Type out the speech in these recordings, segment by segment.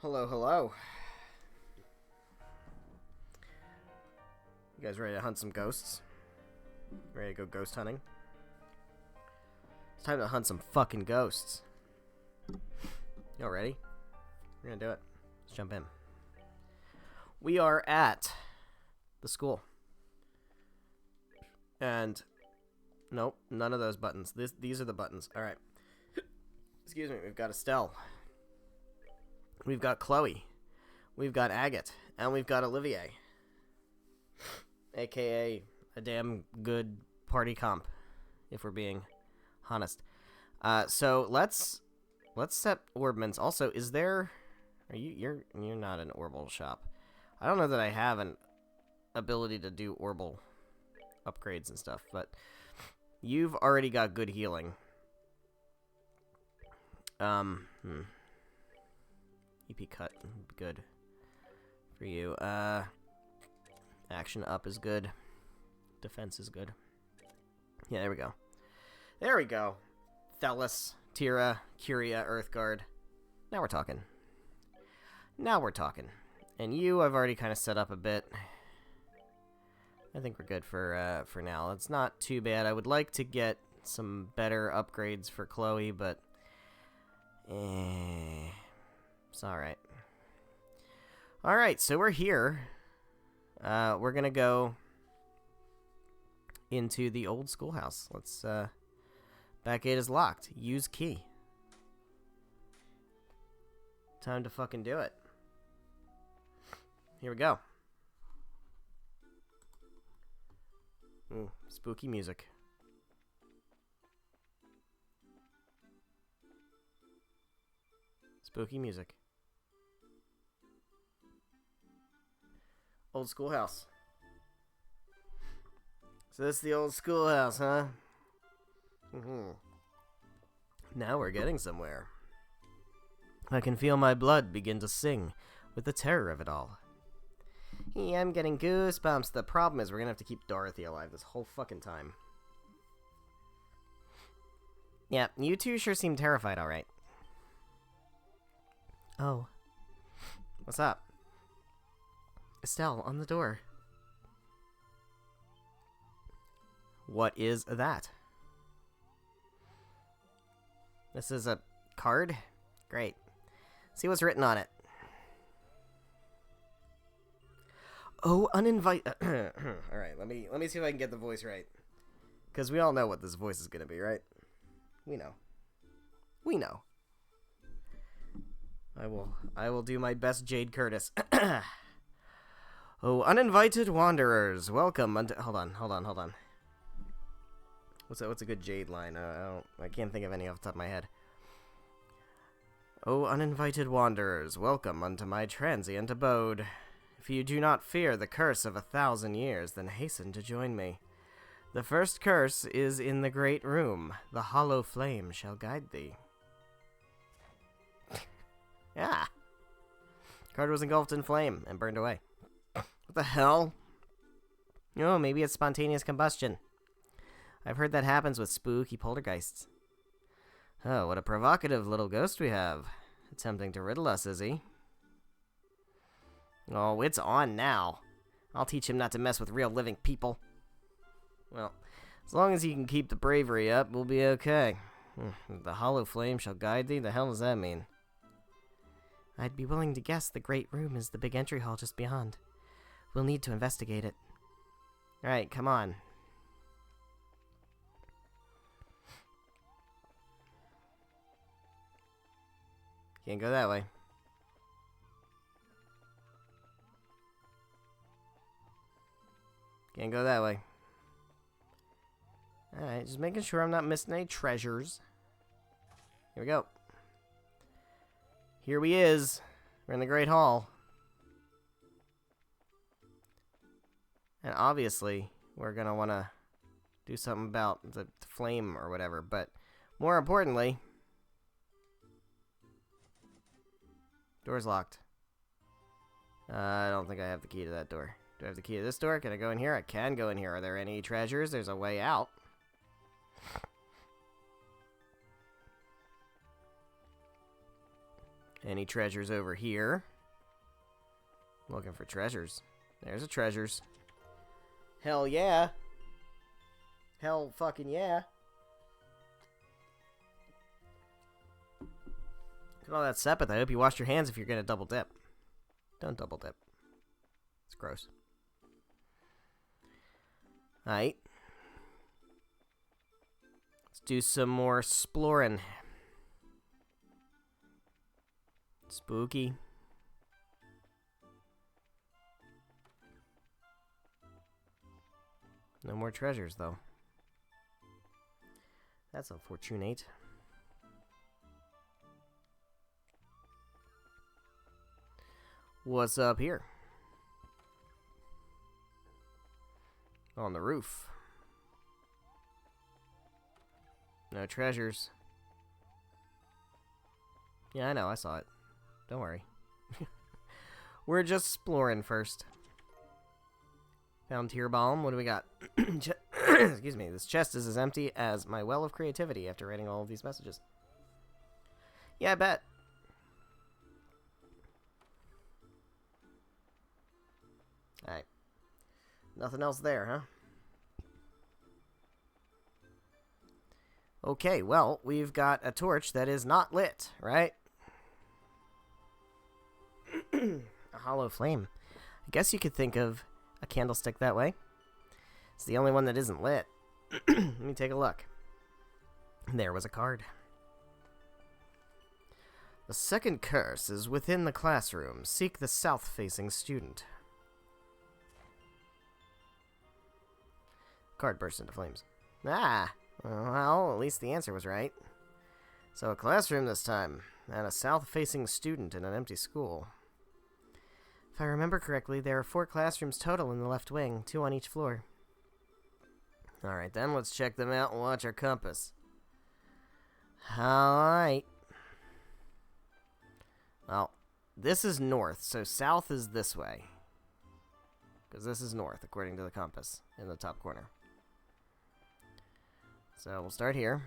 Hello, hello. You guys ready to hunt some ghosts? Ready to go ghost hunting? It's time to hunt some fucking ghosts. Y'all ready? We're gonna do it. Let's jump in. We are at the school. And nope, none of those buttons. These are the buttons. Alright. Excuse me, we've got Estelle. We've got Chloe. We've got Agate. And we've got Olivier. AKA a damn good party comp, if we're being honest. So let's set orbments. Also, is there... You're not an Orbital shop. I don't know that I have an ability to do Orbital upgrades and stuff, but you've already got good healing. EP cut, good for you. Action up is good. Defense is good. Yeah, there we go. There we go. Thelis, Tira, Curia, Earthguard. Now we're talking. Now we're talking. And you, I've already kind of set up a bit. I think we're good for now. It's not too bad. I would like to get some better upgrades for Chloe, but it's alright. Alright, so we're here. We're gonna go into the old schoolhouse. Let's, back gate is locked. Use key. Time to fucking do it. Here we go. Ooh, spooky music. Spooky music. Old schoolhouse. So this is the old schoolhouse, huh? Now we're getting somewhere. I can feel my blood begin to sing with the terror of it all. Yeah, I'm getting goosebumps. The problem is we're gonna have to keep Dorothy alive this whole fucking time. Yeah, you two sure seem terrified, alright. Oh. What's up? Estelle, on the door. What is that? This is a card? Great. See what's written on it. Oh, uninvited. Alright, let me see if I can get the voice right. Because we all know what this voice is going to be, right? We know. We know. I will do my best Jade Curtis. Oh, uninvited wanderers, welcome unto... Hold on. What's a good Jade line? I can't think of any off the top of my head. Oh, uninvited wanderers, welcome unto my transient abode. If you do not fear the curse of 1,000 years, then hasten to join me. The first curse is in the great room. The hollow flame shall guide thee. Yeah. Card was engulfed in flame and burned away. What the hell? Oh, maybe it's spontaneous combustion. I've heard that happens with spooky poltergeists. Oh, what a provocative little ghost we have. Attempting to riddle us, is he? Oh, it's on now. I'll teach him not to mess with real living people. Well, as long as he can keep the bravery up, we'll be okay. The hollow flame shall guide thee? The hell does that mean? I'd be willing to guess the great room is the big entry hall just beyond. We'll need to investigate it. Alright, come on. Can't go that way. Can't go that way. Alright, just making sure I'm not missing any treasures. Here we go. Here we is. We're in the Great Hall. And obviously, we're going to want to do something about the flame or whatever. But more importantly, door's locked. I don't think I have the key to that door. Do I have the key to this door? Can I go in here? I can go in here. Are there any treasures? There's a way out. Any treasures over here? Looking for treasures. There's a treasures. Hell yeah. Hell fucking yeah. Look at all that sepith. I hope you wash your hands if you're gonna double dip. Don't double dip. It's gross. Alright. Let's do some more exploring. Spooky. No more treasures, though. That's unfortunate. What's up here? On the roof. No treasures. Yeah, I know, I saw it. Don't worry. We're just exploring first. Found tear balm. What do we got? Excuse me. This chest is as empty as my well of creativity after writing all of these messages. Yeah, I bet. Alright. Nothing else there, huh? Okay, well, we've got a torch that is not lit, right? A hollow flame. I guess you could think of a candlestick that way. It's the only one that isn't lit. Let me take a look. There was a card. The second curse is within the classroom. Seek the south-facing student. Card burst into flames. Ah! Well, at least the answer was right. So a classroom this time, and a south-facing student in an empty school. If I remember correctly, there are 4 classrooms total in the left wing, 2 on each floor. Alright then, let's check them out and watch our compass. Alright. Well, this is north, so south is this way. Because this is north, according to the compass, in the top corner. So we'll start here.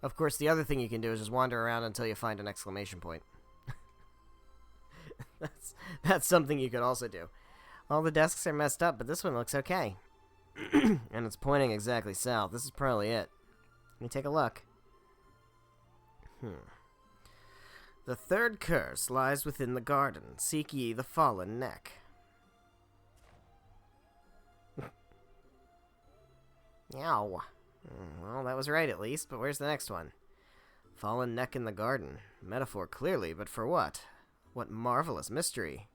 Of course, the other thing you can do is just wander around until you find an exclamation point. That's something you could also do. All the desks are messed up, but this one looks okay. And it's pointing exactly south. This is probably it. Let me take a look. The third curse lies within the garden. Seek ye the fallen neck. Yow. Well, that was right at least, but where's the next one? Fallen neck in the garden. Metaphor clearly, but for what? What marvelous mystery.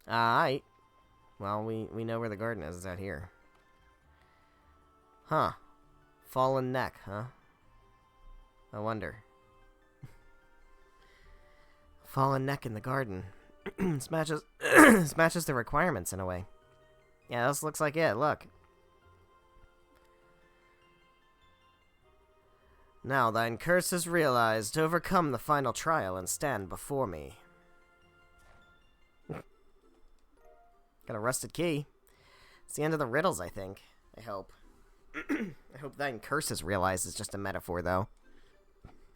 Alright. Well, we know where the garden is. It's out here. Huh. Fallen neck, huh? I wonder. Fallen neck in the garden. This matches the requirements in a way. Yeah, this looks like it. Look. Now thine curse is realized. Overcome the final trial and stand before me. Got a rusted key. It's the end of the riddles, I think. I hope. I hope thine curse is realized is just a metaphor, though.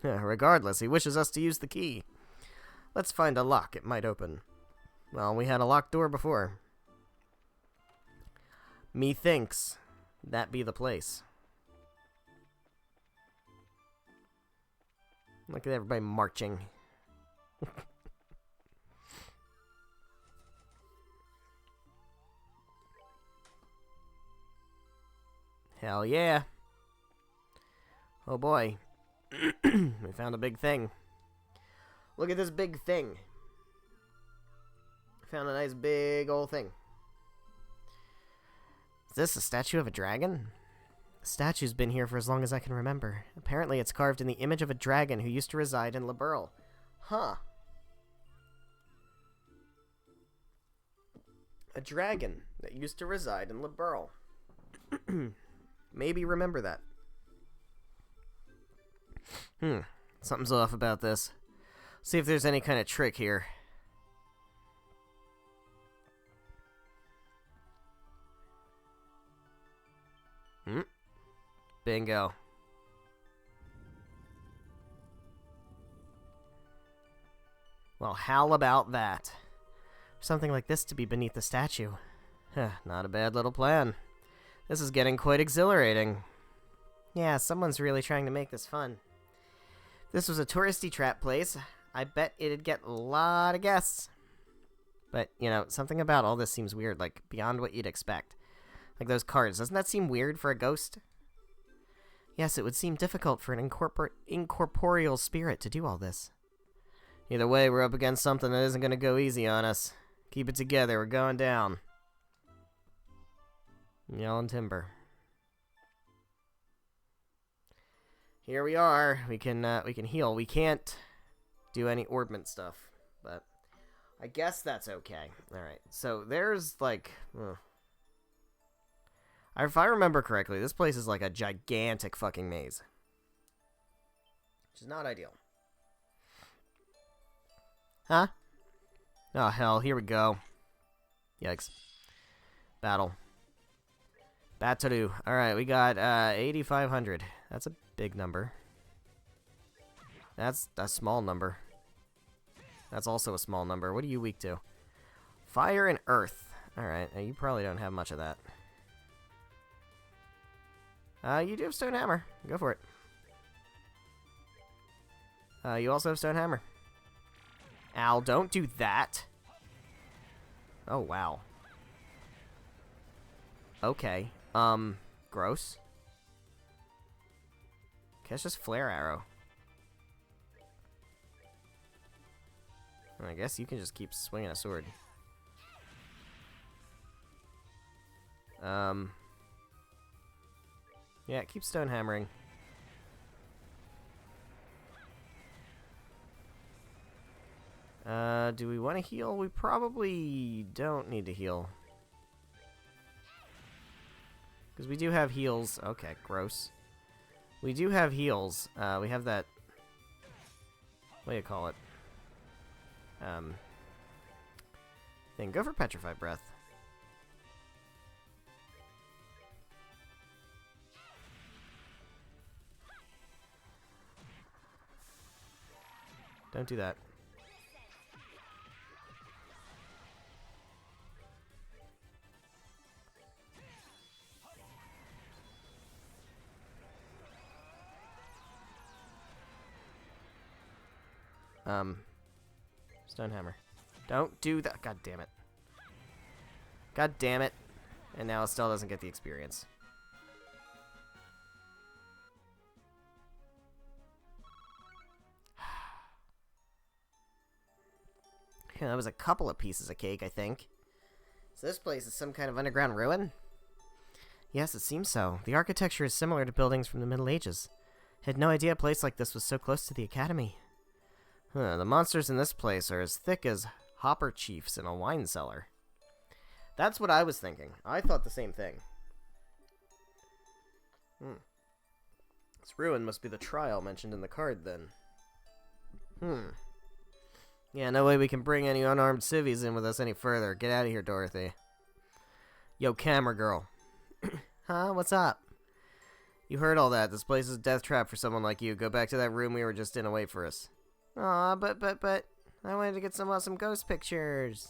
Regardless, he wishes us to use the key. Let's find a lock it might open. Well, we had a locked door before. Methinks that be the place. Look at everybody marching. Hell yeah. Oh boy. We found a big thing. Look at this big thing. Found a nice big old thing. Is this a statue of a dragon? The statue's been here for as long as I can remember. Apparently it's carved in the image of a dragon who used to reside in Liberl. Huh. A dragon that used to reside in Liberl. Maybe remember that. Something's off about this. See if there's any kind of trick here. Bingo. Well, how about that? Something like this to be beneath the statue. Not a bad little plan. This is getting quite exhilarating. Yeah, someone's really trying to make this fun. If this was a touristy trap place, I bet it'd get a lot of guests. But, you know, something about all this seems weird, like, beyond what you'd expect. Like those cards. Doesn't that seem weird for a ghost? Yes, it would seem difficult for an incorporeal spirit to do all this. Either way, we're up against something that isn't going to go easy on us. Keep it together. We're going down. Yelling timber. Here we are. We can heal. We can't do any orbment stuff, but I guess that's okay. All right. So there's like, if I remember correctly, this place is like a gigantic fucking maze, which is not ideal. Huh? Oh hell! Here we go. Yikes. Battle. Bataru. All right, we got 8,500. That's a big number. That's a small number. That's also a small number. What are you weak to? Fire and earth. Alright, you probably don't have much of that. You do have stone hammer. Go for it. You also have stone hammer. Ow, don't do that. Oh, wow. Okay. Gross. Okay, it's just flare arrow. I guess you can just keep swinging a sword. Yeah, keep stone hammering. Do we want to heal? We probably don't need to heal. Because we do have heals. Okay, gross. We do have heals. We have that... What do you call it? Thing. Go for Petrified Breath. Don't do that. Stonehammer. Don't do that. God damn it. God damn it. And now it still doesn't get the experience. Yeah, that was a couple of pieces of cake, I think. So this place is some kind of underground ruin? Yes, it seems so. The architecture is similar to buildings from the Middle Ages. Had no idea a place like this was so close to the Academy. The monsters in this place are as thick as hopper chiefs in a wine cellar. That's what I was thinking. I thought the same thing. This ruin must be the trial mentioned in the card, then. Yeah, no way we can bring any unarmed civvies in with us any further. Get out of here, Dorothy. Yo, camera girl. Huh? What's up? You heard all that. This place is a death trap for someone like you. Go back to that room we were just in and wait for us. Aw, but, I wanted to get some awesome ghost pictures.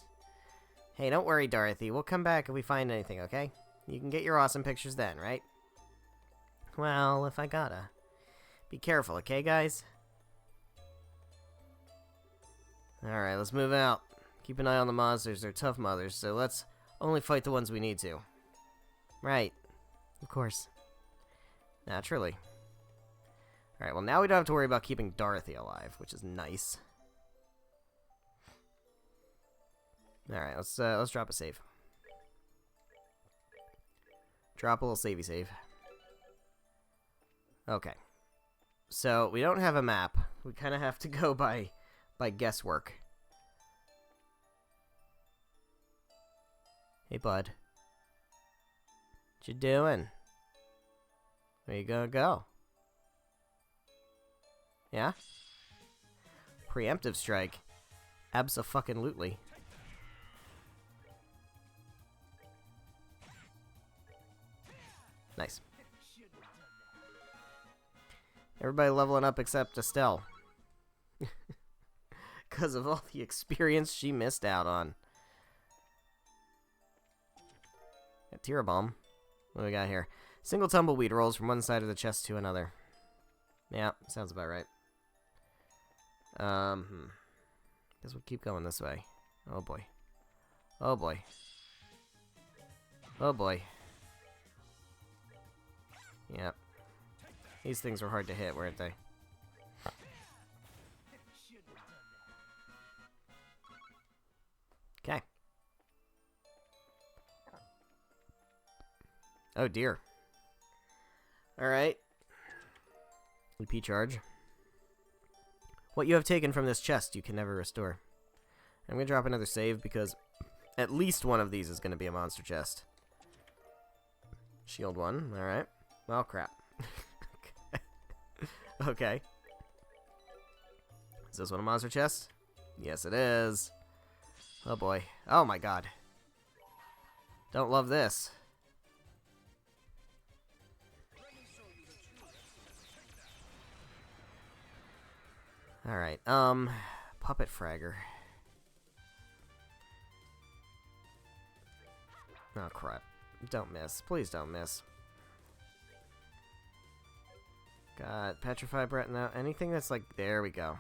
Hey, don't worry, Dorothy. We'll come back if we find anything, okay? You can get your awesome pictures then, right? Well, if I gotta. Be careful, okay, guys? Alright, let's move out. Keep an eye on the monsters. They're tough mothers, so let's only fight the ones we need to. Right. Of course. Naturally. Alright, well now we don't have to worry about keeping Dorothy alive, which is nice. Alright, let's drop a save. Drop a little savey save. Okay. So, we don't have a map. We kind of have to go by guesswork. Hey, bud. What you doing? Where you gonna go? Yeah? Preemptive strike. Abso-fucking-lutely. Nice. Everybody leveling up except Estelle. Because of all the experience she missed out on. Got Tira Bomb. What do we got here? Single tumbleweed rolls from one side of the chest to another. Yeah, sounds about right. Guess we'll keep going this way. Oh boy. Oh boy. Oh boy. Yep. These things were hard to hit, weren't they? Okay. Oh dear. Alright. EP charge. What you have taken from this chest you can never restore. I'm going to drop another save because at least one of these is going to be a monster chest. Shield 1. Alright. Well, crap. Okay. Is this one a monster chest? Yes, it is. Oh boy. Oh my god. Don't love this. Alright, Puppet Fragger. Oh crap. Don't miss. Please don't miss. Got Petrify Breath now. Anything that's like, there we go.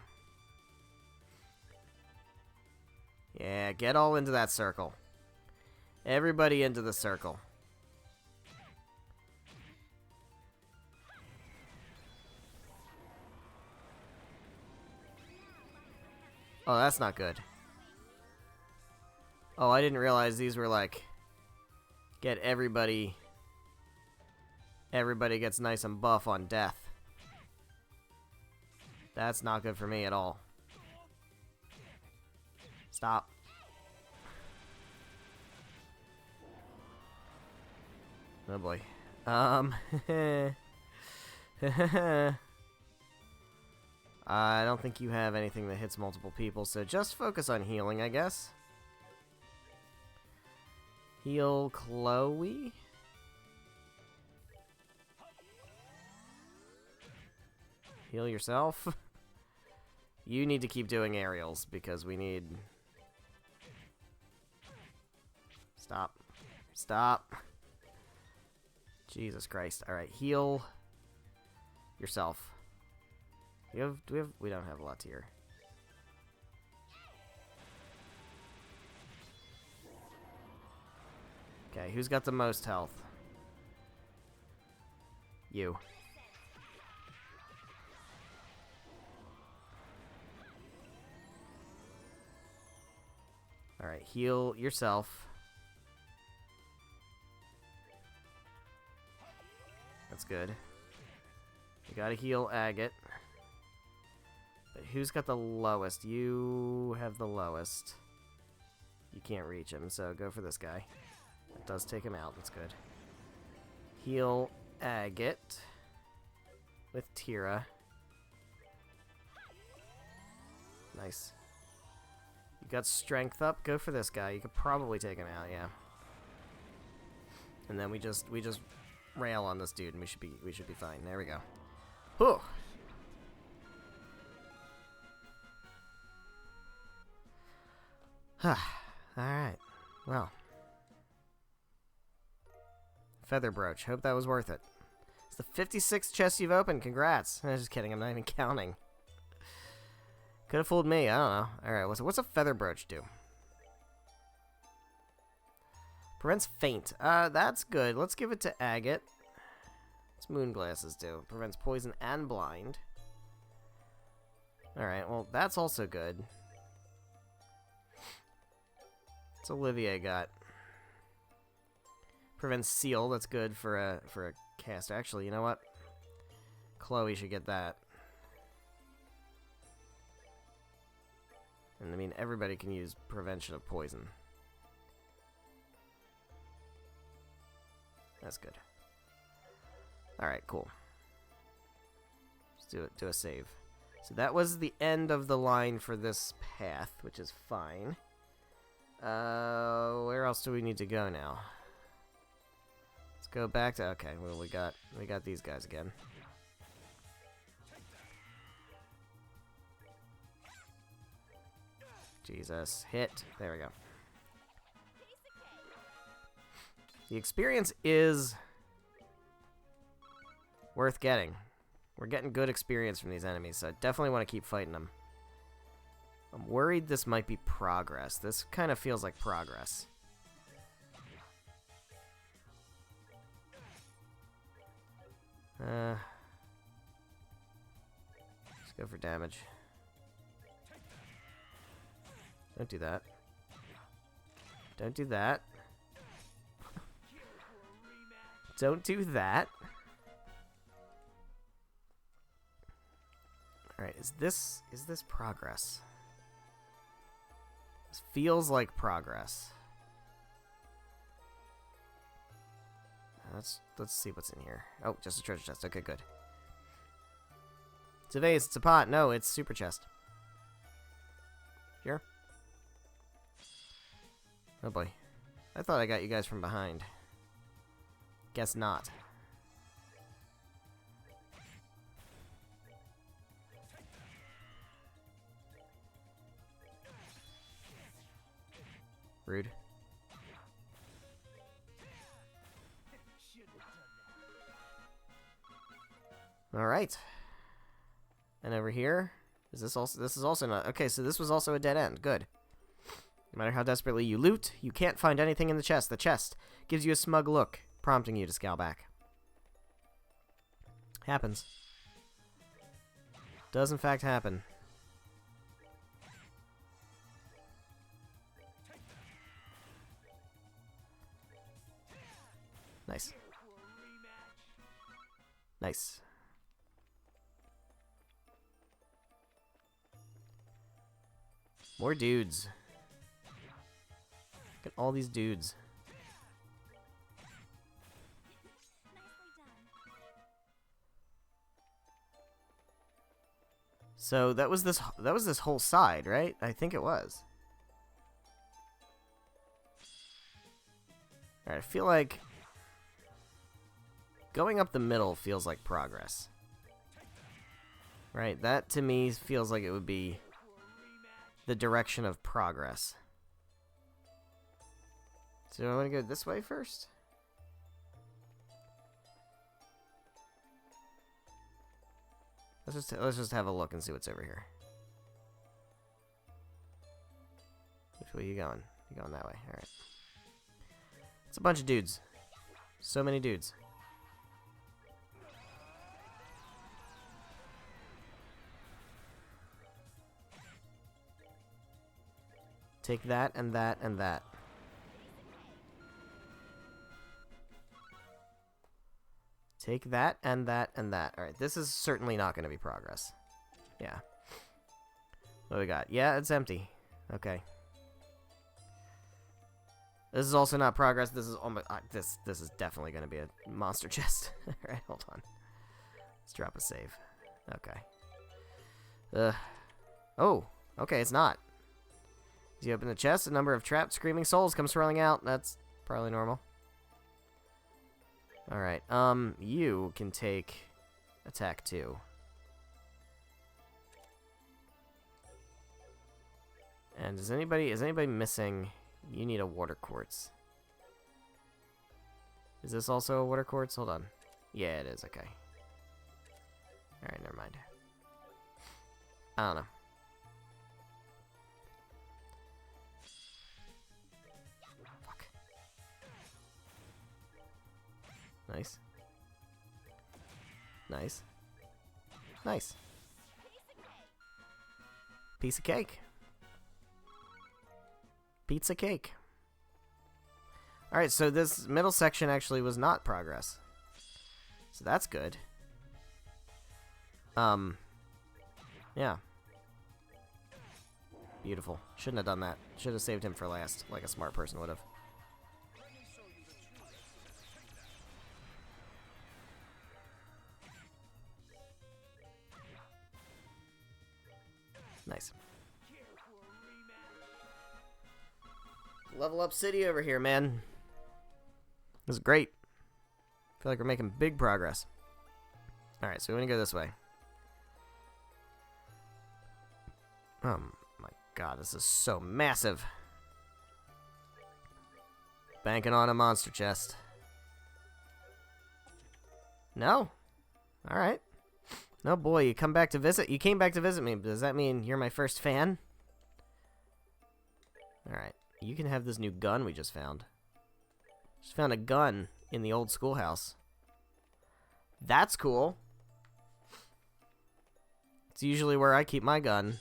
Yeah, get all into that circle. Everybody into the circle. Oh, that's not good. Oh, I didn't realize these were like... Get everybody... Everybody gets nice and buff on death. That's not good for me at all. Stop. Oh boy. I don't think you have anything that hits multiple people, so just focus on healing, I guess. Heal Chloe? Heal yourself? You need to keep doing aerials, because we need... Stop. Stop. Jesus Christ. Alright, heal yourself. We don't have a lot here. Okay, who's got the most health? You. Alright, heal yourself. That's good. You gotta heal Agate. But who's got the lowest? You have the lowest. You can't reach him, so go for this guy. That does take him out, that's good. Heal Agate with Tira. Nice. You got strength up, go for this guy. You could probably take him out, yeah. And then we just rail on this dude and we should be fine. There we go. Whew. Alright. Well. Feather Brooch. Hope that was worth it. It's the 56th chest you've opened. Congrats. I'm just kidding. I'm not even counting. Could have fooled me. I don't know. Alright, what's a Feather Brooch do? Prevents faint. That's good. Let's give it to Agate. What's Moon Glasses do? Prevents poison and blind. Alright, well, that's also good. What's Olivier got? Prevents seal. That's good for a cast. Actually, you know what? Chloe should get that. And I mean, everybody can use prevention of poison. That's good. Alright, cool. Let's do a save. So that was the end of the line for this path, which is fine. Where else do we need to go now? Let's go back to... Okay, well, we got these guys again. Jesus. Hit. There we go. The experience is worth getting. We're getting good experience from these enemies, so I definitely want to keep fighting them. I'm worried this might be progress. This kind of feels like progress. Let's go for damage. Don't do that. Don't do that. Don't do that. Alright, is this progress? This feels like progress. Let's see what's in here. Oh, just a treasure chest. Okay, good. It's a vase, it's a pot. No, it's super chest. Sure. Oh boy. I thought I got you guys from behind. Guess not. Rude. Alright. And over here, is this also, this is also not, okay, so this was also a dead end. Good. No matter how desperately you loot, you can't find anything in the chest. The chest gives you a smug look, prompting you to scowl back. Happens. Does in fact happen. Nice. Nice. More dudes. Look at all these dudes. So that was this whole side, right? I think it was. Alright, I feel like going up the middle feels like progress. Right, that to me feels like it would be the direction of progress. So I want to go this way first? Let's just have a look and see what's over here. Which way are you going? You're going that way. Alright. It's a bunch of dudes. So many dudes. Take that and that and that. Take that and that and that. Alright, this is certainly not going to be progress. Yeah. What do we got? Yeah, it's empty. Okay. This is also not progress. This is almost this is definitely going to be a monster chest. Alright, hold on. Let's drop a save. Okay. Oh, okay, it's not. As you open the chest, a number of trapped screaming souls come swirling out. That's probably normal. Alright, you can take attack 2. And is anybody missing? You need a water quartz. Is this also a water quartz? Hold on. Yeah, it is, okay. Alright, never mind. I don't know. Nice. Nice. Nice. Piece of cake. Pizza cake. Alright, so this middle section actually was not progress. So that's good. Yeah. Beautiful. Shouldn't have done that. Should have saved him for last, like a smart person would have. Nice. Level up city over here, man. This is great. I feel like we're making big progress. Alright, so we want to go this way. Oh my God, this is so massive. Banking on a monster chest. No. Alright. No, boy, you come back to visit. You came back to visit me. Does that mean you're my first fan? Alright. You can have this new gun we just found. Just found a gun in the old schoolhouse. That's cool. It's usually where I keep my gun.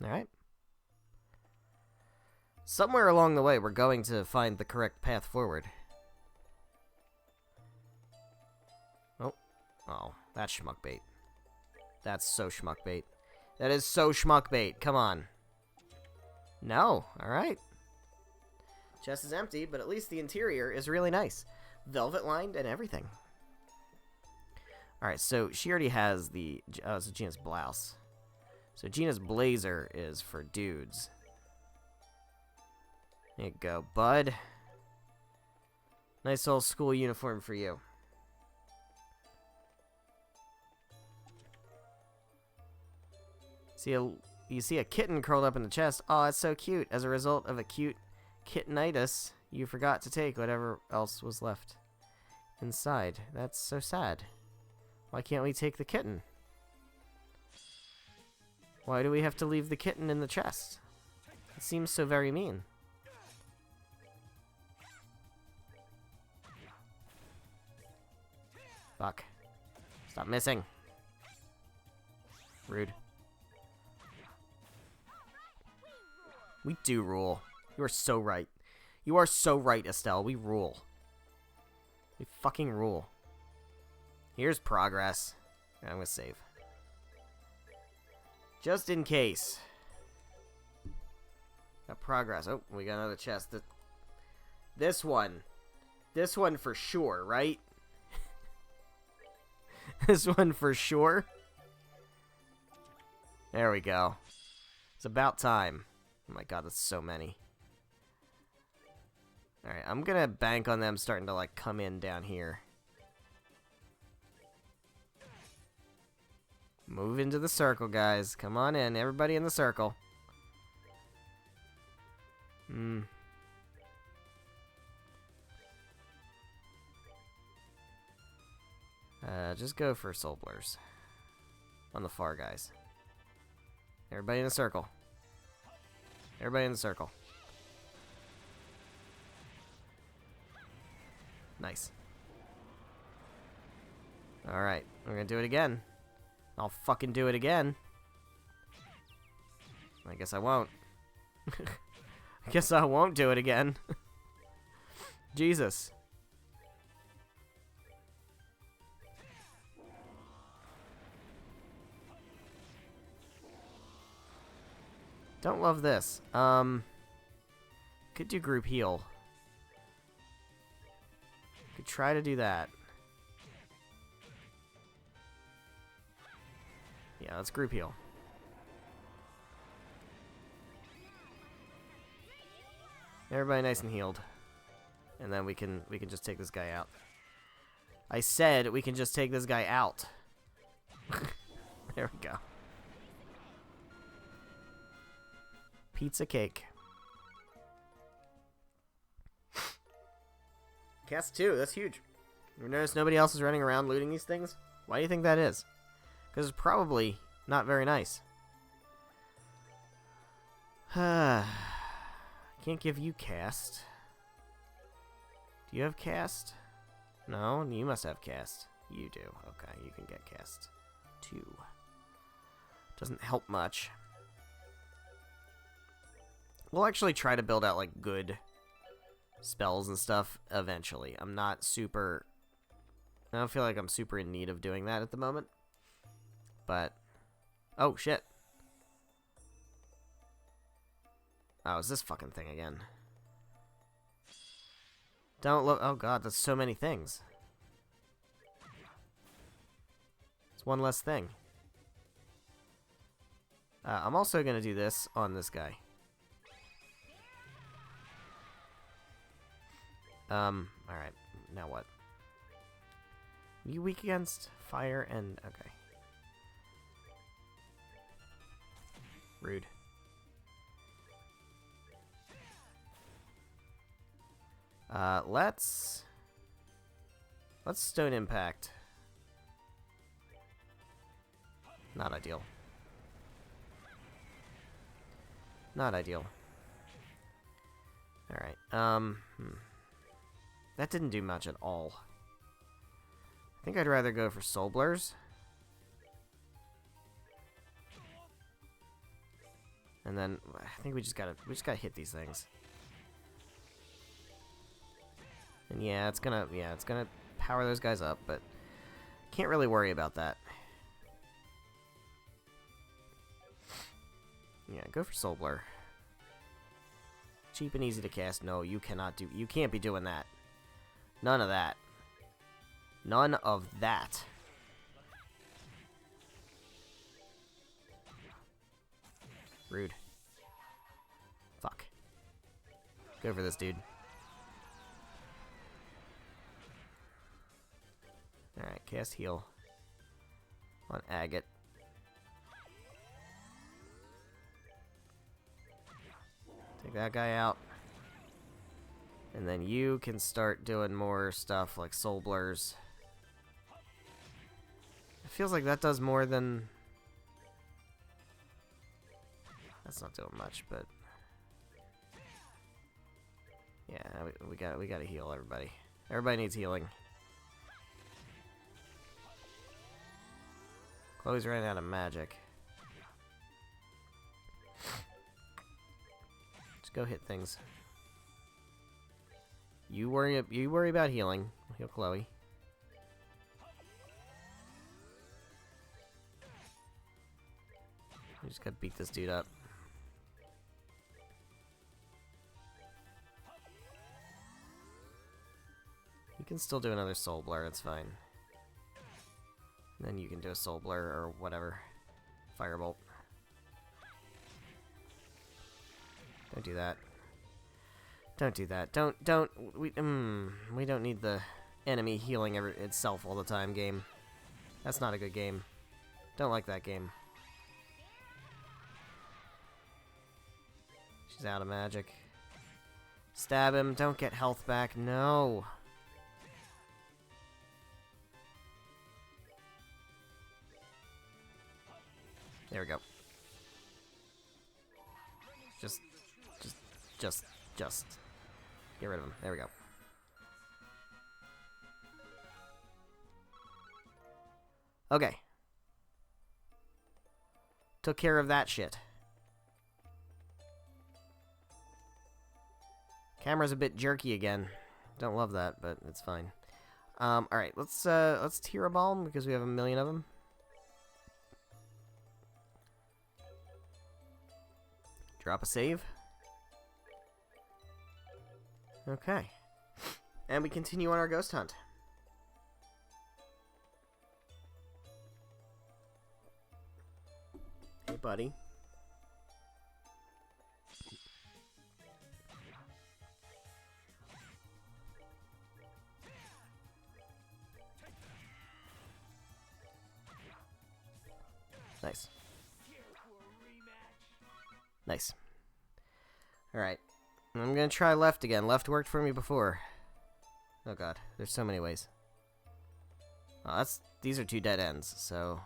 Alright. Somewhere along the way, we're going to find the correct path forward. Oh. Oh, that's schmuck bait. That's so schmuck bait. That is so schmuck bait. Come on. No. Alright. Chest is empty, but at least the interior is really nice. Velvet lined and everything. Alright, so she already has the... Oh, it's Gina's blouse. So Gina's blazer is for dudes. There you go, bud. Nice old school uniform for you. You see a kitten curled up in the chest. Oh, it's so cute. As a result of acute kittenitis, you forgot to take whatever else was left inside. That's so sad. Why can't we take the kitten? Why do we have to leave the kitten in the chest? It seems so very mean. Fuck. Stop missing. Rude. We do rule. You are so right. You are so right, Estelle. We rule. We fucking rule. Here's progress. I'm gonna save. Just in case. Got progress. Oh, we got another chest. This one. This one for sure, right? This one for sure. There we go. It's about time. Oh my god, that's so many. Alright, I'm gonna bank on them starting to, like, come in down here. Move into the circle, guys. Come on in. Everybody in the circle. Just go for soul blurs. On the far guys. Everybody in the circle. Everybody in the circle. Nice. Alright, we're gonna do it again. I'll fucking do it again. I guess I won't. I guess I won't do it again. Jesus. Don't love this. Could do group heal. Could try to do that. Yeah, let's group heal. Everybody nice and healed. And then we can just take this guy out. I said we can just take this guy out. There we go. Pizza cake. Cast 2, that's huge. You notice nobody else is running around looting these things? Why do you think that is? Because it's probably not very nice. Can't give you cast. Do you have cast? No, you must have cast. You do. Okay, you can get cast 2. Doesn't help much. We'll actually try to build out, like, good spells and stuff eventually. I'm not super... I don't feel like I'm super in need of doing that at the moment. But... Oh, shit. Oh, it's this fucking thing again. Don't look... Oh, God, that's so many things. It's one less thing. I'm also going to do this on this guy. Alright. Now what? You weak against fire and... Okay. Rude. Let's Stone Impact. Not ideal. Not ideal. Alright, that didn't do much at all. I think I'd rather go for Soul Blurs. And then I think we just gotta hit these things. And yeah, it's gonna power those guys up, but can't really worry about that. Yeah, go for Soul Blur. Cheap and easy to cast. No, you can't be doing that. None of that. None of that. Rude. Fuck. Go for this, dude. Alright, cast heal on Agate. Take that guy out. And then you can start doing more stuff like Soul Blurs. It feels like that does more than... That's not doing much, but... Yeah, we gotta heal everybody. Everybody needs healing. Chloe's running out of magic. Just go hit things. You worry about healing. Heal Chloe. We just gotta beat this dude up. You can still do another Soul Blur, it's fine. And then you can do a Soul Blur or whatever. Firebolt. Don't do that. Don't do that. We don't need the enemy healing itself all the time game. That's not a good game. Don't like that game. She's out of magic. Stab him. Don't get health back. No. There we go. Just get rid of him. There we go. Okay. Took care of that shit. Camera's a bit jerky again. Don't love that, but it's fine. Alright, let's Tira Balm because we have a million of them. Drop a save. Okay. And we continue on our ghost hunt. Hey, buddy. Nice. Nice. Alright. I'm gonna try left again. Left worked for me before. Oh god, there's so many ways. Oh, these are two dead ends, so...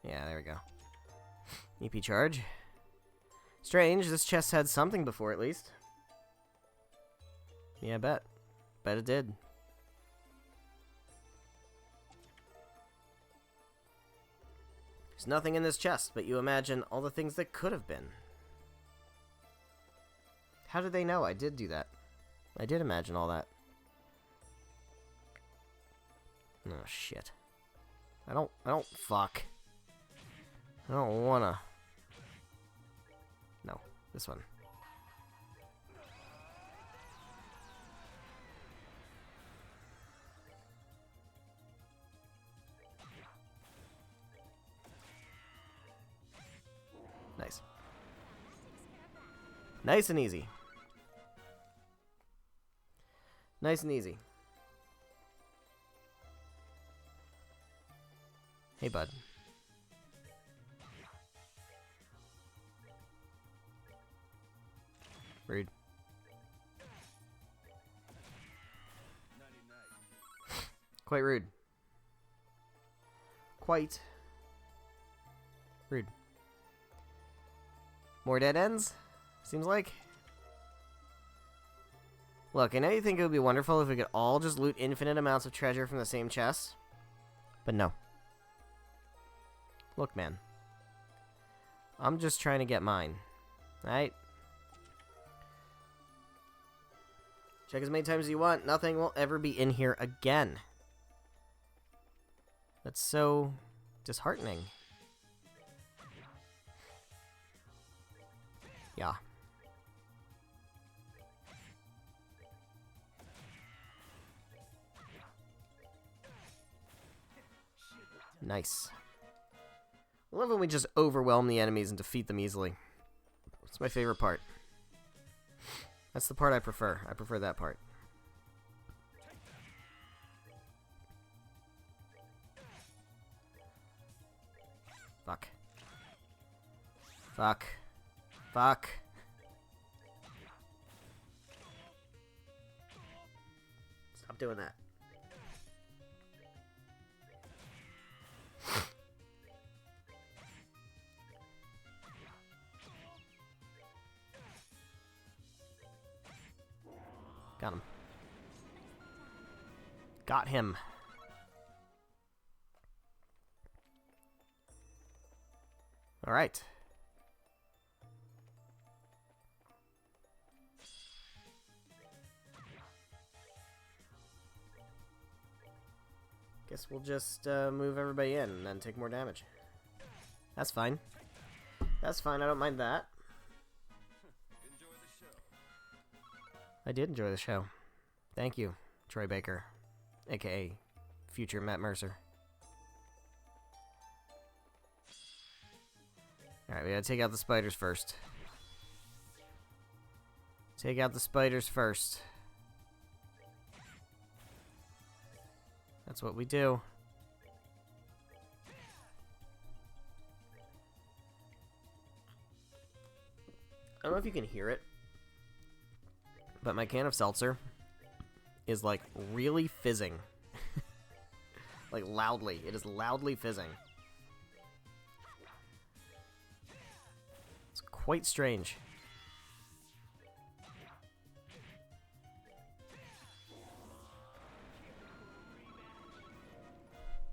Yeah, there we go. EP charge. Strange, this chest had something before at least. Yeah, I bet. Bet it did. There's nothing in this chest, but you imagine all the things that could have been. How did they know? I did do that. I did imagine all that. Oh, shit. I don't fuck. I don't wanna. No, this one. Nice. Nice and easy. Nice and easy. Hey, bud. Rude. Quite rude. Quite rude. More dead ends? Seems like. Look, I know you think it would be wonderful if we could all just loot infinite amounts of treasure from the same chest. But no. Look, man. I'm just trying to get mine. Alright? Check as many times as you want. Nothing will ever be in here again. That's so disheartening. Yeah. Nice. I love when we just overwhelm the enemies and defeat them easily. It's my favorite part. That's the part I prefer. I prefer that part. Fuck. Fuck. Fuck. Stop doing that. Got him. Got him. All right. Guess we'll just move everybody in and then take more damage. That's fine. That's fine. I don't mind that. I did enjoy the show. Thank you, Troy Baker, aka future Matt Mercer. Alright, we gotta take out the spiders first. Take out the spiders first. That's what we do. I don't know if you can hear it, but my can of seltzer is like really fizzing. Like loudly. It is loudly fizzing. It's quite strange.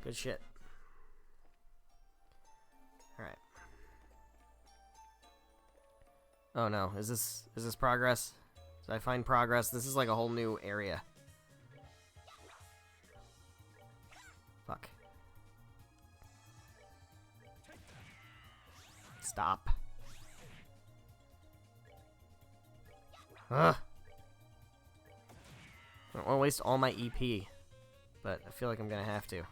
Good shit. Alright. Oh no, is this progress? Did I find progress? This is like a whole new area. Fuck. Stop. Ugh. I don't want to waste all my EP, but I feel like I'm gonna have to.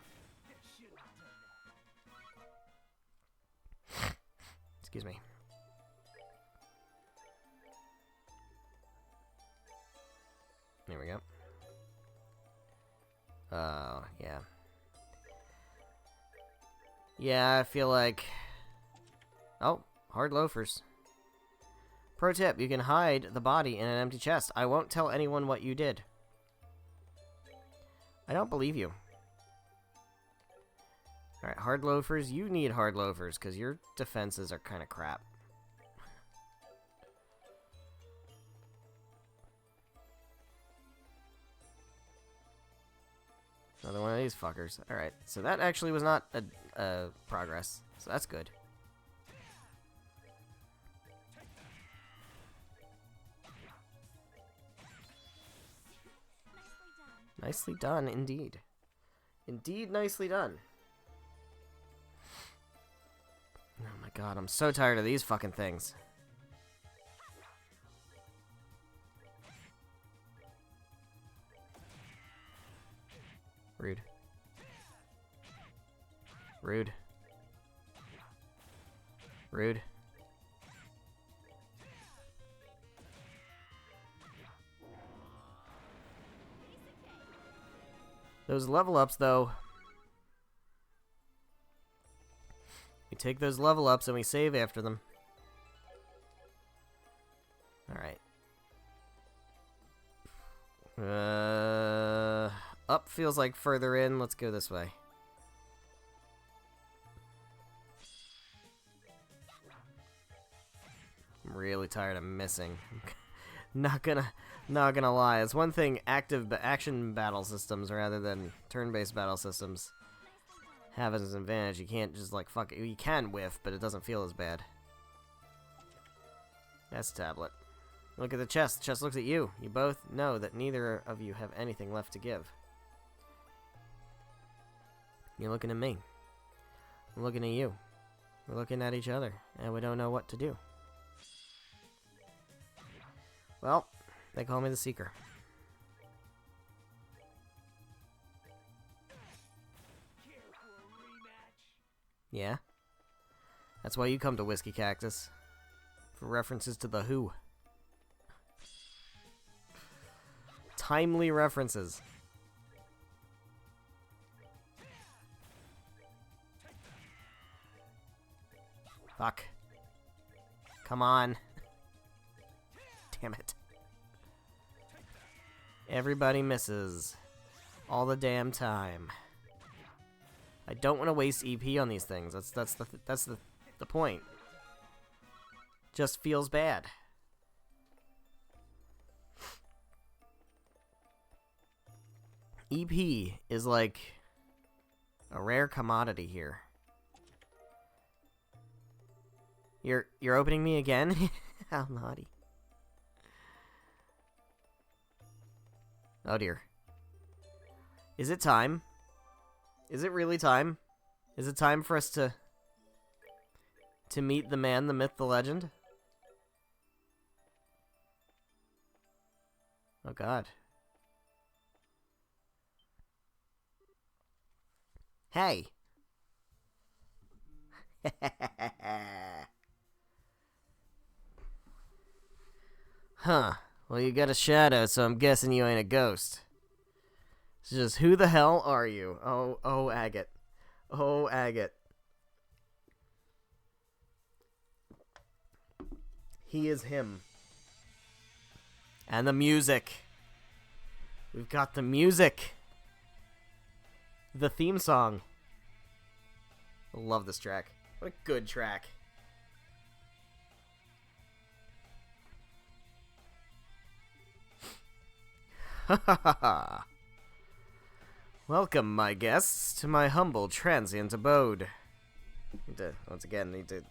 Excuse me. There we go. Yeah. Yeah, I feel like... Oh, hard loafers. Pro tip, you can hide the body in an empty chest. I won't tell anyone what you did. I don't believe you. Alright, hard loafers. You need hard loafers, because your defenses are kind of crap. Another one of these fuckers. Alright, so that actually was not a progress. So that's good. Nicely done, indeed. Indeed, nicely done. Oh my god, I'm so tired of these fucking things. Rude. Rude. Rude. Those level ups, though. We take those level ups and we save after them. Alright. Up feels like further in. Let's go this way. I'm really tired of missing. Not gonna lie. It's one thing action battle systems rather than turn-based battle systems have as an advantage. You can't just like fuck it. You can whiff, but it doesn't feel as bad. That's tablet. Look at the chest. The chest looks at you. You both know that neither of you have anything left to give. You're looking at me. I'm looking at you. We're looking at each other, and we don't know what to do. Well, they call me the Seeker. Yeah? That's why you come to Whiskey Cactus. For references to The Who. Timely references. Fuck. Come on. Damn it. Everybody misses. All the damn time. I don't want to waste EP on these things. That's the point. Just feels bad. EP is like a rare commodity here. You're opening me again? How naughty. Oh dear. Is it time? Is it really time? Is it time for us to meet the man, the myth, the legend? Oh god. Hey. Huh. Well, you got a shadow, so I'm guessing you ain't a ghost. It's just, who the hell are you? Oh, Agate. Oh, Agate. He is him. And the music. We've got the music. The theme song. I love this track. What a good track. Ha ha ha ha. Welcome, my guests, to my humble transient abode. Once again, need to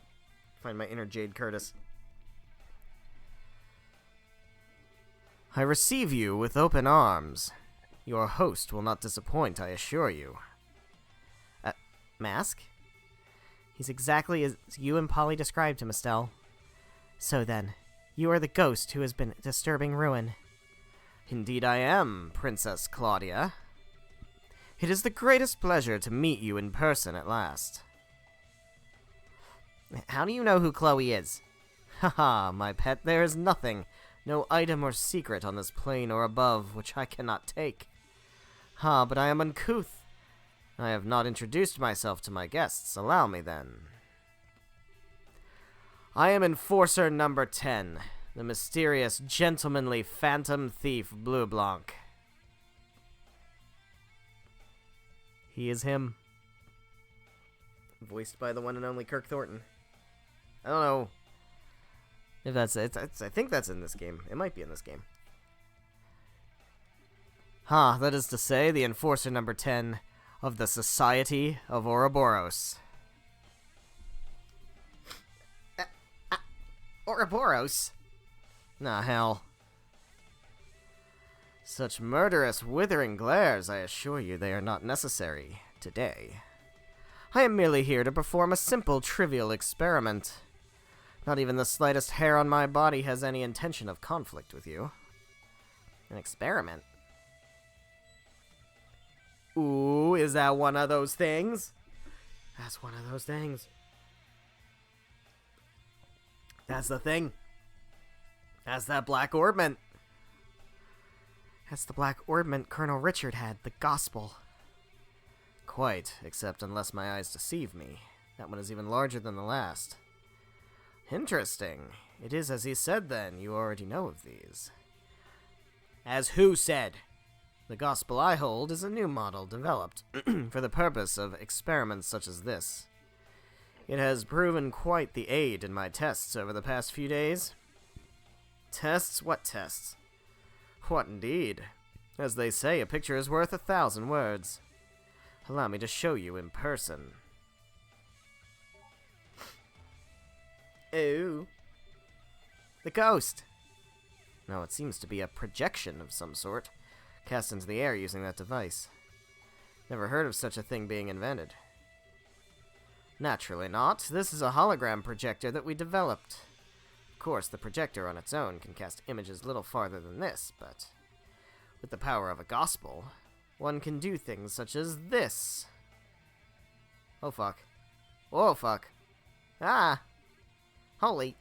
find my inner Jade Curtis. I receive you with open arms. Your host will not disappoint, I assure you. Mask? He's exactly as you and Polly described him, Estelle. So then, you are the ghost who has been disturbing ruin. Indeed I am, Princess Claudia. It is the greatest pleasure to meet you in person at last. How do you know who Chloe is? Haha, my pet, there is nothing, no item or secret on this plane or above which I cannot take. But I am uncouth. I have not introduced myself to my guests. Allow me, then. I am Enforcer number 10, the mysterious, gentlemanly phantom thief Bleu Blanc. He is him. Voiced by the one and only Kirk Thornton. I don't know if that's it. I think that's in this game. It might be in this game. That is to say, the Enforcer number 10 of the Society of Ouroboros. Ouroboros? Nah, hell. Such murderous, withering glares, I assure you they are not necessary today. I am merely here to perform a simple, trivial experiment. Not even the slightest hair on my body has any intention of conflict with you. An experiment? Ooh, is that one of those things? That's one of those things. That's the thing. That's that black orbment. That's the black orbment Colonel Richard had, the gospel. quite, except unless my eyes deceive me. That one is even larger than the last. Interesting. It is as he said, then. You already know of these. As who said? The gospel I hold is a new model developed for the purpose of experiments such as this. It has proven quite the aid in my tests over the past few days. Tests? What tests? What indeed? As they say, a picture is worth 1,000 words. Allow me to show you in person. Oh. The ghost! No, it seems to be a projection of some sort, cast into the air using that device. Never heard of such a thing being invented. Naturally not. This is a hologram projector that we developed. Of course, the projector on its own can cast images little farther than this, but with the power of a gospel, one can do things such as this. Oh fuck. Oh fuck. Ah! Holy.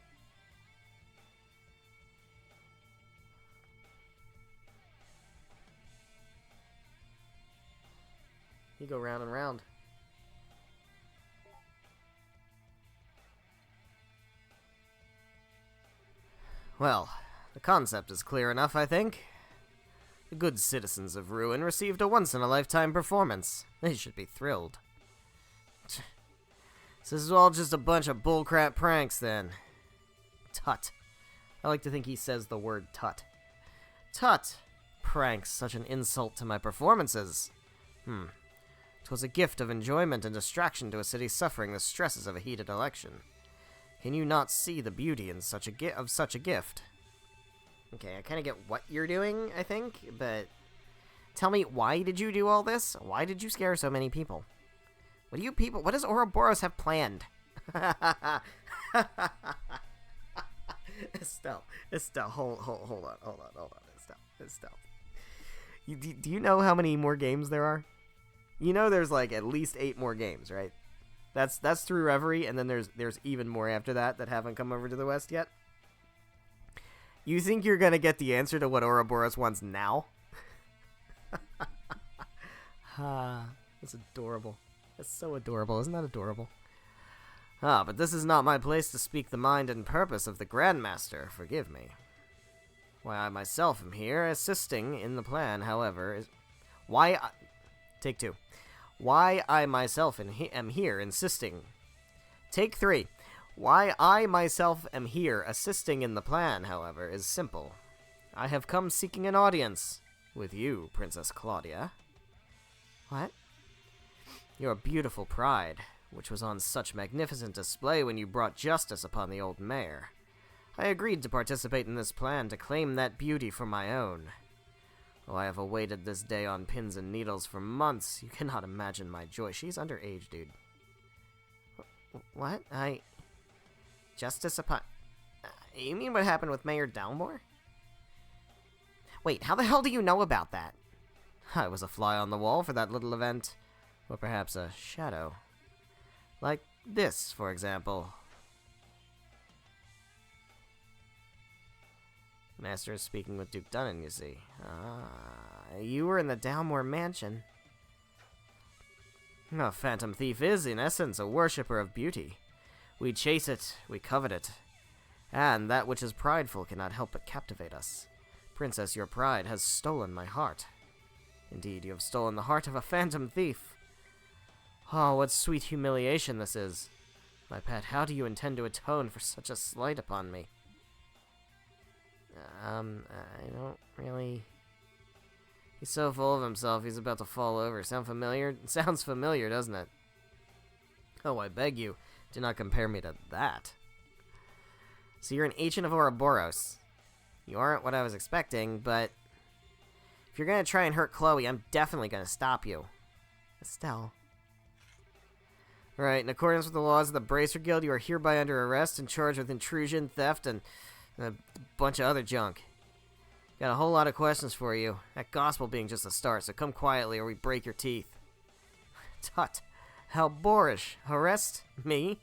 You go round and round. Well, the concept is clear enough, I think. The good citizens of Ruin received a once-in-a-lifetime performance. They should be thrilled. So this is all just a bunch of bullcrap pranks, then. Tut. I like to think he says the word tut. Tut! Pranks, such an insult to my performances. 'Twas a gift of enjoyment and distraction to a city suffering the stresses of a heated election. Can you not see the beauty in such a gift? Okay, I kind of get what you're doing, I think, but tell me, why did you do all this? Why did you scare so many people? What does Ouroboros have planned? Estelle, hold on, Estelle. Do you know how many more games there are? You know there's like at least 8 more games, right? That's through Reverie, and then there's even more after that haven't come over to the West yet. You think you're gonna get the answer to what Ouroboros wants now? That's adorable. That's so adorable. Isn't that adorable? But this is not my place to speak the mind and purpose of the Grandmaster. Forgive me. Why I myself am here, assisting in the plan, however, is... Take 2. Why I myself am here, insisting... Take 3. Why I myself am here, assisting in the plan, however, is simple. I have come seeking an audience with you, Princess Claudia. What? Your beautiful pride, which was on such magnificent display when you brought justice upon the old mayor. I agreed to participate in this plan to claim that beauty for my own. Oh, I have awaited this day on pins and needles for months. You cannot imagine my joy. She's underage, dude. What? Justice upon... You mean what happened with Mayor Dalmore? Wait, how the hell do you know about that? I was a fly on the wall for that little event. Or perhaps a shadow. Like this, for example. Master is speaking with Duke Dunnan, you see. You were in the Dalmore mansion. A phantom thief is, in essence, a worshipper of beauty. We chase it, we covet it. And that which is prideful cannot help but captivate us. Princess, your pride has stolen my heart. Indeed, you have stolen the heart of a phantom thief. Oh, what sweet humiliation this is. My pet, how do you intend to atone for such a slight upon me? I don't really... He's so full of himself, he's about to fall over. Sound familiar? It sounds familiar, doesn't it? Oh, I beg you, do not compare me to that. So you're an agent of Ouroboros. You aren't what I was expecting, but... If you're gonna try and hurt Chloe, I'm definitely gonna stop you. Estelle... Right, in accordance with the laws of the Bracer Guild, you are hereby under arrest and charged with intrusion, theft, and a bunch of other junk. Got a whole lot of questions for you. That gospel being just a start, so come quietly or we break your teeth. Tut. How boorish. Arrest? Me?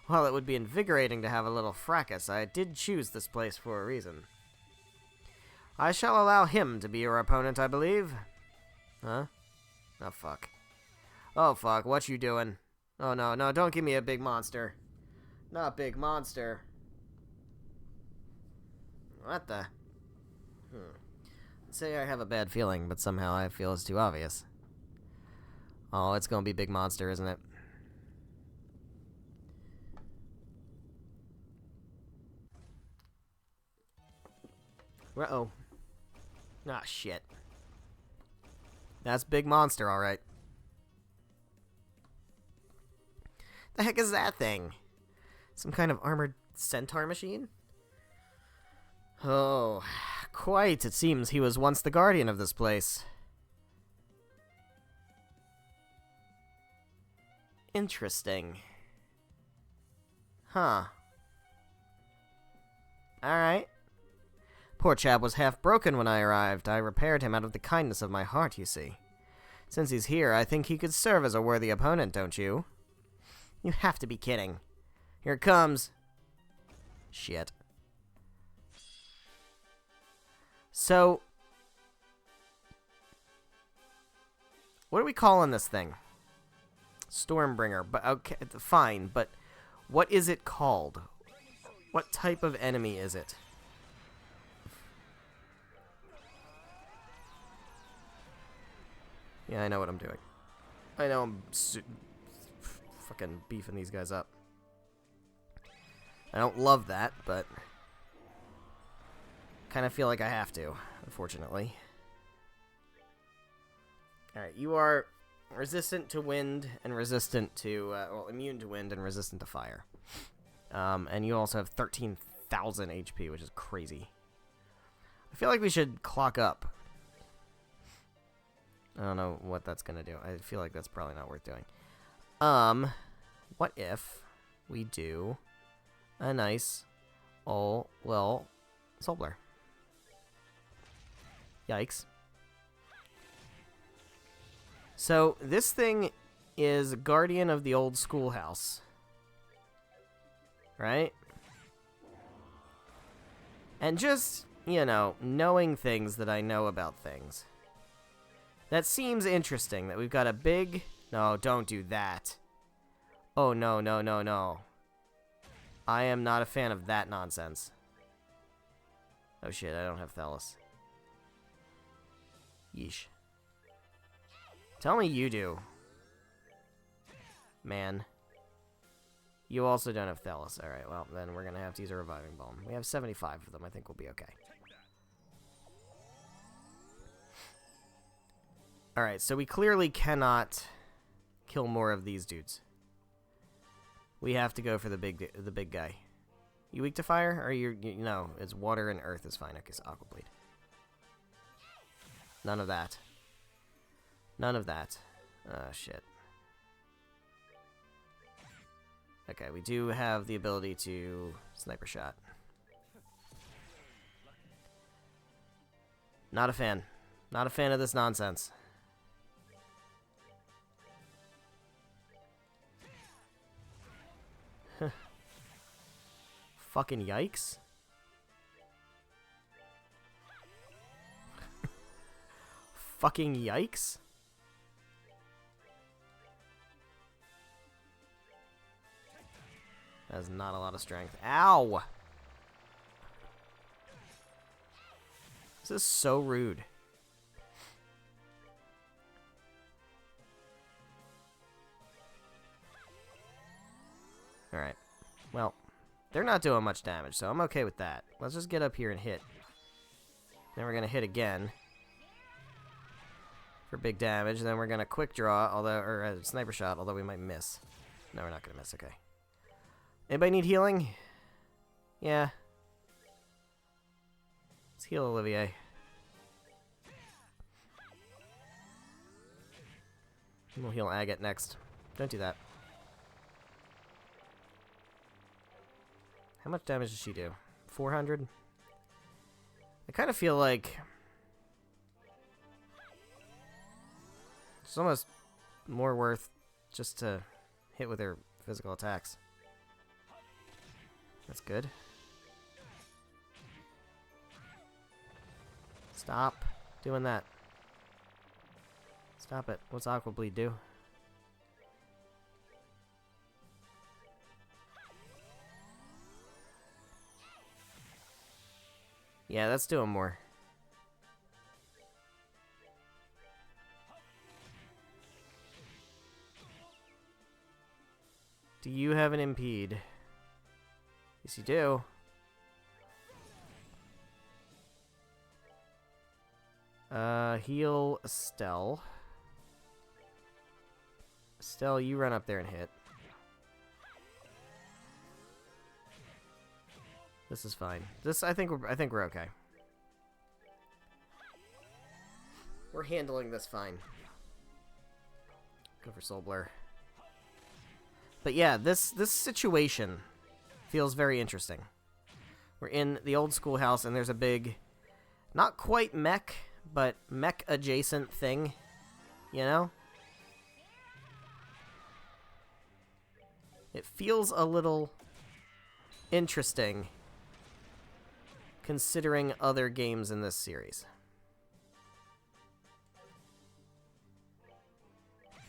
Well, it would be invigorating to have a little fracas. I did choose this place for a reason. I shall allow him to be your opponent, I believe. Huh? Oh, fuck. Oh, fuck. What you doing? Oh, no. No, don't give me a big monster. Not big monster. What the? Say I have a bad feeling, but somehow I feel it's too obvious. Oh, it's gonna be big monster, isn't it? Uh-oh. Ah, shit. That's big monster, alright. The heck is that thing? Some kind of armored centaur machine? Oh, quite. It seems he was once the guardian of this place. Interesting. Huh. Alright. Poor chap was half broken when I arrived. I repaired him out of the kindness of my heart, you see. Since he's here, I think he could serve as a worthy opponent, don't you? You have to be kidding. Here it comes. Shit. So, what are we calling this thing? Stormbringer. But okay, fine. But what is it called? What type of enemy is it? Yeah, I know what I'm doing. I know I'm fucking beefing these guys up. I don't love that, but kind of feel like I have to, unfortunately. Alright, you are resistant to wind and resistant to, well, immune to wind and resistant to fire. And you also have 13,000 HP, which is crazy. I feel like we should clock up. I don't know what that's gonna do. I feel like that's probably not worth doing. What if we do a nice old little Solar? Yikes. So, this thing is guardian of the old schoolhouse. Right? And just, you know, knowing things that I know about things. That seems interesting, that we've got a big... No, don't do that. Oh, no, no, no, no. I am not a fan of that nonsense. Oh shit, I don't have Thelos. Yeesh. Tell me you do. Man. You also don't have Thelos. Alright, well, then we're gonna have to use a Reviving Balm. We have 75 of them. I think we'll be okay. Alright, so we clearly cannot kill more of these dudes. We have to go for the big guy. You weak to fire? Or you no, it's water and earth is fine. Okay, so Aqua Bleed. None of that. None of that. Oh, shit. Okay, we do have the ability to Sniper Shot. Not a fan. Not a fan of this nonsense. Fucking yikes. Fucking yikes. That's not a lot of strength. Ow! This is so rude. Alright. Well, they're not doing much damage, so I'm okay with that. Let's just get up here and hit. Then we're going to hit again. For big damage. Then we're going to quick draw, or sniper shot, although we might miss. No, we're not going to miss. Okay. Anybody need healing? Yeah. Let's heal Olivier. And we'll heal Agate next. Don't do that. How much damage does she do? 400? I kind of feel like it's almost more worth just to hit with her physical attacks. That's good. Stop doing that. Stop it. What's Aqua Bleed do? Yeah, let's do him more. Do you have an impede? Yes, you do. Heal Estelle. Estelle, you run up there and hit. This is fine. I think we're okay. We're handling this fine. Go for Soul Blur. But yeah, this situation feels very interesting. We're in the old schoolhouse, and there's a big, not quite mech, but mech adjacent thing, you know? It feels a little interesting considering other games in this series.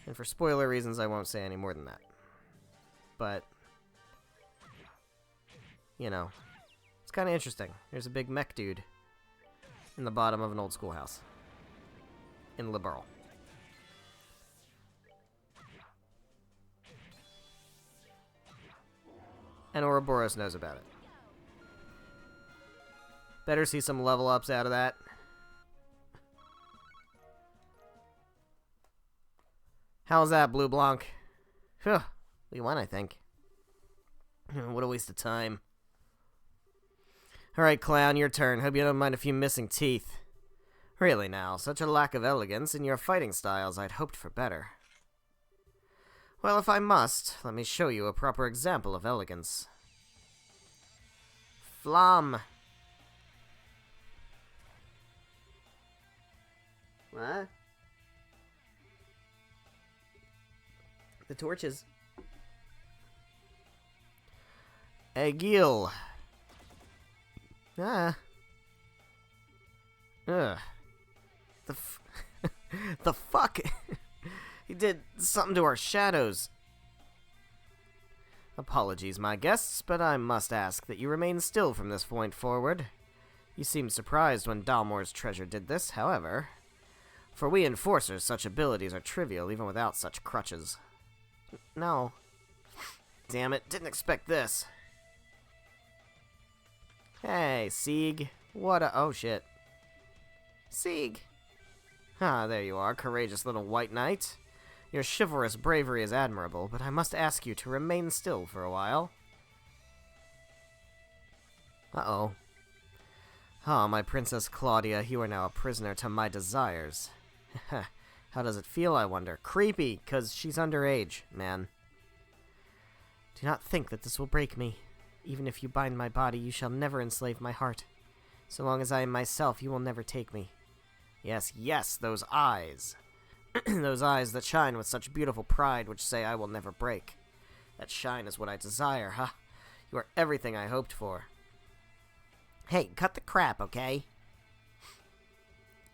And for spoiler reasons, I won't say any more than that. But, you know, it's kind of interesting. There's a big mech dude in the bottom of an old schoolhouse in Liberl. And Ouroboros knows about it. Better see some level ups out of that. How's that, Blue Blanc? Phew, we won, I think. What a waste of time. Alright, Clown, your turn. Hope you don't mind a few missing teeth. Really now, such a lack of elegance in your fighting styles. I'd hoped for better. Well, if I must, let me show you a proper example of elegance. Flam. What? The torches. Egil. Ah. Ugh. The fuck? He did something to our shadows. Apologies, my guests, but I must ask that you remain still from this point forward. You seemed surprised when Dalmore's treasure did this, however. For we enforcers, such abilities are trivial even without such crutches. No. Damn it, didn't expect this. Hey, Sieg. What a... Oh, shit. Sieg. Ah, there you are, courageous little white knight. Your chivalrous bravery is admirable, but I must ask you to remain still for a while. Uh-oh. Ah, my Princess Claudia, you are now a prisoner to my desires. How does it feel, I wonder? Creepy, 'cause she's underage, man. Do not think that this will break me. Even if you bind my body, you shall never enslave my heart. So long as I am myself, you will never take me. Yes, yes, those eyes. Those eyes that shine with such beautiful pride, which say I will never break. That shine is what I desire, huh? You are everything I hoped for. Hey, cut the crap, okay?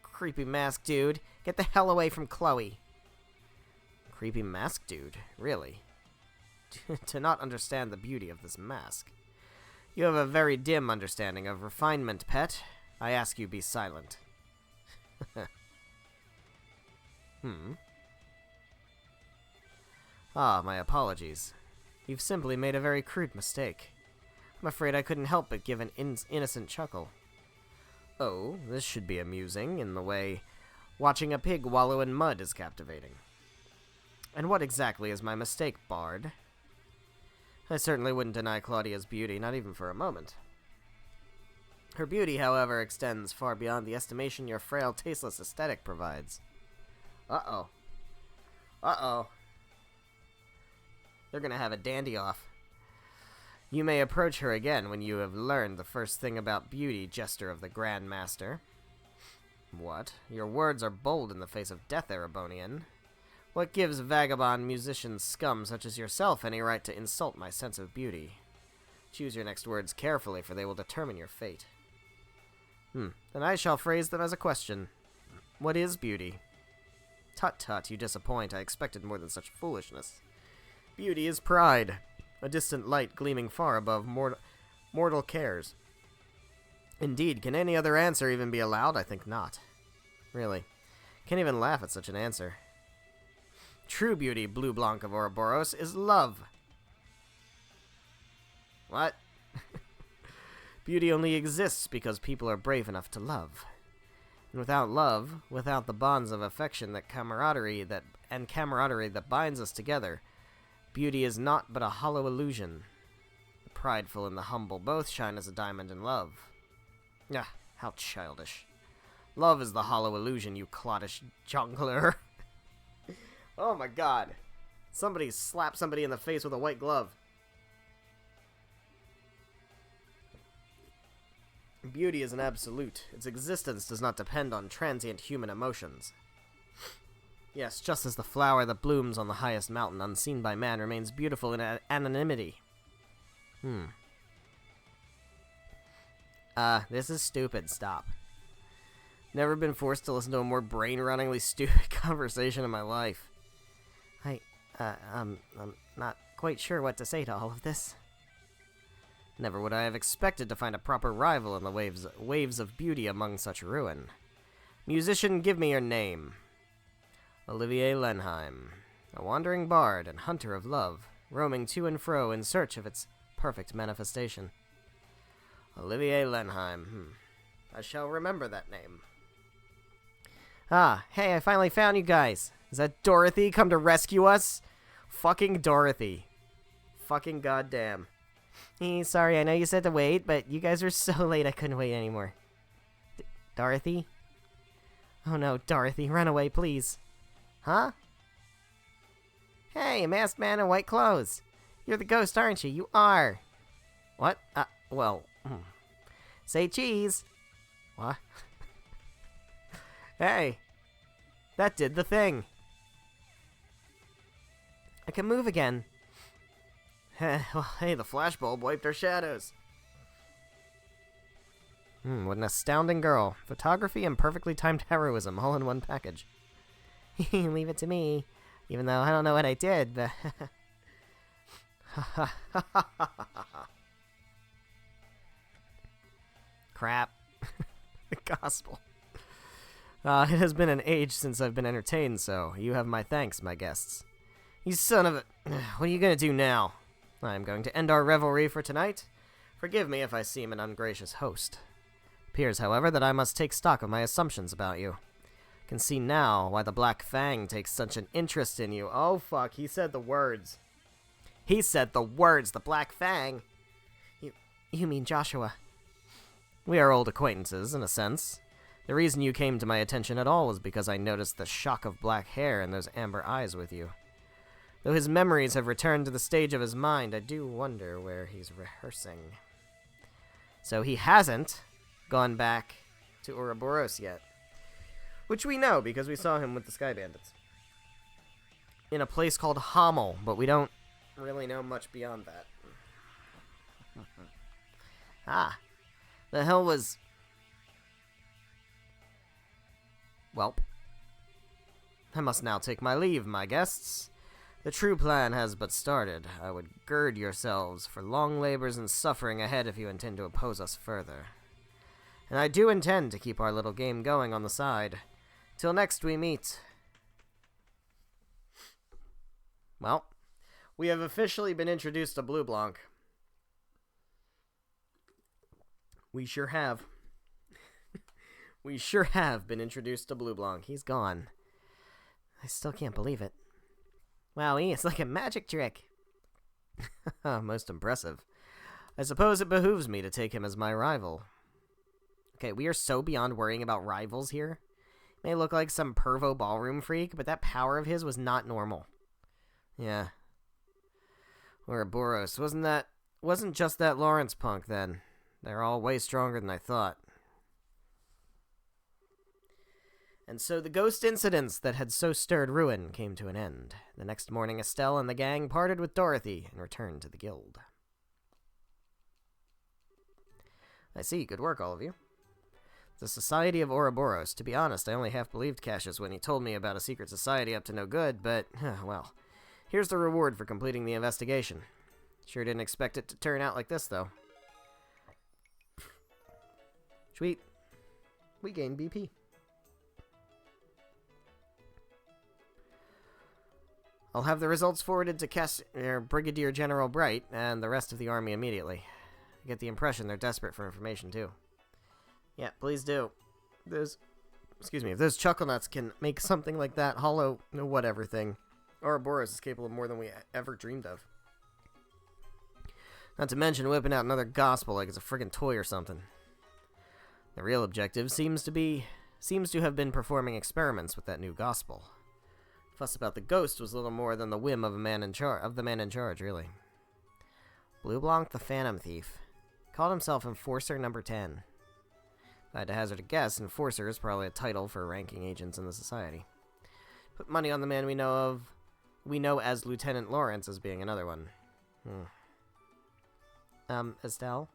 Creepy mask dude. Get the hell away from Chloe. Creepy mask dude? Really? To not understand the beauty of this mask. You have a very dim understanding of refinement, pet. I ask you be silent. Ah, my apologies. You've simply made a very crude mistake. I'm afraid I couldn't help but give an innocent chuckle. Oh, this should be amusing, in the way watching a pig wallow in mud is captivating. And what exactly is my mistake, Bard? I certainly wouldn't deny Claudia's beauty, not even for a moment. Her beauty, however, extends far beyond the estimation your frail, tasteless aesthetic provides. Uh-oh. Uh-oh. They're gonna have a dandy-off. You may approach her again when you have learned the first thing about beauty, Jester of the Grand Master. What? Your words are bold in the face of death, Erebonian. What gives vagabond musician scum such as yourself any right to insult my sense of beauty? Choose your next words carefully, for they will determine your fate. Then I shall phrase them as a question. What is beauty? Tut-tut, you disappoint. I expected more than such foolishness. Beauty is pride, a distant light gleaming far above mortal cares. Indeed, can any other answer even be allowed? I think not. Really. Can't even laugh at such an answer. True beauty, Blue Blanc of Ouroboros, is love. What? Beauty only exists because people are brave enough to love. And without love, without the bonds of affection that camaraderie that binds us together, beauty is naught but a hollow illusion. The prideful and the humble both shine as a diamond in love. Ah, how childish. Love is the hollow illusion, you cloddish jungler. Oh my god. Somebody slapped somebody in the face with a white glove. Beauty is an absolute. Its existence does not depend on transient human emotions. Yes, just as the flower that blooms on the highest mountain unseen by man remains beautiful in anonymity. This is stupid. Stop. Never been forced to listen to a more brain-runningly stupid conversation in my life. I'm not quite sure what to say to all of this. Never would I have expected to find a proper rival in the waves of beauty among such ruin. Musician, give me your name. Olivier Lenheim, a wandering bard and hunter of love, roaming to and fro in search of its perfect manifestation. Olivier Lenheim. I shall remember that name. Ah, hey, I finally found you guys. Is that Dorothy come to rescue us? Fucking Dorothy. Fucking goddamn. Sorry, I know you said to wait, but you guys were so late I couldn't wait anymore. Dorothy? Oh no, Dorothy, run away, please. Huh? Hey, a masked man in white clothes. You're the ghost, aren't you? You are. What? Say cheese. What? Hey. That did the thing. I can move again. Well, hey, the flashbulb wiped our shadows. What an astounding girl. Photography and perfectly timed heroism all in one package. Leave it to me. Even though I don't know what I did, but... Crap. The gospel. It has been an age since I've been entertained, so you have my thanks, my guests. You son of a... What are you gonna do now? I'm going to end our revelry for tonight. Forgive me if I seem an ungracious host. Appears, however, that I must take stock of my assumptions about you. Can see now why the Black Fang takes such an interest in you. Oh, fuck, he said the words. He said the words, the Black Fang. You mean Joshua. We are old acquaintances, in a sense. The reason you came to my attention at all was because I noticed the shock of black hair and those amber eyes with you. Though his memories have returned to the stage of his mind, I do wonder where he's rehearsing. So he hasn't gone back to Ouroboros yet. Which we know, because we saw him with the Sky Bandits. In a place called Hamel, but we don't really know much beyond that. The hell was... Welp. I must now take my leave, my guests. The true plan has but started. I would gird yourselves for long labors and suffering ahead if you intend to oppose us further. And I do intend to keep our little game going on the side. Till next we meet. Well, we have officially been introduced to Blue Blanc. We sure have. We sure have been introduced to Blue Blanc. He's gone. I still can't believe it. Wow, it's like a magic trick. Most impressive. I suppose it behooves me to take him as my rival. Okay, we are so beyond worrying about rivals here. May look like some pervo ballroom freak, but that power of his was not normal. Yeah. Ouroboros, wasn't just that Lawrence punk then. They're all way stronger than I thought. And so the ghost incidents that had so stirred ruin came to an end. The next morning, Estelle and the gang parted with Dorothy and returned to the guild. I see. Good work, all of you. The Society of Ouroboros. To be honest, I only half believed Cassius when he told me about a secret society up to no good, but, well, here's the reward for completing the investigation. Sure didn't expect it to turn out like this, though. Sweet. We gain BP. I'll have the results forwarded to Brigadier General Bright and the rest of the army immediately. I get the impression they're desperate for information, too. Yeah, please do. If those chuckle nuts can make something like that hollow whatever thing, Ouroboros is capable of more than we ever dreamed of. Not to mention whipping out another gospel like it's a friggin' toy or something. The real objective seems to have been performing experiments with that new gospel. Fuss about the ghost was little more than the whim of the man in charge, really. Blue Blanc the Phantom Thief called himself Enforcer Number 10. If I had to hazard a guess, Enforcer is probably a title for ranking agents in the society. Put money on the man we know as Lieutenant Lawrence as being another one. Estelle?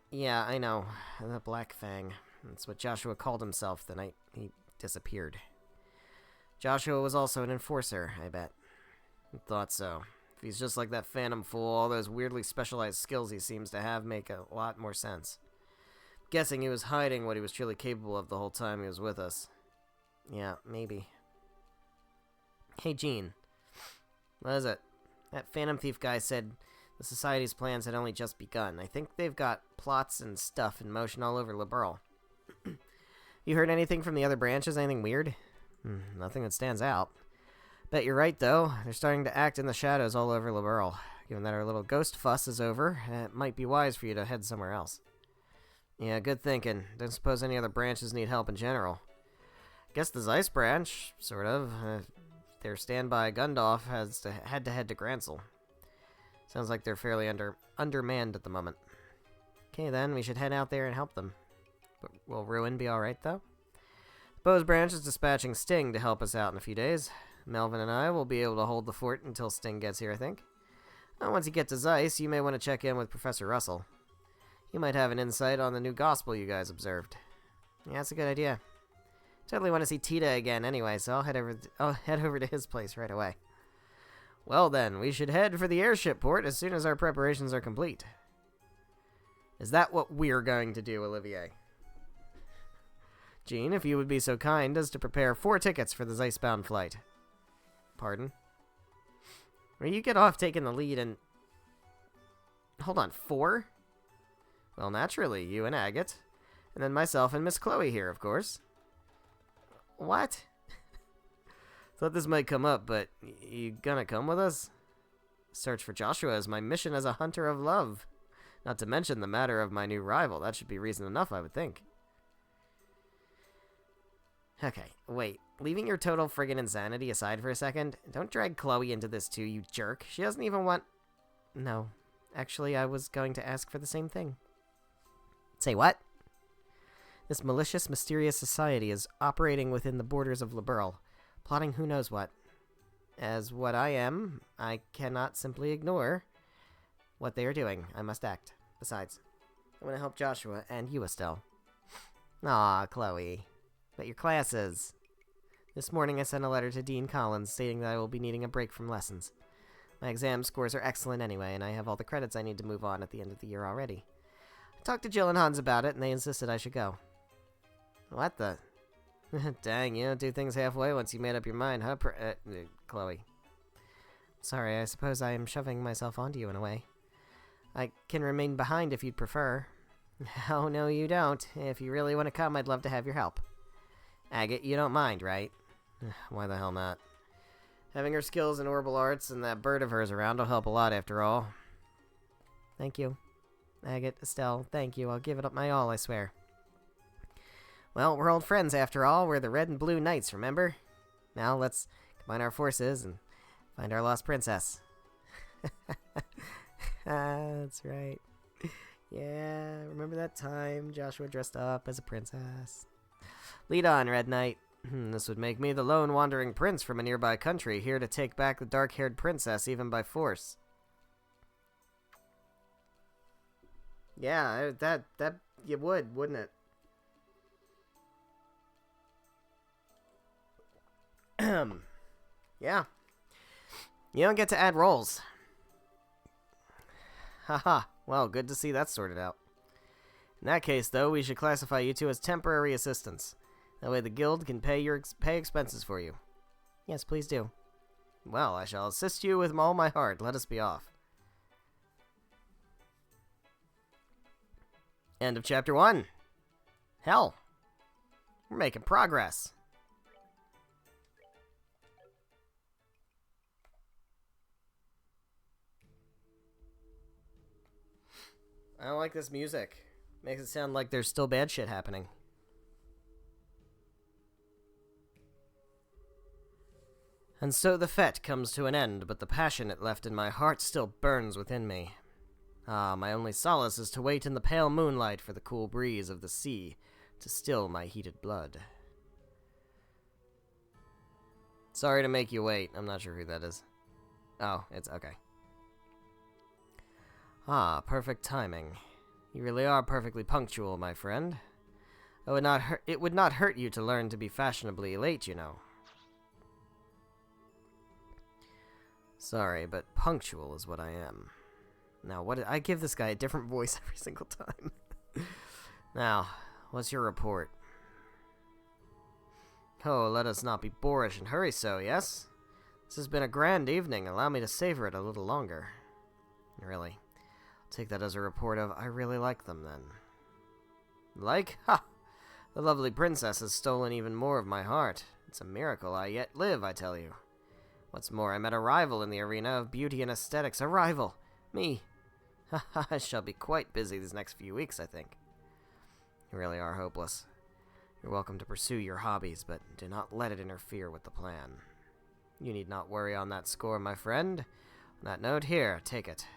Yeah, I know. The Black Fang. That's what Joshua called himself the night he disappeared. Joshua was also an enforcer, I bet. Thought so. If he's just like that phantom fool, all those weirdly specialized skills he seems to have make a lot more sense. Guessing he was hiding what he was truly capable of the whole time he was with us. Yeah, maybe. Hey, Gene. What is it? That Phantom Thief guy said the Society's plans had only just begun. I think they've got plots and stuff in motion all over Liberl. You heard anything from the other branches? Anything weird? Nothing that stands out. Bet you're right, though. They're starting to act in the shadows all over Liberl. Given that our little ghost fuss is over, it might be wise for you to head somewhere else. Yeah, good thinking. Don't suppose any other branches need help in general. Guess the Zeiss branch, sort of. Their standby Gundalf had to head to Grancel. Sounds like they're fairly undermanned at the moment. Okay, then, we should head out there and help them. But will Ruin be alright, though? Bose Branch is dispatching Sting to help us out in a few days. Melvin and I will be able to hold the fort until Sting gets here, I think. Once you get to Zeiss, you may want to check in with Professor Russell. He might have an insight on the new gospel you guys observed. Yeah, that's a good idea. Totally want to see Tita again anyway, so I'll head over to his place right away. Well then, we should head for the airship port as soon as our preparations are complete. Is that what we're going to do, Olivier? Jean, if you would be so kind as to prepare 4 tickets for the Zeiss-bound flight. Pardon? Well, you get off taking the lead and... Hold on, 4? Well, naturally, you and Agate. And then myself and Miss Chloe here, of course. What? Thought this might come up, but you gonna come with us? Search for Joshua is my mission as a hunter of love. Not to mention the matter of my new rival. That should be reason enough, I would think. Okay, wait. Leaving your total friggin' insanity aside for a second, don't drag Chloe into this too, you jerk. She doesn't even want... No. Actually, I was going to ask for the same thing. Say what? This malicious, mysterious society is operating within the borders of Liberl, plotting who knows what. As what I am, I cannot simply ignore what they are doing. I must act. Besides, I want to help Joshua and you, Estelle. Aw, Chloe. But your classes. This morning I sent a letter to Dean Collins stating that I will be needing a break from lessons. My exam scores are excellent anyway, and I have all the credits I need to move on at the end of the year already. I talked to Jill and Hans about it, and they insisted I should go. What the... Dang, you don't do things halfway once you made up your mind, huh, Chloe? Sorry, I suppose I am shoving myself onto you in a way. I can remain behind if you'd prefer. Oh, no, you don't. If you really want to come, I'd love to have your help. Agate, you don't mind, right? Why the hell not? Having her skills in orbital arts and that bird of hers around will help a lot, after all. Thank you. Agate, Estelle, thank you. I'll give it up my all, I swear. Well, we're old friends, after all. We're the Red and Blue Knights, remember? Now, let's combine our forces and find our lost princess. That's right. Yeah, remember that time Joshua dressed up as a princess? Lead on, Red Knight. This would make me the lone wandering prince from a nearby country, here to take back the dark-haired princess even by force. Yeah, that you would, wouldn't it? Yeah. You don't get to add rolls. Haha. Well, good to see that sorted out. In that case, though, we should classify you two as temporary assistants. That way the guild can pay expenses for you. Yes, please do. Well, I shall assist you with all my heart. Let us be off. End of chapter 1. Hell. We're making progress. I don't like this music. Makes it sound like there's still bad shit happening. And so the fete comes to an end, but the passion it left in my heart still burns within me. Ah, my only solace is to wait in the pale moonlight for the cool breeze of the sea to still my heated blood. Sorry to make you wait. I'm not sure who that is. Oh, it's okay. Ah, perfect timing. You really are perfectly punctual, my friend. It would not hurt you to learn to be fashionably late, you know. Sorry, but punctual is what I am. Now, I give this guy a different voice every single time. Now, what's your report? Oh, let us not be boorish and hurry so, yes? This has been a grand evening. Allow me to savor it a little longer. Really? I'll take that as a report of, I really like them, then. Like? Ha! The lovely princess has stolen even more of my heart. It's a miracle I yet live, I tell you. What's more, I met a rival in the arena of beauty and aesthetics. A rival! Me! I shall be quite busy these next few weeks, I think. You really are hopeless. You're welcome to pursue your hobbies, but do not let it interfere with the plan. You need not worry on that score, my friend. On that note, here, take it.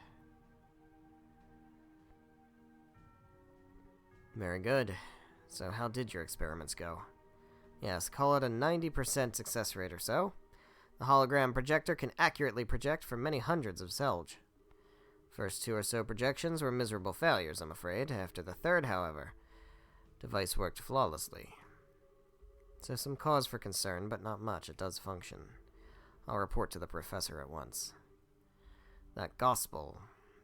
Very good. So how did your experiments go? Yes, call it a 90% success rate or so. The hologram projector can accurately project for many hundreds of Selge. First 2 or so projections were miserable failures, I'm afraid. After the third, however, device worked flawlessly. So some cause for concern, but not much. It does function. I'll report to the professor at once. That gospel,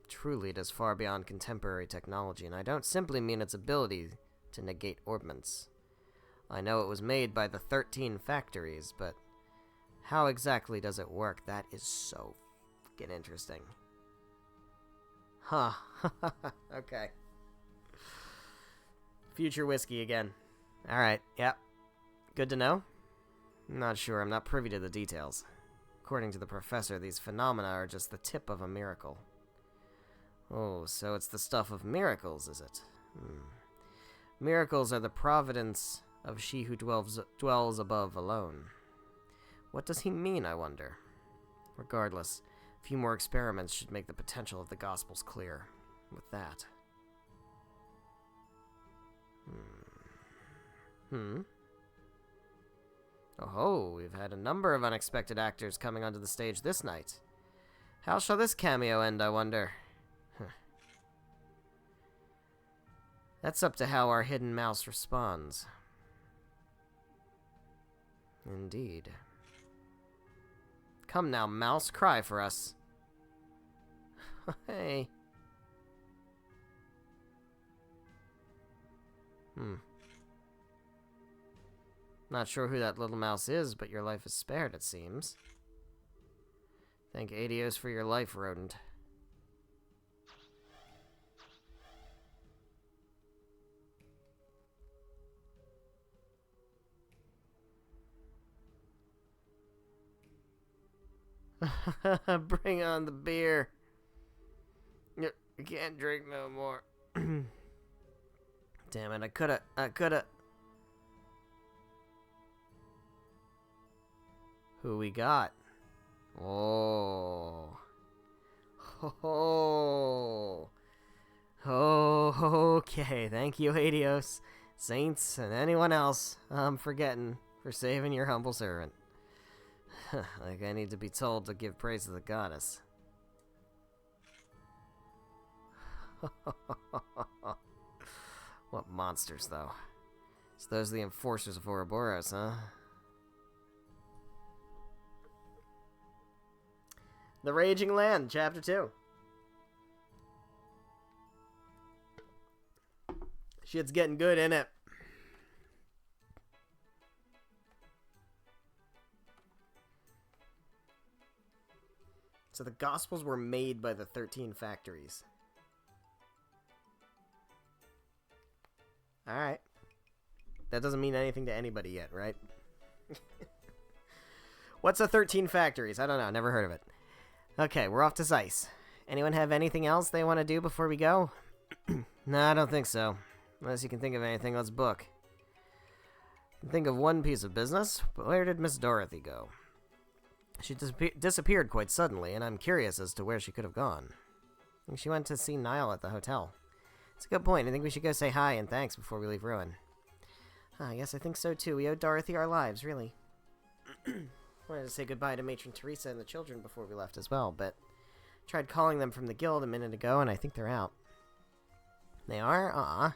truly it is far beyond contemporary technology, and I don't simply mean its ability to negate orbments. I know it was made by the 13 factories, but how exactly does it work? That is so fucking interesting. Huh. Okay. Future whiskey again. Alright, yep. Good to know. I'm not sure, I'm not privy to the details. According to the professor, these phenomena are just the tip of a miracle. Oh, so it's the stuff of miracles, is it? Miracles are the providence of she who dwells above alone. What does he mean, I wonder? Regardless, a few more experiments should make the potential of the Gospels clear. With that. Oh, we've had a number of unexpected actors coming onto the stage this night. How shall this cameo end, I wonder? That's up to how our hidden mouse responds. Indeed. Come now, mouse, cry for us. Hey. Not sure who that little mouse is, but your life is spared, it seems. Thank Adios for your life, rodent. Bring on the beer. I can't drink no more. Damn it, I coulda. Who we got? Oh. Oh. Oh, okay. Thank you, Adios, Saints, and anyone else I'm forgetting for saving your humble servant. Like I need to be told to give praise to the goddess. What monsters, though. So those are the enforcers of Ouroboros, huh? The Raging Land, Chapter 2. Shit's getting good, ain't it? So the Gospels were made by the 13 factories. Alright. That doesn't mean anything to anybody yet, right? What's a 13 factories? I don't know. Never heard of it. Okay, we're off to Zeiss. Anyone have anything else they want to do before we go? No, I don't think so. Unless you can think of anything, let's book. I can think of one piece of business, but where did Miss Dorothy go? She disappeared quite suddenly, and I'm curious as to where she could have gone. I think she went to see Niall at the hotel. It's a good point. I think we should go say hi and thanks before we leave Ruin. Yes, I think so too. We owe Dorothy our lives, really. Wanted to say goodbye to Matron Teresa and the children before we left as well, but tried calling them from the guild a minute ago, and I think they're out. They are?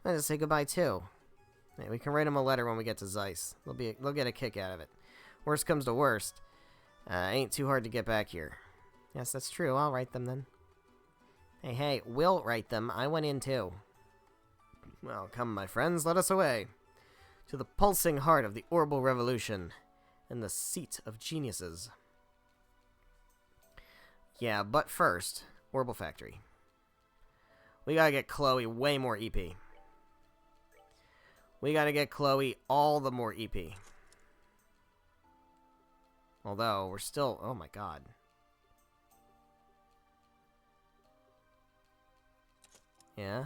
Wanted to say goodbye too. Yeah, we can write them a letter when we get to Zeiss. They'll get a kick out of it. Worst comes to worst. Ain't too hard to get back here. Yes, that's true. I'll write them then. Hey, we'll write them. I went in too. Well, come, my friends, let us away. To the pulsing heart of the Orbital Revolution and the seat of geniuses. Yeah, but first, Orbital Factory. We gotta get Chloe way more EP. We gotta get Chloe all the more EP. Although, we're still... Oh my god. Yeah?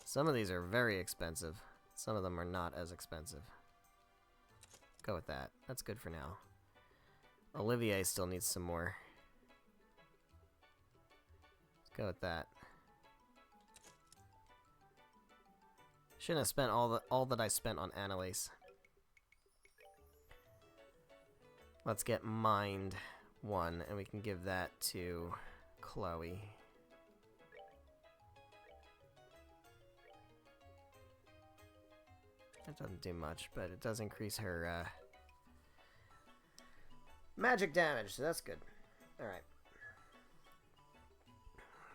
Some of these are very expensive. Some of them are not as expensive. Go with that. That's good for now. Olivier still needs some more. Let's go with that. Shouldn't have spent all that I spent on Annalise. Let's get Mind 1, and we can give that to Chloe. That doesn't do much, but it does increase her magic damage, so that's good. Alright.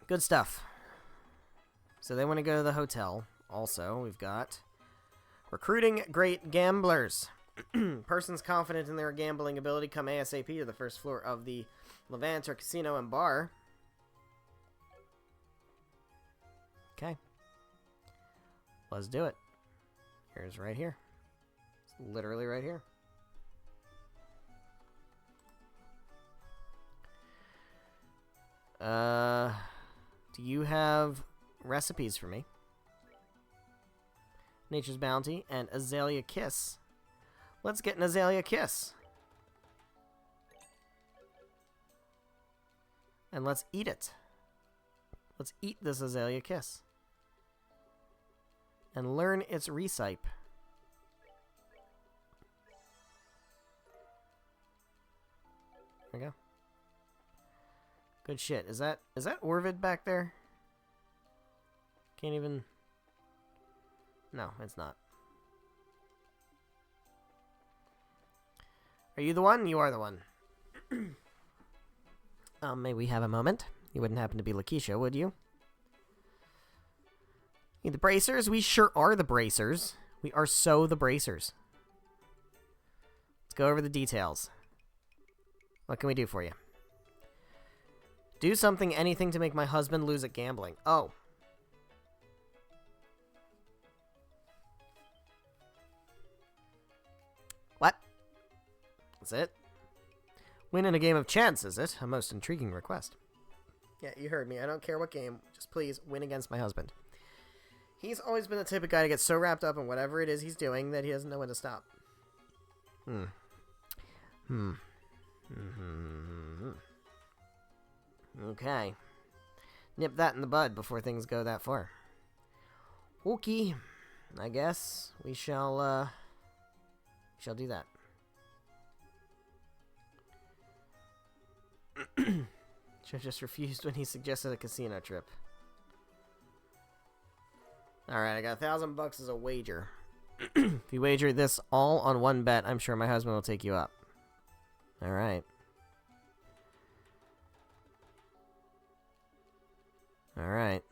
Good stuff. So they want to go to the hotel. Also, we've got recruiting great gamblers. Persons confident in their gambling ability come ASAP to the first floor of the Levanter Casino and Bar. Okay. Let's do it. Here's right here. It's literally right here. Do you have recipes for me? Nature's Bounty and Azalea Kiss. Let's get an Azalea Kiss. And let's eat it. Let's eat this Azalea Kiss. And learn its recipe. There we go. Good shit. Is that Orvid back there? Can't even... No, it's not. Are you the one? You are the one. May we have a moment? You wouldn't happen to be Lakeisha, would you? You the Bracers? We sure are the Bracers. We are so the Bracers. Let's go over the details. What can we do for you? Do something, anything to make my husband lose at gambling. Oh. What? That's it? Win in a game of chance, is it? A most intriguing request. Yeah, you heard me. I don't care what game. Just please win against my husband. He's always been the type of guy to get so wrapped up in whatever it is he's doing that he doesn't know when to stop. Okay. Nip that in the bud before things go that far. Okay. I guess we shall do that. Should have just refused when he suggested a casino trip. Alright, I got $1,000 as a wager. If you wager this all on one bet, I'm sure my husband will take you up. Alright. Alright.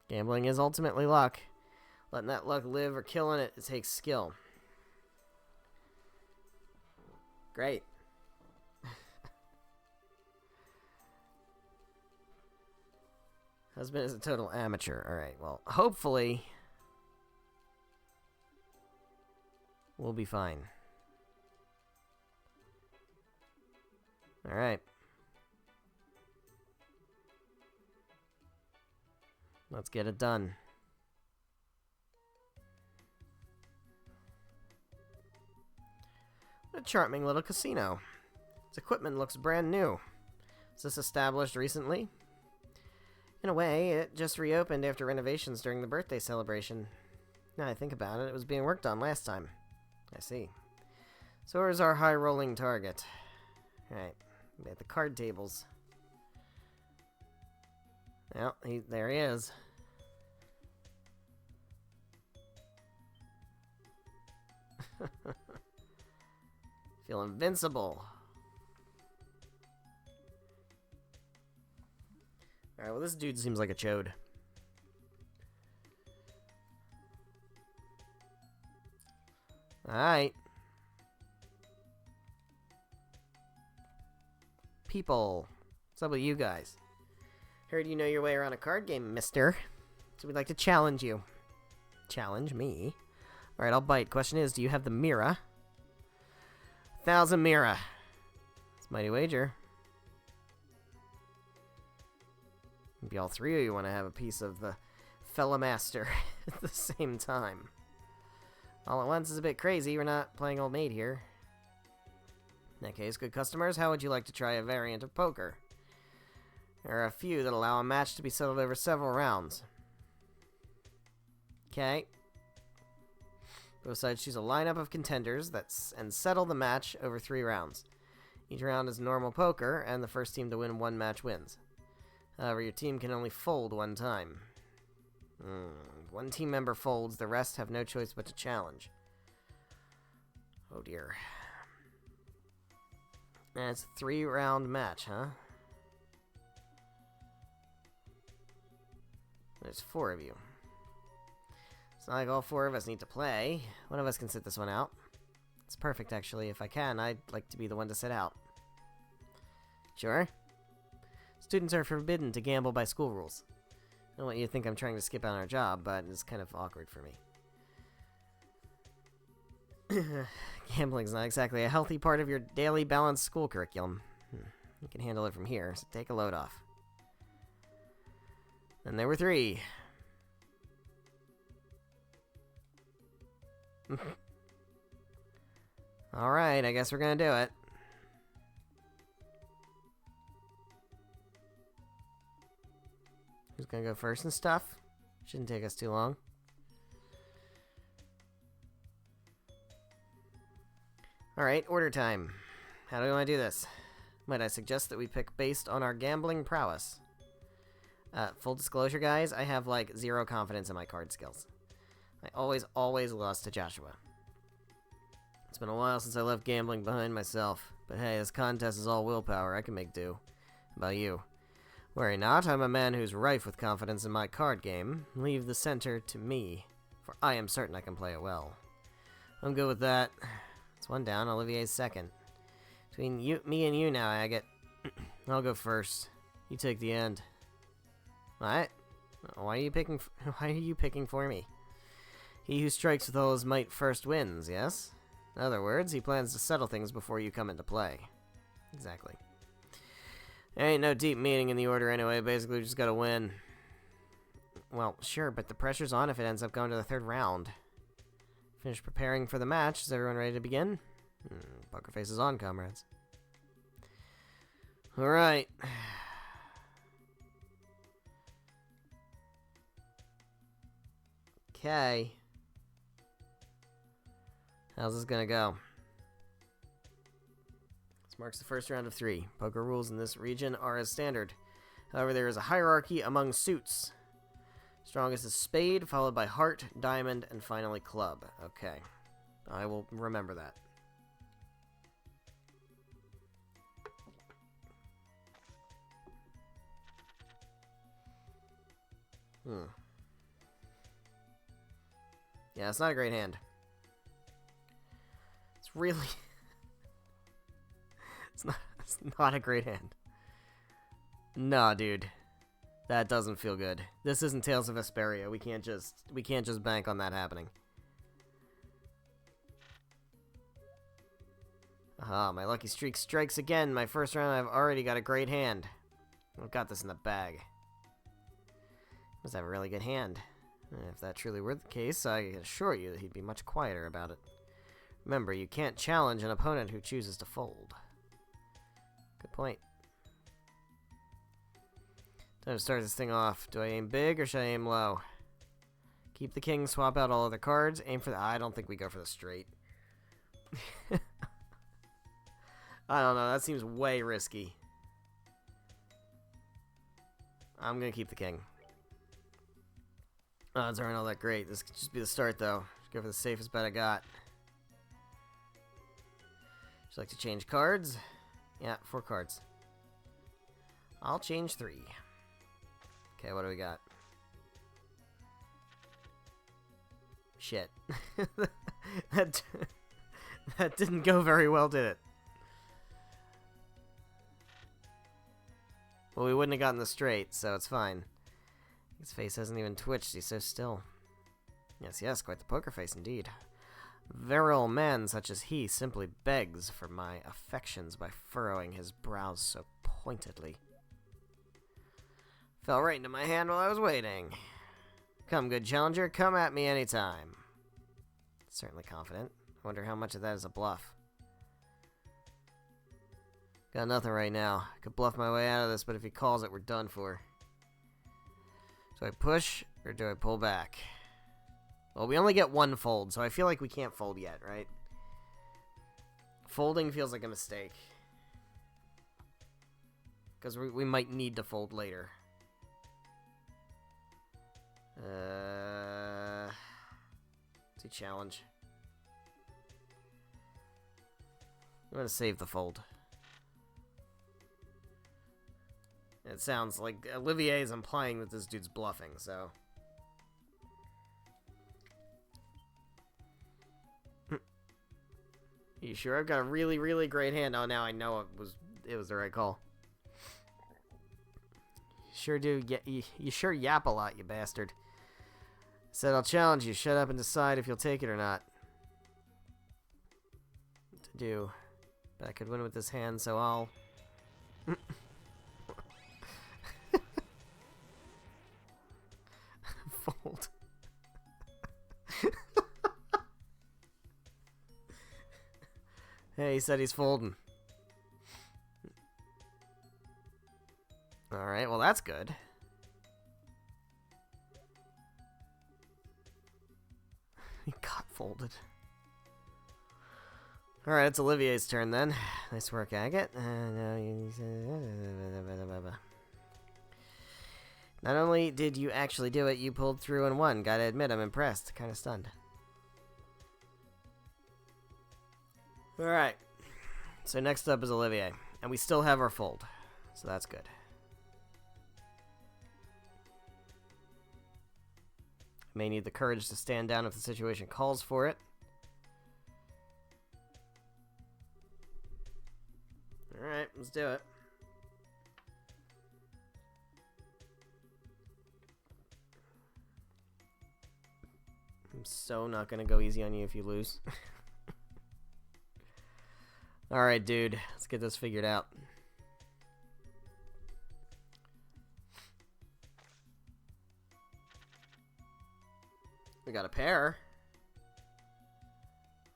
Gambling is ultimately luck. Letting that luck live or killing it, it takes skill. Great. Husband is a total amateur. Alright, well, hopefully we'll be fine. Alright. Let's get it done. What a charming little casino. Its equipment looks brand new. Was this established recently? In a way, it just reopened after renovations during the birthday celebration. Now I think about it, it was being worked on last time. I see. So where's our high-rolling target? Alright, at the card tables. Well, there he is. Feel invincible. Alright, well this dude seems like a chode. Alright. People. What's up with you guys? Heard you know your way around a card game, mister. So we'd like to challenge you. Challenge me? Alright, I'll bite. Question is, do you have the Mira? 1,000 Mira. It's a mighty wager. Maybe all three of you want to have a piece of the fella master at the same time. All at once is a bit crazy. We're not playing old maid here. In that case, good customers, how would you like to try a variant of poker? There are a few that allow a match to be settled over several rounds. Okay. Both sides choose a lineup of contenders and settle the match over 3 rounds. Each round is normal poker, and the first team to win 1 match wins. However, your team can only fold 1 time. One team member folds, the rest have no choice but to challenge. Oh dear. And it's a 3-round match, huh? There's 4 of you. It's not like all 4 of us need to play. One of us can sit this one out. It's perfect, actually. If I can, I'd like to be the one to sit out. Sure? Students are forbidden to gamble by school rules. I don't want you to think I'm trying to skip on our job, but it's kind of awkward for me. Gambling's not exactly a healthy part of your daily balanced school curriculum. You can handle it from here, so take a load off. And there were 3. Alright, I guess we're gonna do it. Who's gonna go first and stuff? Shouldn't take us too long. Alright, order time. How do we want to do this? Might I suggest that we pick based on our gambling prowess? Full disclosure, guys, I have, like, 0 confidence in my card skills. I always lost to Joshua. It's been a while since I left gambling behind myself. But hey, this contest is all willpower. I can make do. How about you? Worry not, I'm a man who's rife with confidence in my card game. Leave the center to me, for I am certain I can play it well. I'm good with that. It's 1 down, Olivier's second. Between me and you now, Agate. I'll go first. You take the end. What? Why are you picking for me? He who strikes with all his might first wins, yes? In other words, he plans to settle things before you come into play. Exactly. There ain't no deep meaning in the order anyway, basically we just gotta win. Well, sure, but the pressure's on if it ends up going to the 3rd round. Finish preparing for the match. Is everyone ready to begin? Poker face is on, comrades. Alright. Okay. How's this gonna go? This marks the first round of 3. Poker rules in this region are as standard. However, there is a hierarchy among suits. Strongest is spade, followed by heart, diamond, and finally club. Okay. I will remember that. Yeah, it's not a great hand. It's really... it's not a great hand. Nah, dude. That doesn't feel good. This isn't Tales of Vesperia. We can't just bank on that happening. Ah, my lucky streak strikes again. My first round, I've already got a great hand. I've got this in the bag. Must have a really good hand. If that truly were the case, I assure you that he'd be much quieter about it. Remember, you can't challenge an opponent who chooses to fold. Good point. Time to start this thing off. Do I aim big or should I aim low? Keep the king, swap out all other cards, aim for the... I don't think we go for the straight. I don't know, that seems way risky. I'm gonna keep the king. Odds aren't all that great. This could just be the start, though. Just go for the safest bet I got. Would you like to change cards? Yeah, 4 cards. I'll change 3. Okay, what do we got? Shit. that didn't go very well, did it? Well, we wouldn't have gotten the straight, so it's fine. His face hasn't even twitched, he's so still. Yes, quite the poker face indeed. Virile man such as he simply begs for my affections by furrowing his brows so pointedly. Fell right into my hand while I was waiting. Come, good challenger, come at me anytime. Certainly confident. I wonder how much of that is a bluff. Got nothing right now. I could bluff my way out of this, but if he calls it, we're done for. Do I push, or do I pull back? Well, we only get 1 fold, so I feel like we can't fold yet, right? Folding feels like a mistake. Because we might need to fold later. It's a challenge. I'm gonna save the fold. It sounds like Olivier is implying that this dude's bluffing, so... You sure? I've got a really, really great hand. Oh, now I know it was the right call. Sure do. You sure yap a lot, you bastard. Said I'll challenge you. Shut up and decide if you'll take it or not. What to do? But I could win with this hand, so I'll... Fold. Hey, he said he's folding. Alright, well that's good. He got folded. Alright, it's Olivier's turn then. Nice work, Agate. Not only did you actually do it, you pulled through and won. Gotta admit, I'm impressed. Kinda stunned. Alright. So next up is Olivier. And we still have our fold. So that's good. May need the courage to stand down if the situation calls for it. Alright, let's do it. I'm so not gonna go easy on you if you lose. Alright, dude. Let's get this figured out. We got a pair.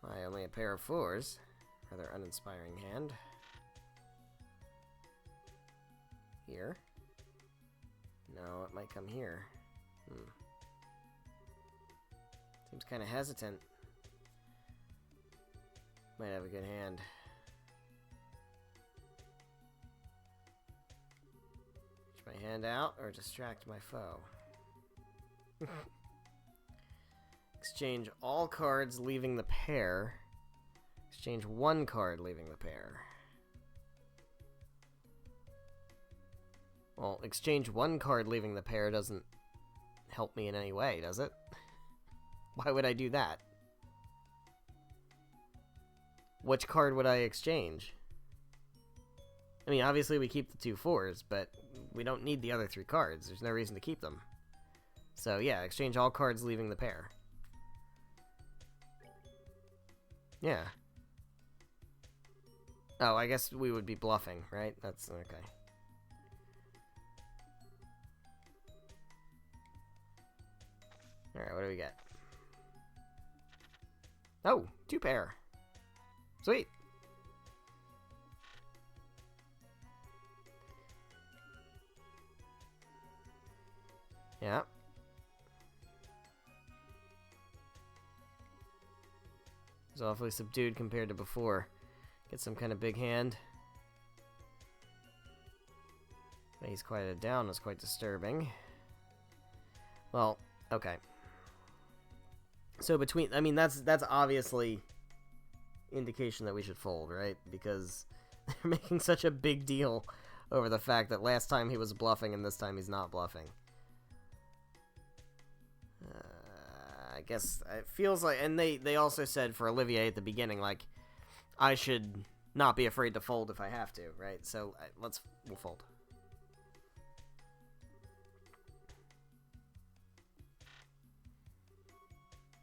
Why, only a pair of 4s. Rather uninspiring hand. Here. No, it might come here. Seems kind of hesitant. Might have a good hand. Reach my hand out or distract my foe. Exchange all cards leaving the pair. Exchange 1 card leaving the pair. Well, exchange 1 card leaving the pair doesn't help me in any way, does it? Why would I do that? Which card would I exchange? I mean, obviously we keep the 2 4s, but we don't need the other 3 cards. There's no reason to keep them. So yeah, exchange all cards leaving the pair. Yeah. Oh, I guess we would be bluffing, right? That's okay. Alright, what do we get? Oh, 2 pair. Sweet. Yeah. It's awfully subdued compared to before. Get some kind of big hand. But he's quieted down. Was quite disturbing. Well, okay. So between, I mean, that's obviously indication that we should fold, right? Because they're making such a big deal over the fact that last time he was bluffing and this time he's not bluffing. I guess it feels like, and they also said for Olivier at the beginning, like, I should not be afraid to fold if I have to, right? So we'll fold.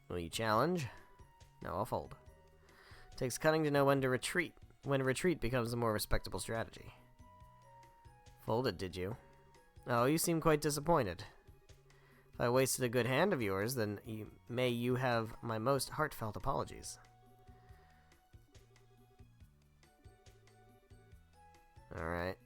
Will you challenge? No, I'll fold. Takes cunning to know when to retreat. When retreat becomes a more respectable strategy. Folded, did you? Oh, you seem quite disappointed. If I wasted a good hand of yours, then may you have my most heartfelt apologies. Alright.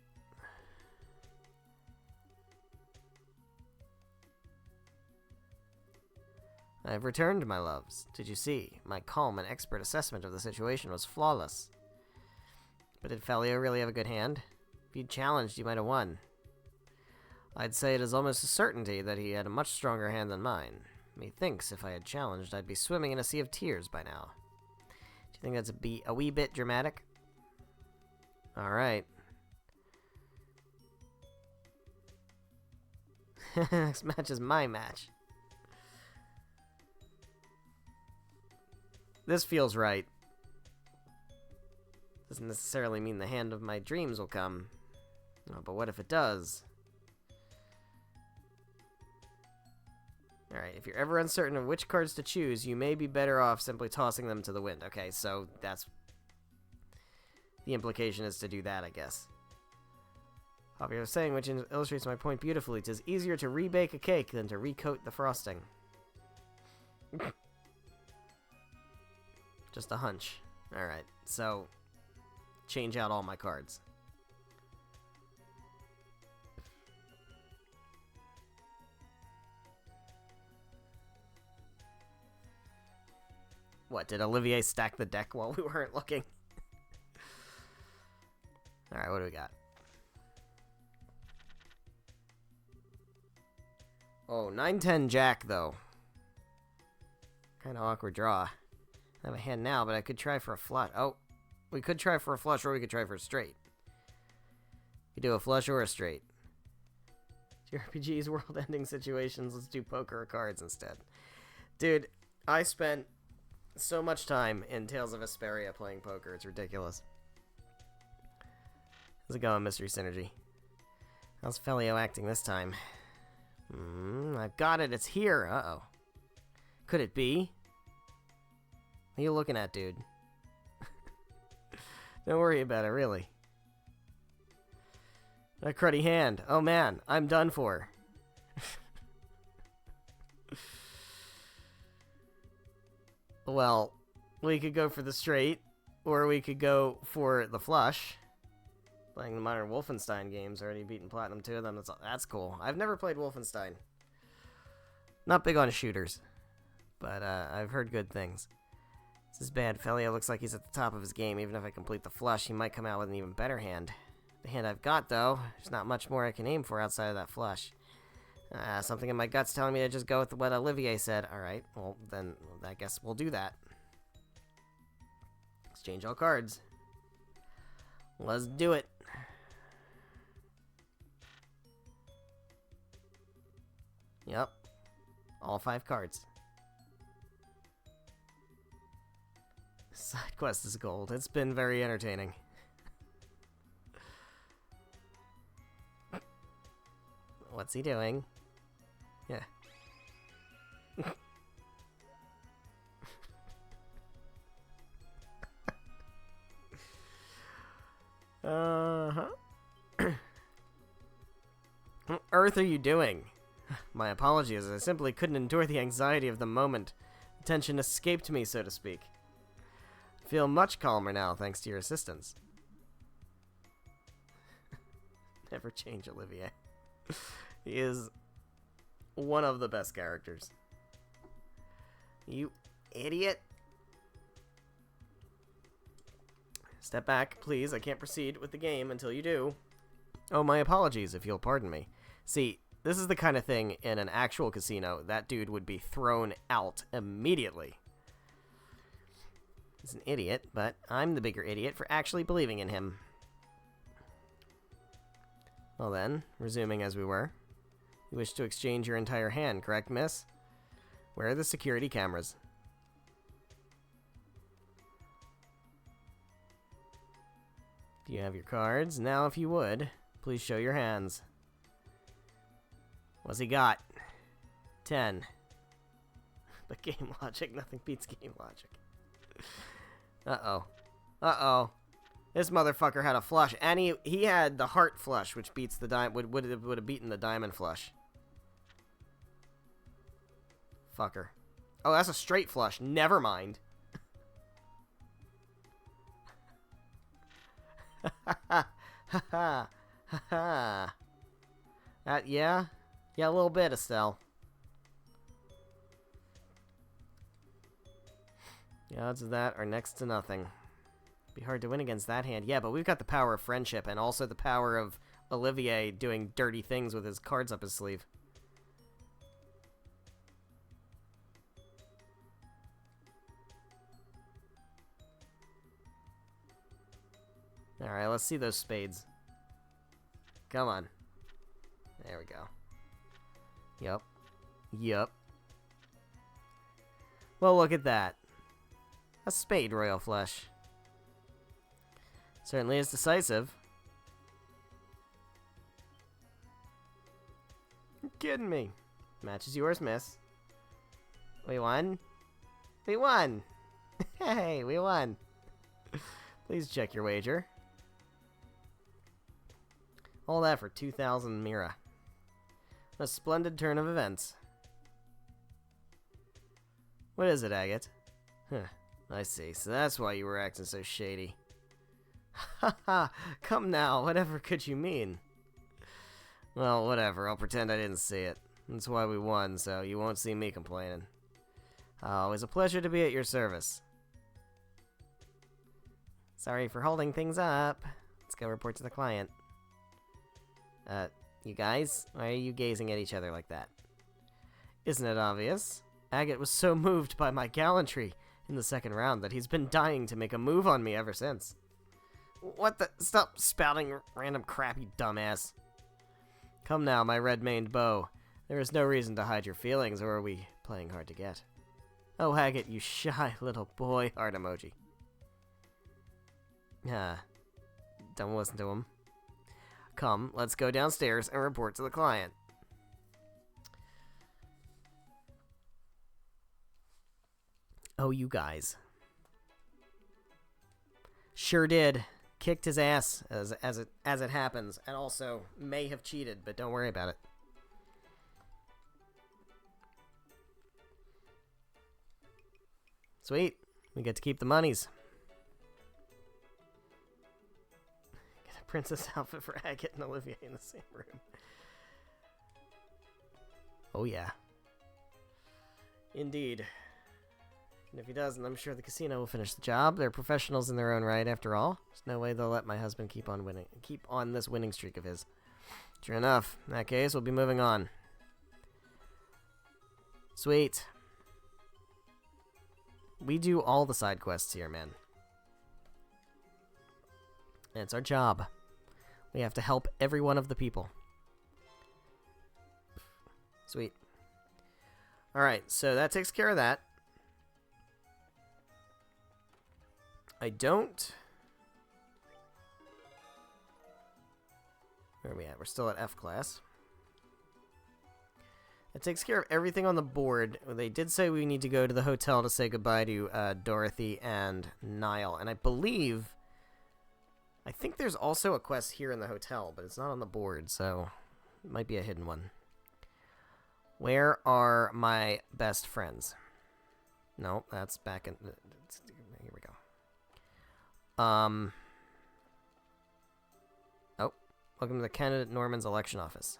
I have returned, my loves. Did you see? My calm and expert assessment of the situation was flawless. But did Felio really have a good hand? If you'd challenged, you might have won. I'd say it is almost a certainty that he had a much stronger hand than mine. Methinks if I had challenged, I'd be swimming in a sea of tears by now. Do you think that's a wee bit dramatic? Alright. Next match is my match. This feels right. Doesn't necessarily mean the hand of my dreams will come. Oh, but what if it does? Alright, if you're ever uncertain of which cards to choose, you may be better off simply tossing them to the wind. Okay, so that's... the implication is to do that, I guess. Javier was saying, which illustrates my point beautifully. It is easier to rebake a cake than to recoat the frosting. Just a hunch. Alright, so... change out all my cards. What, did Olivier stack the deck while we weren't looking? Alright, what do we got? Oh, 9-10 Jack, though. Kind of awkward draw. I have a hand now, but I could try for a flush. Oh, we could try for a flush, or we could try for a straight. We do a flush or a straight. JRPGs, world-ending situations. Let's do poker or cards instead. Dude, I spent so much time in Tales of Vesperia playing poker. It's ridiculous. How's it going, Mystery Synergy? How's Felio acting this time? I've got it. It's here. Uh-oh. Could it be? What are you looking at, dude? Don't worry about it, really. A cruddy hand. Oh, man. I'm done for. Well, we could go for the straight, or we could go for the flush. Playing the modern Wolfenstein games, already beaten Platinum 2 of them. That's cool. I've never played Wolfenstein. Not big on shooters, but I've heard good things. This is bad. Felio looks like he's at the top of his game. Even if I complete the flush, he might come out with an even better hand. The hand I've got, though, there's not much more I can aim for outside of that flush. Something in my gut's telling me to just go with what Olivier said. Alright, well, then I guess we'll do that. Exchange all cards. Let's do it. Yep. All 5 cards. Side quest is gold. It's been very entertaining. What's he doing? Yeah. Uh-huh. What on earth are you doing? My apologies, I simply couldn't endure the anxiety of the moment. The tension escaped me, so to speak. I feel much calmer now, thanks to your assistance. Never change Olivier. He is one of the best characters. You idiot. Step back, please. I can't proceed with the game until you do. Oh, my apologies, if you'll pardon me. See, this is the kind of thing in an actual casino that dude would be thrown out immediately. He's an idiot, but I'm the bigger idiot for actually believing in him. Well then, resuming as we were. You wish to exchange your entire hand, correct, miss? Where are the security cameras? Do you have your cards? Now, if you would, please show your hands. What's he got? 10. But game logic, nothing beats game logic. Uh-oh. Uh-oh. This motherfucker had a flush, and he had the heart flush, which beats the would have beaten the diamond flush. Fucker. Oh, that's a straight flush. Never mind. Ha ha ha. Yeah? Yeah, a little bit, Estelle. The odds of that are next to nothing. Be hard to win against that hand. Yeah, but we've got the power of friendship and also the power of Olivier doing dirty things with his cards up his sleeve. Alright, let's see those spades. Come on. There we go. Yup. Yup. Well, look at that. A spade, Royal Flush. Certainly is decisive. You're kidding me. Match is yours, miss. We won? We won! Hey, we won. Please check your wager. All that for 2,000 Mira. A splendid turn of events. What is it, Agate? Huh, I see. So that's why you were acting so shady. Ha ha! Come now, whatever could you mean? Well, whatever. I'll pretend I didn't see it. That's why we won, so you won't see me complaining. Always a pleasure to be at your service. Sorry for holding things up. Let's go report to the client. You guys? Why are you gazing at each other like that? Isn't it obvious? Agate was so moved by my gallantry in the second round that he's been dying to make a move on me ever since. What the? Stop spouting random crap, you dumbass. Come now, my red-maned beau. There is no reason to hide your feelings, or are we playing hard to get? Oh, Agate, you shy little boy. Heart emoji. Don't listen to him. Come, let's go downstairs and report to the client. Oh, you guys. Sure did. Kicked his ass as it happens, and also may have cheated, but don't worry about it. Sweet. We get to keep the monies. Get a princess outfit for Agate and Olivier in the same room. Oh yeah. Indeed. And if he doesn't, I'm sure the casino will finish the job. They're professionals in their own right, after all. There's no way they'll let my husband keep on this winning streak of his. True enough. In that case, we'll be moving on. Sweet. We do all the side quests here, man. And it's our job. We have to help every one of the people. Sweet. Alright, so that takes care of that. I don't... Where are we at? We're still at F class. It takes care of everything on the board. They did say we need to go to the hotel to say goodbye to Dorothy and Niall. And I think there's also a quest here in the hotel, but it's not on the board, so it might be a hidden one. Where are my best friends? No, that's back in... Here we go. Oh. Welcome to the candidate Norman's election office.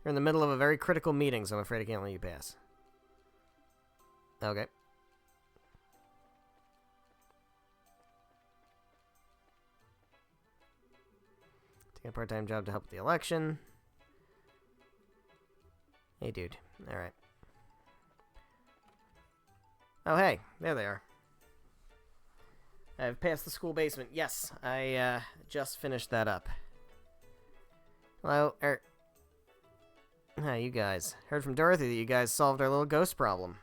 You're in the middle of a very critical meeting, so I'm afraid I can't let you pass. Okay. Take a part-time job to help with the election. Hey, dude. Alright. Oh, hey. There they are. I've passed the school basement. Yes, I just finished that up. Hello, Hi, you guys. Heard from Dorothy that you guys solved our little ghost problem.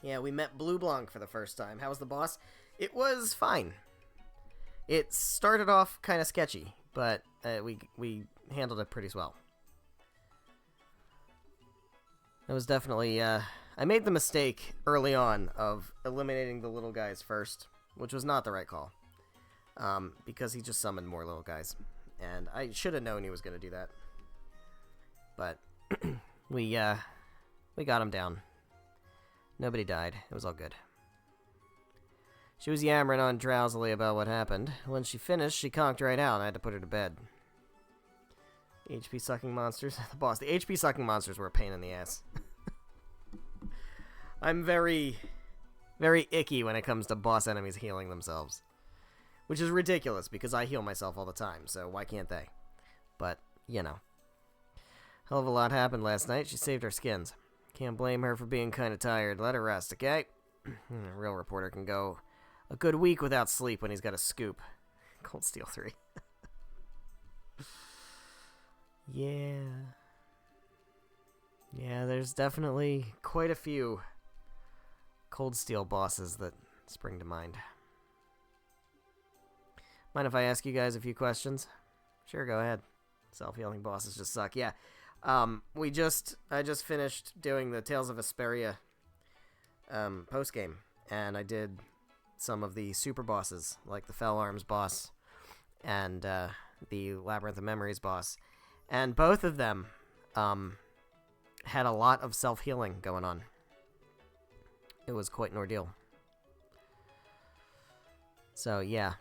Yeah, we met Blue Blanc for the first time. How was the boss? It was fine. It started off kind of sketchy, but we handled it pretty well. It was definitely, I made the mistake early on of eliminating the little guys first, which was not the right call. Because he just summoned more little guys. And I should have known he was going to do that. But we got him down. Nobody died. It was all good. She was yammering on drowsily about what happened. When she finished, she conked right out, and I had to put her to bed. HP sucking monsters. The boss. The HP sucking monsters were a pain in the ass. I'm very, very icky when it comes to boss enemies healing themselves. Which is ridiculous, because I heal myself all the time, so why can't they? But, you know. Hell of a lot happened last night. She saved our skins. Can't blame her for being kind of tired. Let her rest, okay? A real reporter can go a good week without sleep when he's got a scoop. Cold Steel 3. Yeah. Yeah, there's definitely quite a few Cold Steel bosses that spring to mind. Mind if I ask you guys a few questions? Sure, go ahead. Self-healing bosses just suck. Yeah. I just finished doing the Tales of Vesperia post-game, and I did some of the super bosses, like the Fell Arms boss and the Labyrinth of Memories boss. And both of them had a lot of self-healing going on. It was quite an ordeal. So, yeah.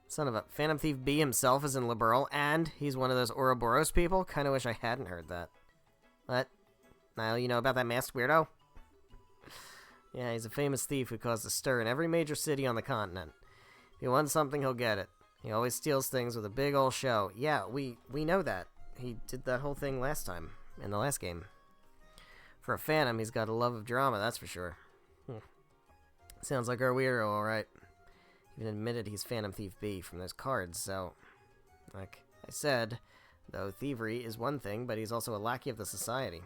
Son of a... Phantom Thief B himself is in Liberl, and he's one of those Ouroboros people. Kind of wish I hadn't heard that. What? Niall, you know about that masked weirdo? Yeah, he's a famous thief who caused a stir in every major city on the continent. If he wants something, he'll get it. He always steals things with a big old show. Yeah, we know that. He did that whole thing last time, in the last game. For a Phantom, he's got a love of drama, that's for sure. Sounds like our weirdo, alright. Even admitted he's Phantom Thief B from those cards, so... Like I said, though thievery is one thing, but he's also a lackey of the society.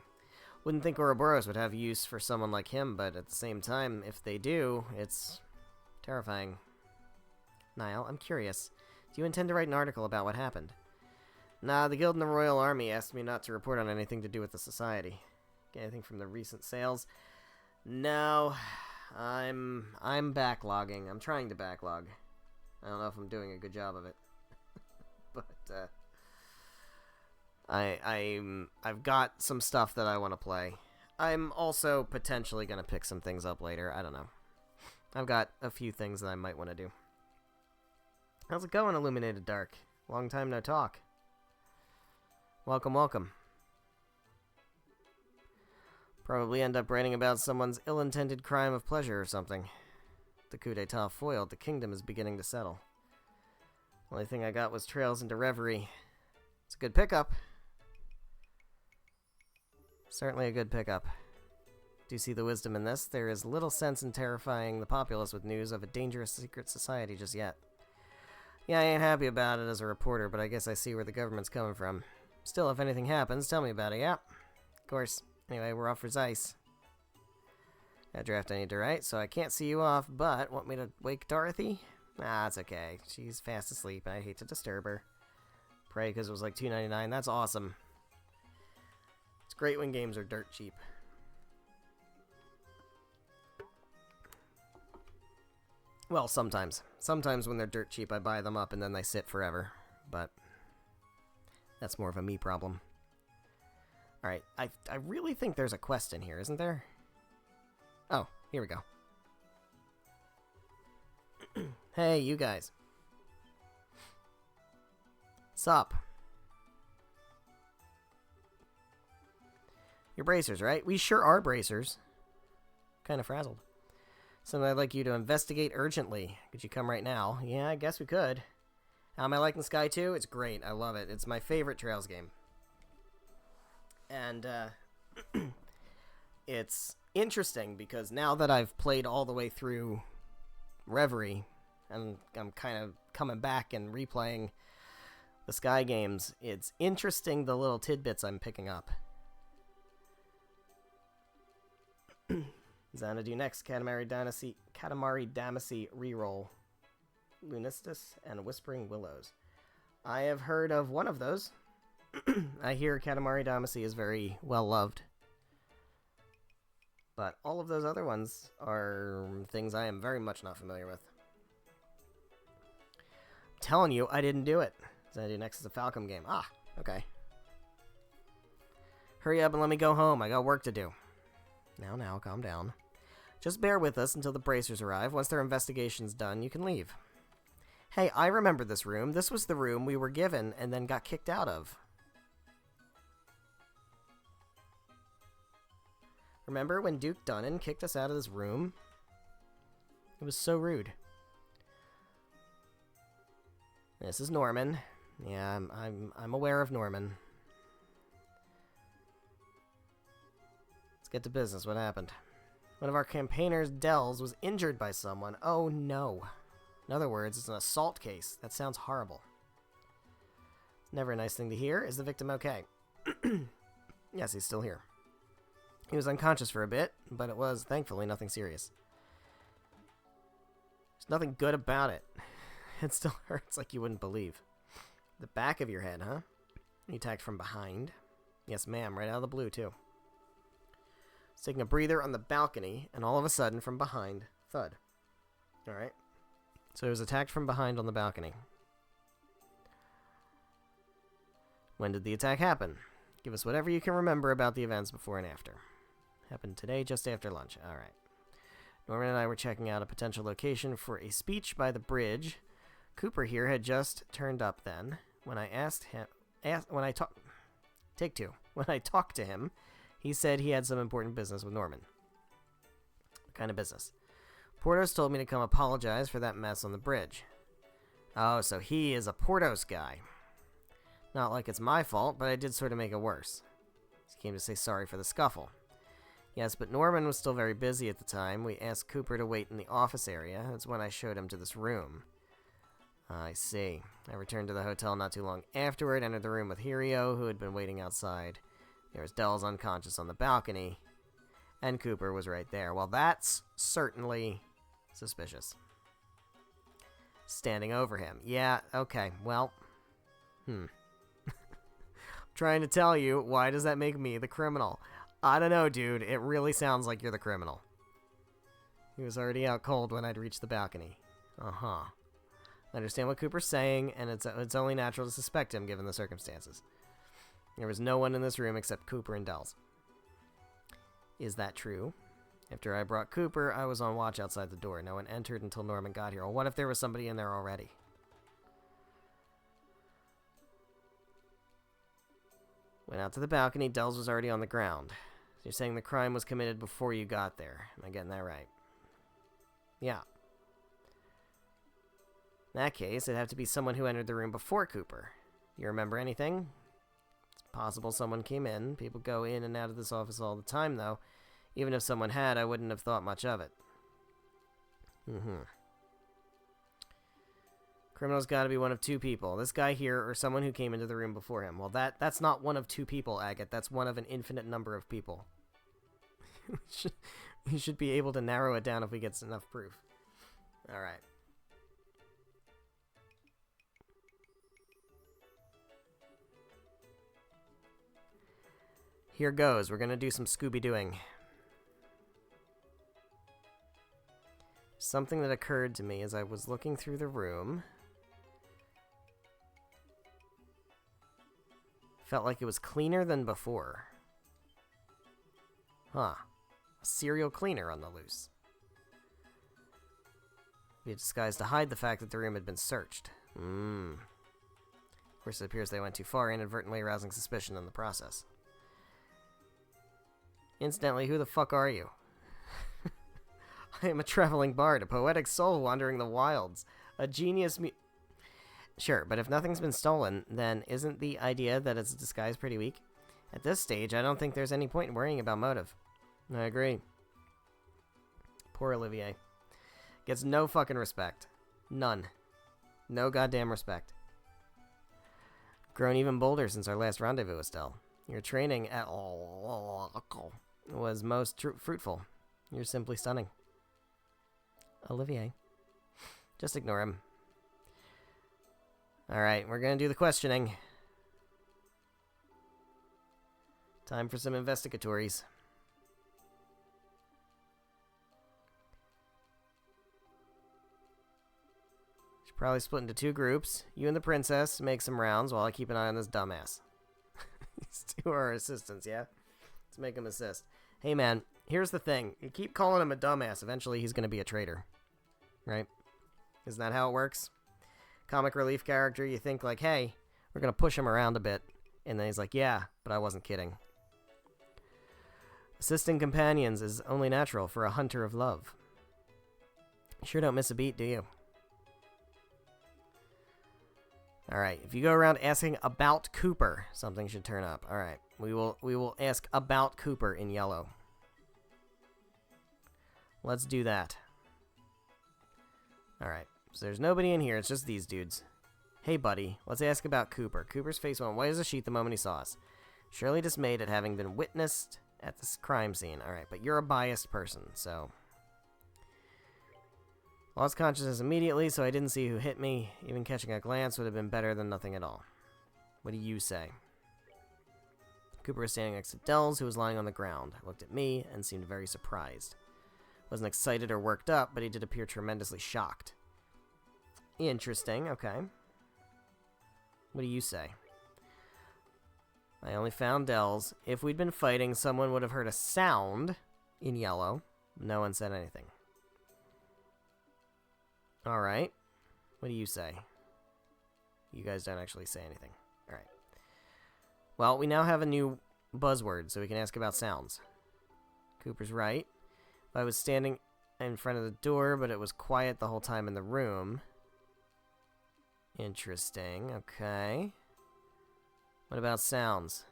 Wouldn't think Ouroboros would have use for someone like him, but at the same time, if they do, it's terrifying. Niall, I'm curious. Do you intend to write an article about what happened? Nah, the Guild and the Royal Army asked me not to report on anything to do with the society. Get anything from the recent sales? No... I'm backlogging. I'm trying to backlog. I don't know if I'm doing a good job of it. But, I've got some stuff that I want to play. I'm also potentially going to pick some things up later. I don't know. I've got a few things that I might want to do. How's it going, Illuminated Dark? Long time no talk. Welcome, welcome. Probably end up writing about someone's ill-intended crime of pleasure or something. The coup d'etat foiled, the kingdom is beginning to settle. Only thing I got was Trails into Reverie. It's a good pickup. Certainly a good pickup. Do you see the wisdom in this? There is little sense in terrifying the populace with news of a dangerous secret society just yet. Yeah, I ain't happy about it as a reporter, but I guess I see where the government's coming from. Still, if anything happens, tell me about it, yeah? Of course. Anyway, we're off for Zeiss. That draft I need to write, so I can't see you off, but want me to wake Dorothy? Nah, it's okay. She's fast asleep, and I hate to disturb her. Pray, because it was like $2.99. That's awesome. It's great when games are dirt cheap. Well, sometimes. Sometimes when they're dirt cheap, I buy them up and then they sit forever. But that's more of a me problem. Alright, I really think there's a quest in here, isn't there? Oh, here we go. Hey, you guys. Sup? You're bracers, right? We sure are bracers. Kind of frazzled. Something I'd like you to investigate urgently. Could you come right now? Yeah, I guess we could. How am I liking Sky 2? It's great. I love it. It's my favorite Trails game. And, it's interesting because now that I've played all the way through Reverie, and I'm kind of coming back and replaying the Sky games, it's interesting the little tidbits I'm picking up. Xanadu next, Katamari Damacy reroll, Lunistus, and Whispering Willows. I have heard of one of those. I hear Katamari Damacy is very well loved. But all of those other ones are things I am very much not familiar with. I'm telling you, I didn't do it. Xanadu next is a Falcom game. Ah, okay. Hurry up and let me go home. I got work to do. Now, calm down. Just bear with us until the bracers arrive. Once their investigation's done, you can leave. Hey, I remember this room. This was the room we were given and then got kicked out of. Remember when Duke Dunnan kicked us out of this room? It was so rude. This is Norman. Yeah, I'm aware of Norman. Let's get to business. What happened? One of our campaigners, Dells, was injured by someone. Oh no. In other words, it's an assault case. That sounds horrible. Never a nice thing to hear. Is the victim okay? Yes, he's still here. He was unconscious for a bit, but it was, thankfully, nothing serious. There's nothing good about it. It still hurts like you wouldn't believe. The back of your head, huh? You attacked from behind. Yes, ma'am, right out of the blue, too. I was taking a breather on the balcony, and all of a sudden, from behind, thud. Alright. So he was attacked from behind on the balcony. When did the attack happen? Give us whatever you can remember about the events before and after. Happened today, just after lunch. Alright. Norman and I were checking out a potential location for a speech by the bridge. Cooper here had just turned up then. When I When I talked to him, he said he had some important business with Norman. What kind of business? Portos told me to come apologize for that mess on the bridge. Oh, so he is a Portos guy. Not like it's my fault, but I did sort of make it worse. He came to say sorry for the scuffle. Yes, but Norman was still very busy at the time. We asked Cooper to wait in the office area. That's when I showed him to this room. I see. I returned to the hotel not too long afterward, entered the room with Hirio, who had been waiting outside. There was Dells unconscious on the balcony, and Cooper was right there. Well, that's certainly suspicious. Standing over him. Yeah, okay, well, trying to tell you, why does that make me the criminal? I don't know, dude. It really sounds like you're the criminal. He was already out cold when I'd reached the balcony. Uh-huh. I understand what Cooper's saying, and it's only natural to suspect him given the circumstances. There was no one in this room except Cooper and Dells. Is that true? After I brought Cooper, I was on watch outside the door. No one entered until Norman got here. Well, what if there was somebody in there already? Went out to the balcony. Dells was already on the ground. So you're saying the crime was committed before you got there. Am I getting that right? Yeah. In that case, it'd have to be someone who entered the room before Cooper. You remember anything? It's possible someone came in. People go in and out of this office all the time, though. Even if someone had, I wouldn't have thought much of it. Criminal's got to be one of two people. This guy here or someone who came into the room before him. Well, that's not one of two people, Agate. That's one of an infinite number of people. You should be able to narrow it down if we get enough proof. Alright. Here goes. We're gonna do some Scooby-Dooing. Something that occurred to me as I was looking through the room. Felt like it was cleaner than before. Huh. A serial cleaner on the loose. Be a disguise to hide the fact that the room had been searched. Of course, it appears they went too far, inadvertently arousing suspicion in the process. Incidentally, who the fuck are you? I am a traveling bard, a poetic soul wandering the wilds. A genius Sure, but if nothing's been stolen, then isn't the idea that it's a disguise pretty weak? At this stage, I don't think there's any point in worrying about motive. I agree. Poor Olivier. Gets no fucking respect. None. No goddamn respect. Grown even bolder since our last rendezvous, Estelle. Your training at was most fruitful. You're simply stunning. Olivier. Just ignore him. Alright, we're gonna do the questioning. Time for some investigatories. Should probably split into 2 groups. You and the princess make some rounds while I keep an eye on this dumbass. These 2 are our assistants, yeah? Let's make him assist. Hey man, here's the thing. You keep calling him a dumbass, eventually he's gonna be a traitor. Right? Isn't that how it works? Comic relief character, you think like, hey, we're gonna push him around a bit. And then he's like, yeah, but I wasn't kidding. Assisting companions is only natural for a hunter of love. You sure don't miss a beat, do you? Alright, if you go around asking about Cooper, something should turn up. Alright, we will ask about Cooper in yellow. Let's do that. Alright, so there's nobody in here, it's just these dudes. Hey buddy, let's ask about Cooper. Cooper's face went white as a sheet the moment he saw us. Surely dismayed at having been witnessed at this crime scene. Alright, but you're a biased person, so... Lost consciousness immediately, so I didn't see who hit me. Even catching a glance would have been better than nothing at all. What do you say? Cooper was standing next to Dells, who was lying on the ground. Looked at me and seemed very surprised. Wasn't excited or worked up, but he did appear tremendously shocked. Interesting, okay. What do you say? I only found Dells. If we'd been fighting, someone would have heard a sound in yellow. No one said anything. Alright. What do you say? You guys don't actually say anything. Alright. Well, we now have a new buzzword, so we can ask about sounds. Cooper's right. I was standing in front of the door, but it was quiet the whole time in the room. Interesting. Okay. What about sounds?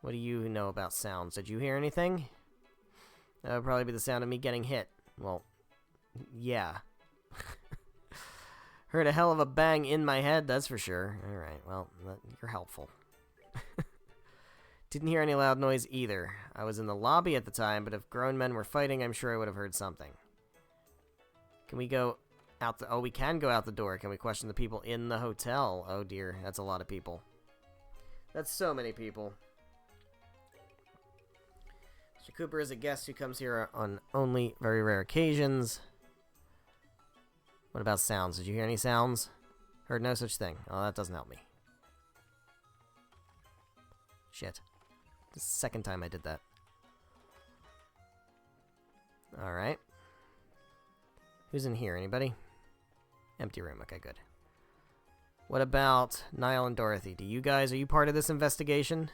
What do you know about sounds? Did you hear anything? That would probably be the sound of me getting hit. Well, yeah. Heard a hell of a bang in my head, that's for sure. Alright, well, you're helpful. Didn't hear any loud noise either. I was in the lobby at the time, but if grown men were fighting, I'm sure I would have heard something. Can we go out the... Oh, we can go out the door. Can we question the people in the hotel? Oh dear, that's a lot of people. That's so many people. Mr. Cooper is a guest who comes here on only very rare occasions. What about sounds? Did you hear any sounds? Heard no such thing. Oh, that doesn't help me. Shit. The second time I did that. Alright. Who's in here? Anybody? Empty room. Okay, good. What about Niall and Dorothy? Are you part of this investigation?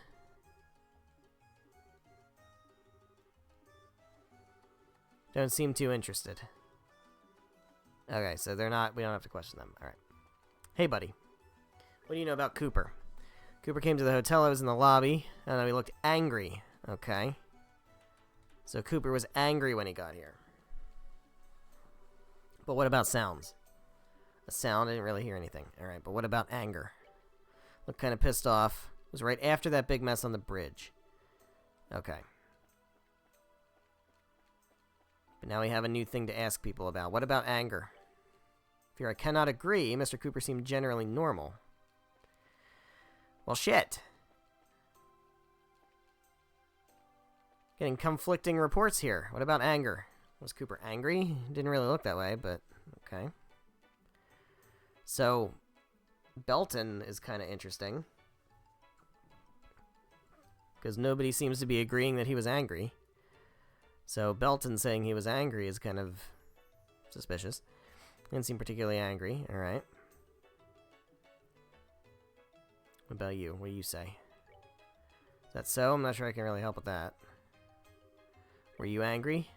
Don't seem too interested. Okay, so they're not... We don't have to question them. Alright. Hey, buddy. What do you know about Cooper? Cooper came to the hotel. I was in the lobby. And then he looked angry. Okay. So Cooper was angry when he got here. But what about sounds? A sound? I didn't really hear anything. Alright, but what about anger? Looked kind of pissed off. It was right after that big mess on the bridge. Okay. But now we have a new thing to ask people about. What about anger? Fear I cannot agree. Mr. Cooper seemed generally normal. Well, shit. Getting conflicting reports here. What about anger? Was Cooper angry? Didn't really look that way, but okay. So, Belton is kind of interesting. Because nobody seems to be agreeing that he was angry. So, Belton saying he was angry is kind of suspicious. Didn't seem particularly angry. Alright. What about you? What do you say? Is that so? I'm not sure I can really help with that. Were you angry?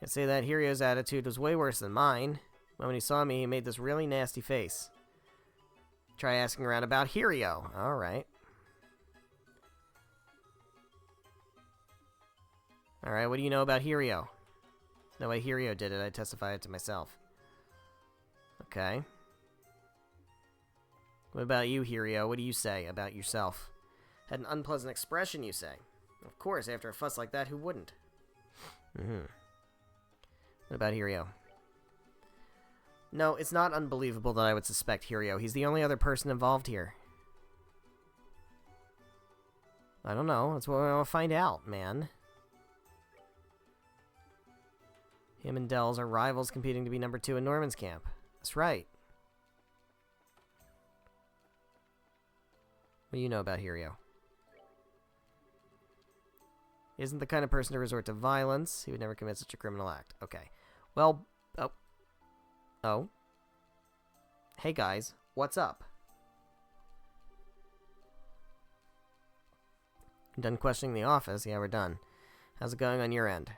I'd say that Hirio's attitude was way worse than mine. When he saw me, he made this really nasty face. Try asking around about Hirio. Alright. Alright, what do you know about Hirio? No way Hirio did it, I testified to myself. Okay. What about you, Hirio? What do you say about yourself? Had an unpleasant expression, you say. Of course, after a fuss like that, who wouldn't? What about Hirio? No, it's not unbelievable that I would suspect Hirio. He's the only other person involved here. I don't know. That's what I want to find out, man. Him and Dells are rivals competing to be number 2 in Norman's camp. That's right. What do you know about Hirio? He isn't the kind of person to resort to violence. He would never commit such a criminal act. Okay. Well, oh. Hey guys, what's up? I'm done questioning the office. Yeah, we're done. How's it going on your end?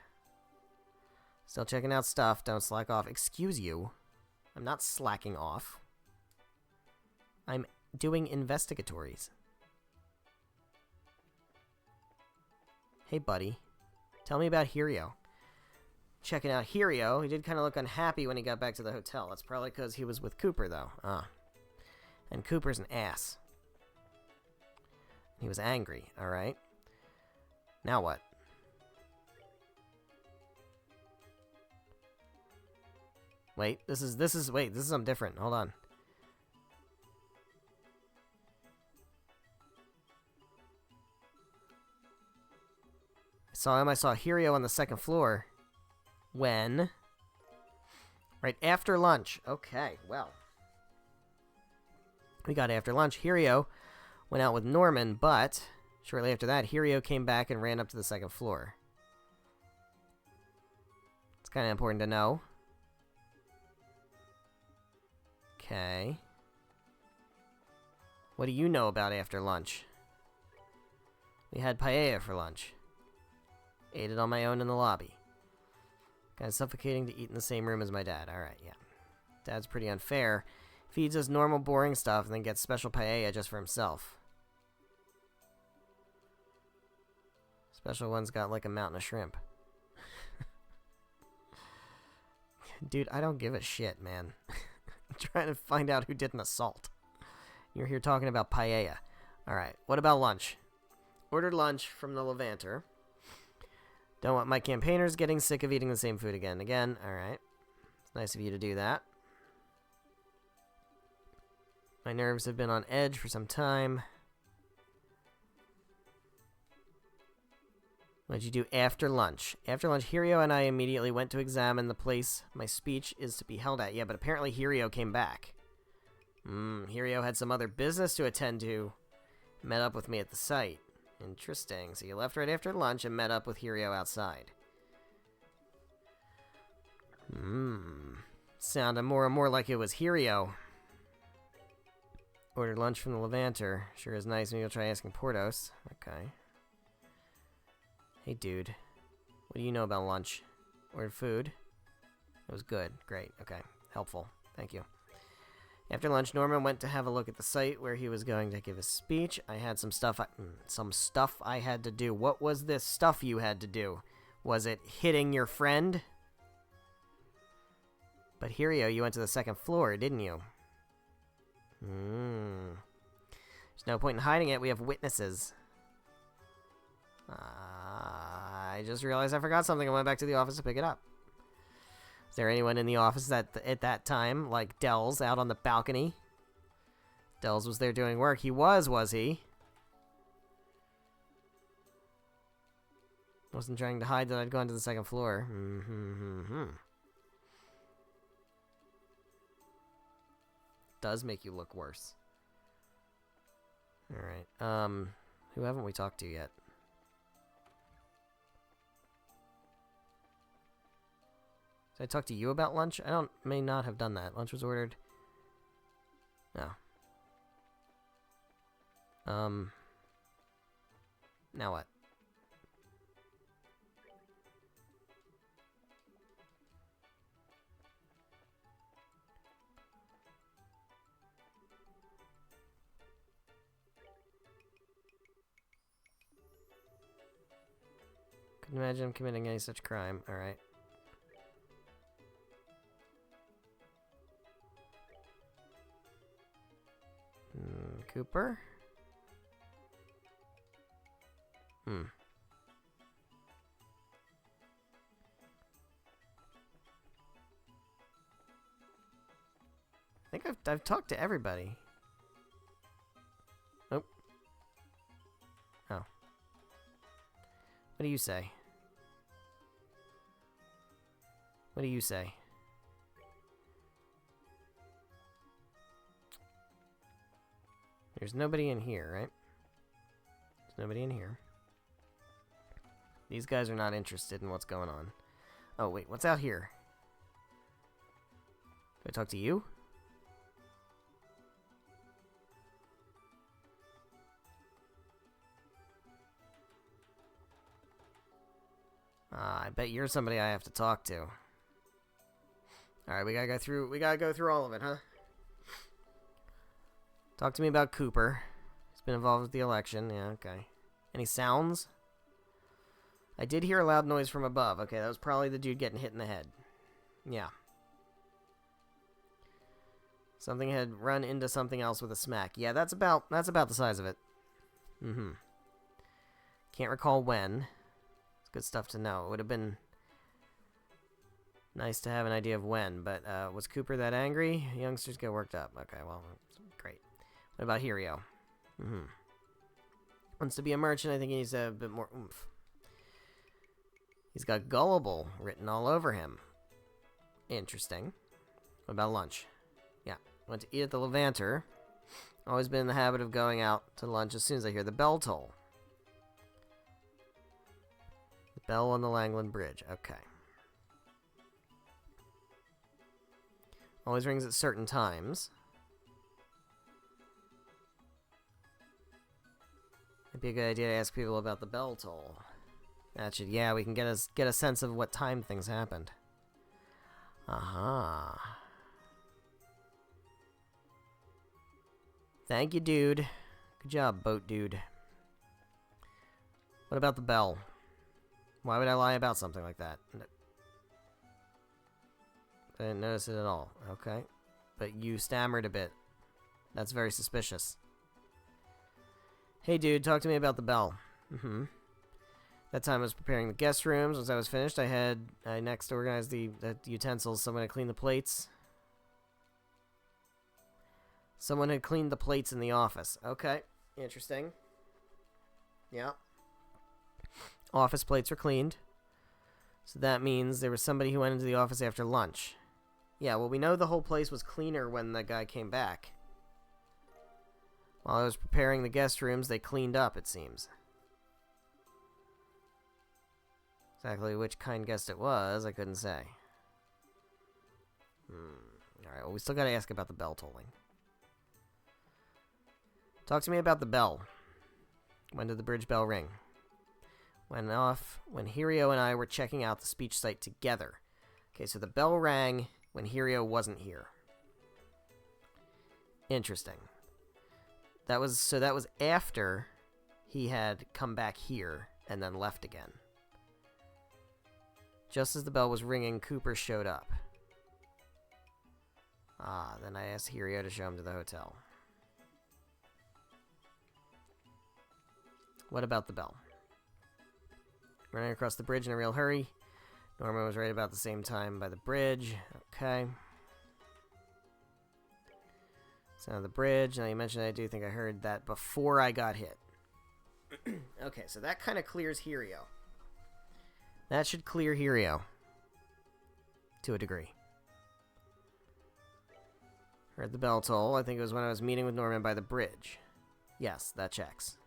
Still checking out stuff. Don't slack off. Excuse you. I'm not slacking off. I'm doing investigatories. Hey, buddy. Tell me about Hirio. Checking out Hirio. He did kind of look unhappy when he got back to the hotel. That's probably because he was with Cooper, though. And Cooper's an ass. He was angry, alright? Now what? Wait, this is something different. Hold on. I saw Hirio on the second floor. When? Right after lunch. Okay, well. We got after lunch. Hirio went out with Norman, but shortly after that, Hirio came back and ran up to the second floor. It's kind of important to know. Okay. What do you know about after lunch? We had paella for lunch. Ate it on my own in the lobby. Kind of suffocating to eat in the same room as my dad. Alright, yeah. Dad's pretty unfair. Feeds us normal, boring stuff and then gets special paella just for himself. Special one's got like a mountain of shrimp. Dude, I don't give a shit, man. I'm trying to find out who did an assault. You're here talking about paella. Alright, what about lunch? Ordered lunch from the Levanter. Don't want my campaigners getting sick of eating the same food again. Alright. It's nice of you to do that. My nerves have been on edge for some time. What did you do after lunch? After lunch, Hirio and I immediately went to examine the place my speech is to be held at. Yeah, but apparently Hirio came back. Hirio had some other business to attend to. Met up with me at the site. Interesting. So you left right after lunch and met up with Hirio outside. Sounded more and more like it was Hirio. Ordered lunch from the Levanter. Sure is nice. Maybe I'll try asking Portos. Okay. Hey, dude. What do you know about lunch? Ordered food? It was good. Great. Okay. Helpful. Thank you. After lunch, Norman went to have a look at the site where he was going to give his speech. I had some stuff I had to do. What was this stuff you had to do? Was it hitting your friend? But Hirio, you went to the second floor, didn't you? There's no point in hiding it. We have witnesses. I I just realized I forgot something. I went back to the office to pick it up. Is there anyone in the office at that time, like Dells, out on the balcony? Dells was there doing work. He was he? Wasn't trying to hide that I'd gone to the second floor. Does make you look worse. Alright, who haven't we talked to yet? Did I talk to you about lunch? May not have done that. Lunch was ordered. No. Now what? Couldn't imagine him committing any such crime. Alright. Cooper? I think I've talked to everybody. Nope. Oh. What do you say? What do you say? There's nobody in here, right? There's nobody in here. These guys are not interested in what's going on. Oh, wait, what's out here? Do I talk to you? I bet you're somebody I have to talk to. Alright, we gotta go through all of it, huh? Talk to me about Cooper. He's been involved with the election. Yeah, okay. Any sounds? I did hear a loud noise from above. Okay, that was probably the dude getting hit in the head. Yeah. Something had run into something else with a smack. Yeah, that's about the size of it. Can't recall when. It's good stuff to know. It would have been nice to have an idea of when, but was Cooper that angry? Youngsters get worked up. Okay, well, great. What about Hirio? Wants to be a merchant. I think he needs a bit more oomph. He's got gullible written all over him. Interesting. What about lunch? Yeah. Went to eat at the Levanter. Always been in the habit of going out to lunch as soon as I hear the bell toll. The bell on the Langland Bridge. Okay. Always rings at certain times. Might be a good idea to ask people about the bell toll. That should, yeah, we can get a sense of what time things happened. Aha. Thank you, dude. Good job, boat dude. What about the bell? Why would I lie about something like that? I didn't notice it at all. Okay. But you stammered a bit. That's very suspicious. Hey, dude, talk to me about the bell. That time I was preparing the guest rooms. Once I was finished, I next organized the utensils. Someone had cleaned the plates. Someone had cleaned the plates in the office. Okay, interesting. Yeah. Office plates were cleaned. So that means there was somebody who went into the office after lunch. Yeah, well, we know the whole place was cleaner when the guy came back. While I was preparing the guest rooms, they cleaned up, it seems. Exactly which kind guest it was, I couldn't say. Alright, well, we still gotta ask about the bell tolling. Talk to me about the bell. When did the bridge bell ring? Went off when Hirio and I were checking out the speech site together. Okay, so the bell rang when Hirio wasn't here. Interesting. That was after he had come back here and then left again. Just as the bell was ringing, Cooper showed up. Then I asked Hirio to show him to the hotel. What about the bell? Running across the bridge in a real hurry. Norman was right about the same time by the bridge. Okay. Sound of the bridge. Now you mentioned I do think I heard that before I got hit. Okay, so that kind of clears Hirio. That should clear Hirio. To a degree. Heard the bell toll. I think it was when I was meeting with Norman by the bridge. Yes, that checks.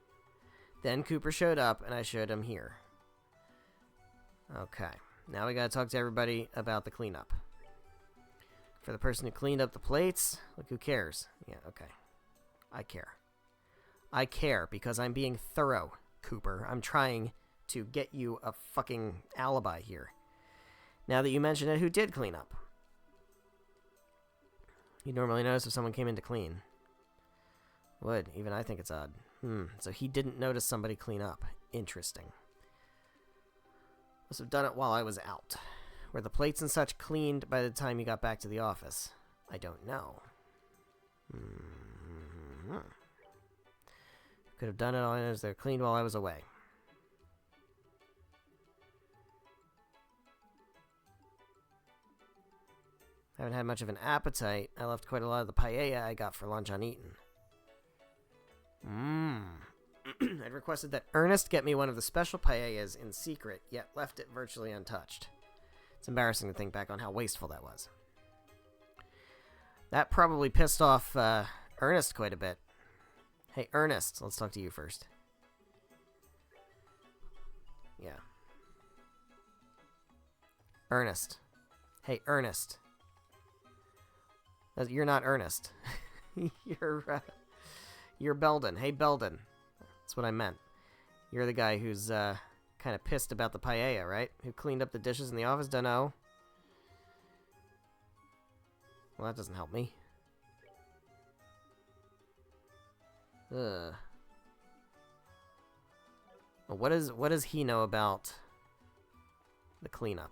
Then Cooper showed up, and I showed him here. Okay. Now we gotta talk to everybody about the cleanup. For the person who cleaned up the plates, like who cares? Yeah, okay. I care. I care because I'm being thorough, Cooper. I'm trying to get you a fucking alibi here. Now that you mention it, who did clean up? You'd normally notice if someone came in to clean. Would. Even I think it's odd. So he didn't notice somebody clean up. Interesting. Must have done it while I was out. Were the plates and such cleaned by the time you got back to the office? I don't know. Could have done it all as they're cleaned while I was away. Haven't had much of an appetite. I left quite a lot of the paella I got for lunch uneaten. I'd requested that Ernest get me one of the special paellas in secret, yet left it virtually untouched. It's embarrassing to think back on how wasteful that was. That probably pissed off Ernest quite a bit. Hey, Ernest, let's talk to you first. Yeah. Ernest. Hey, Ernest. You're not Ernest. You're Belden. Hey, Belden. That's what I meant. You're the guy who's kind of pissed about the paella, right? Who cleaned up the dishes in the office? Dunno. Well, that doesn't help me. Ugh. Well, what does he know about the cleanup?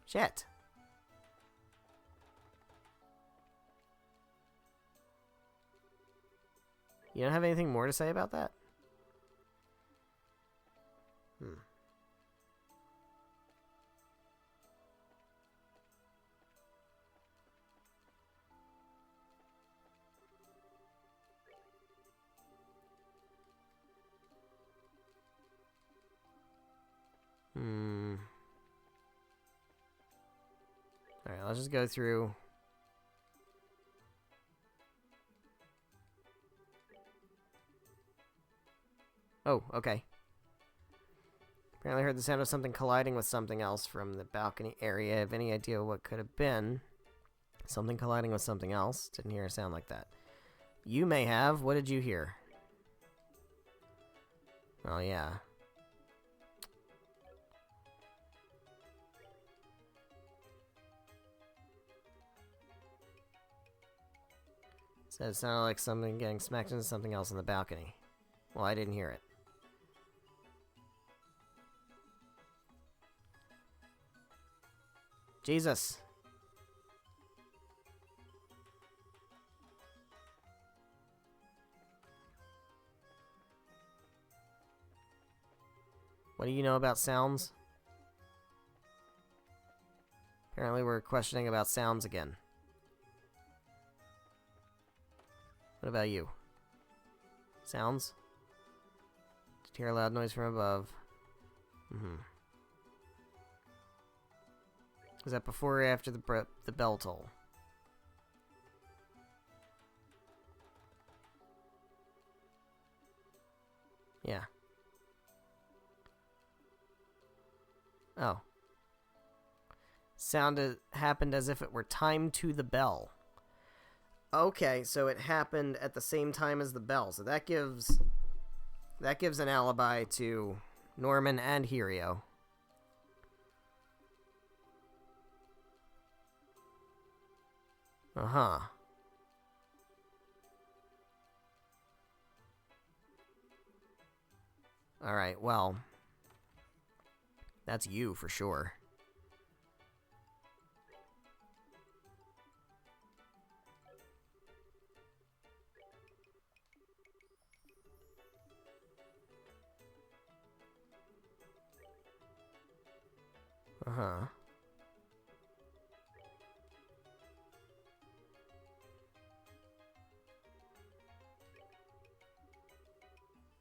Shit. You don't have anything more to say about that? Alright, let's just go through. Oh, okay. Apparently heard the sound of something colliding with something else from the balcony area. Have any idea what could have been? Something colliding with something else? Didn't hear a sound like that. You may have. What did you hear? Oh, yeah. Said it sounded like something getting smacked into something else on the balcony. Well, I didn't hear it. Jesus. What do you know about sounds? Apparently we're questioning about sounds again. What about you? Sounds? Did you hear a loud noise from above? Was that before or after the bell toll? Yeah. Oh. Happened as if it were timed to the bell. Okay, so it happened at the same time as the bell. So that gives an alibi to Norman and Hirio. Uh-huh. Alright, well. That's you for sure. Uh-huh.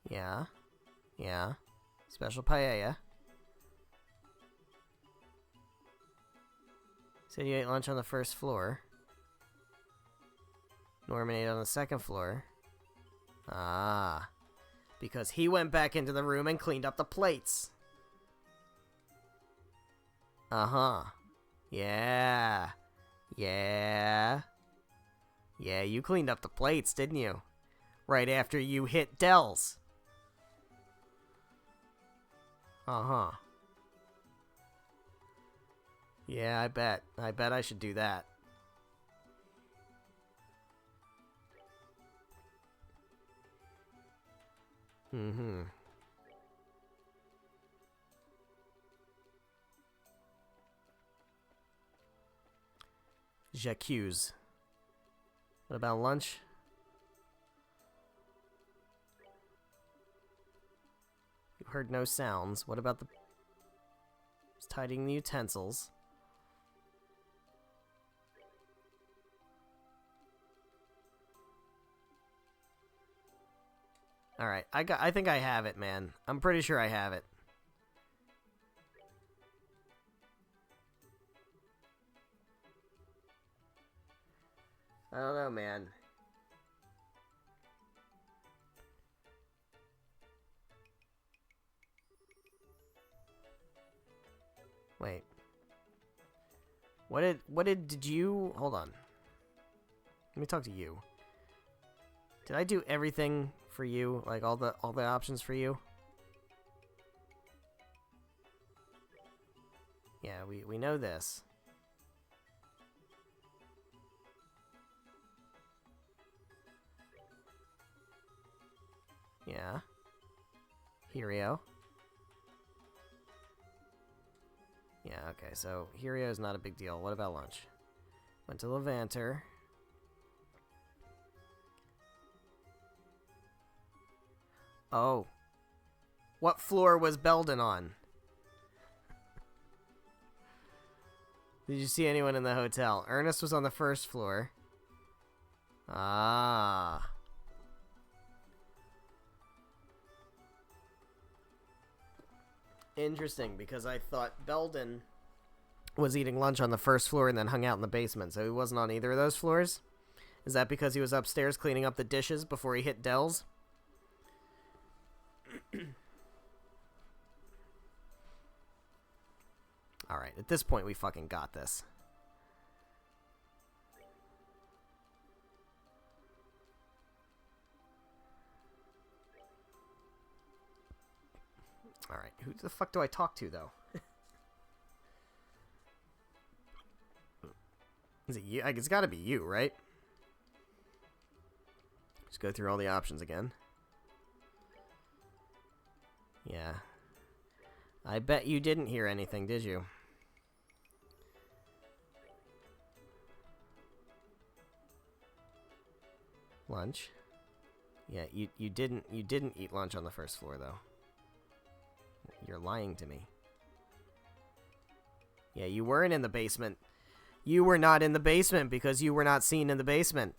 Yeah. Yeah. Special paella. Said you ate lunch on the first floor. Norman ate on the second floor. Ah. Because he went back into the room and cleaned up the plates. Uh-huh. Yeah. Yeah. Yeah, you cleaned up the plates, didn't you? Right after you hit Dells. Uh-huh. Yeah, I bet. I bet I should do that. Mm-hmm. J'accuse. What about lunch? You heard no sounds. What about the... tidying the utensils? Alright, I think I have it, man. I'm pretty sure I have it. I don't know, man. Wait. Did you... Hold on. Let me talk to you. Did I do everything for you? Like, all the options for you? Yeah, we know this. Yeah. Hirio. Yeah, okay, so Hirio is not a big deal. What about lunch? Went to Levanter. Oh. What floor was Belden on? Did you see anyone in the hotel? Ernest was on the first floor. Ah. Interesting, because I thought Belden was eating lunch on the first floor and then hung out in the basement, so he wasn't on either of those floors? Is that because he was upstairs cleaning up the dishes before he hit Dells? Alright, at this point we fucking got this. Alright, who the fuck do I talk to, though? Is it you? It's gotta be you, right? Just go through all the options again. Yeah. I bet you didn't hear anything, did you? Lunch? Yeah, you didn't eat lunch on the first floor, though. You're lying to me. Yeah, you weren't in the basement. You were not in the basement because you were not seen in the basement.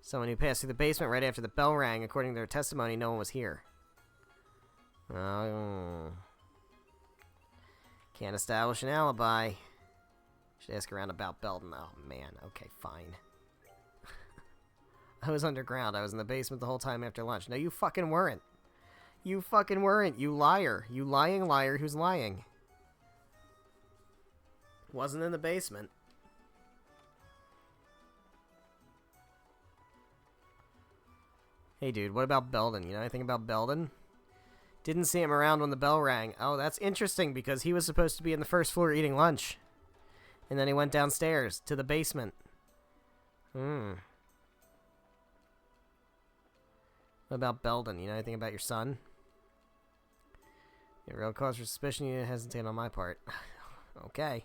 Someone who passed through the basement right after the bell rang, according to their testimony, no one was here. Oh. Can't establish an alibi. Should ask around about Belden. Oh, man. Okay, fine. I was underground. I was in the basement the whole time after lunch. No, you fucking weren't. You fucking weren't. You liar. You lying liar who's lying. Wasn't in the basement. Hey, dude, what about Belden? You know anything about Belden? Didn't see him around when the bell rang. Oh, that's interesting because he was supposed to be in the first floor eating lunch. And then he went downstairs to the basement. What about Belden? You know anything about your son? Yeah, real cause for suspicion, you hesitate on my part. Okay.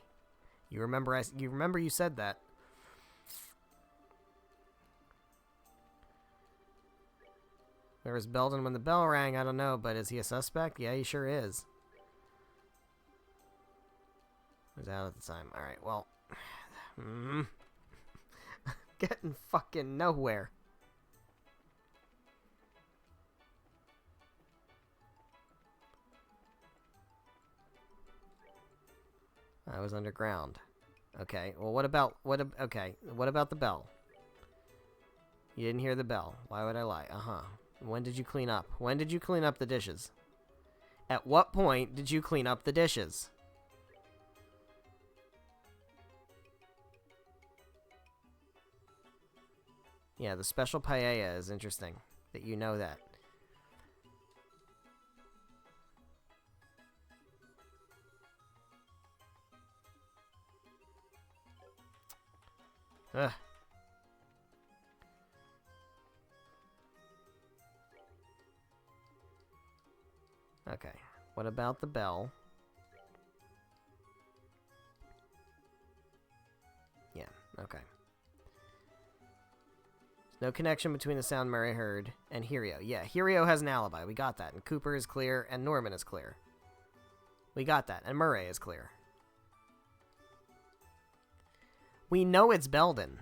You remember you said that. Where was Belden when the bell rang? I don't know, but is he a suspect? Yeah, he sure is. was out at the time. Alright, well. Getting fucking nowhere. I was underground. Okay, well what about the bell? You didn't hear the bell. Why would I lie? When did you clean up? When did you clean up the dishes? At what point did you clean up the dishes? Yeah, the special paella is interesting that you know that. Ugh. Okay, what about the bell? Yeah, okay. No connection between the sound Murray heard and Hirio. Yeah, Hirio has an alibi. We got that. And Cooper is clear, and Norman is clear. We got that. And Murray is clear. We know it's Belden.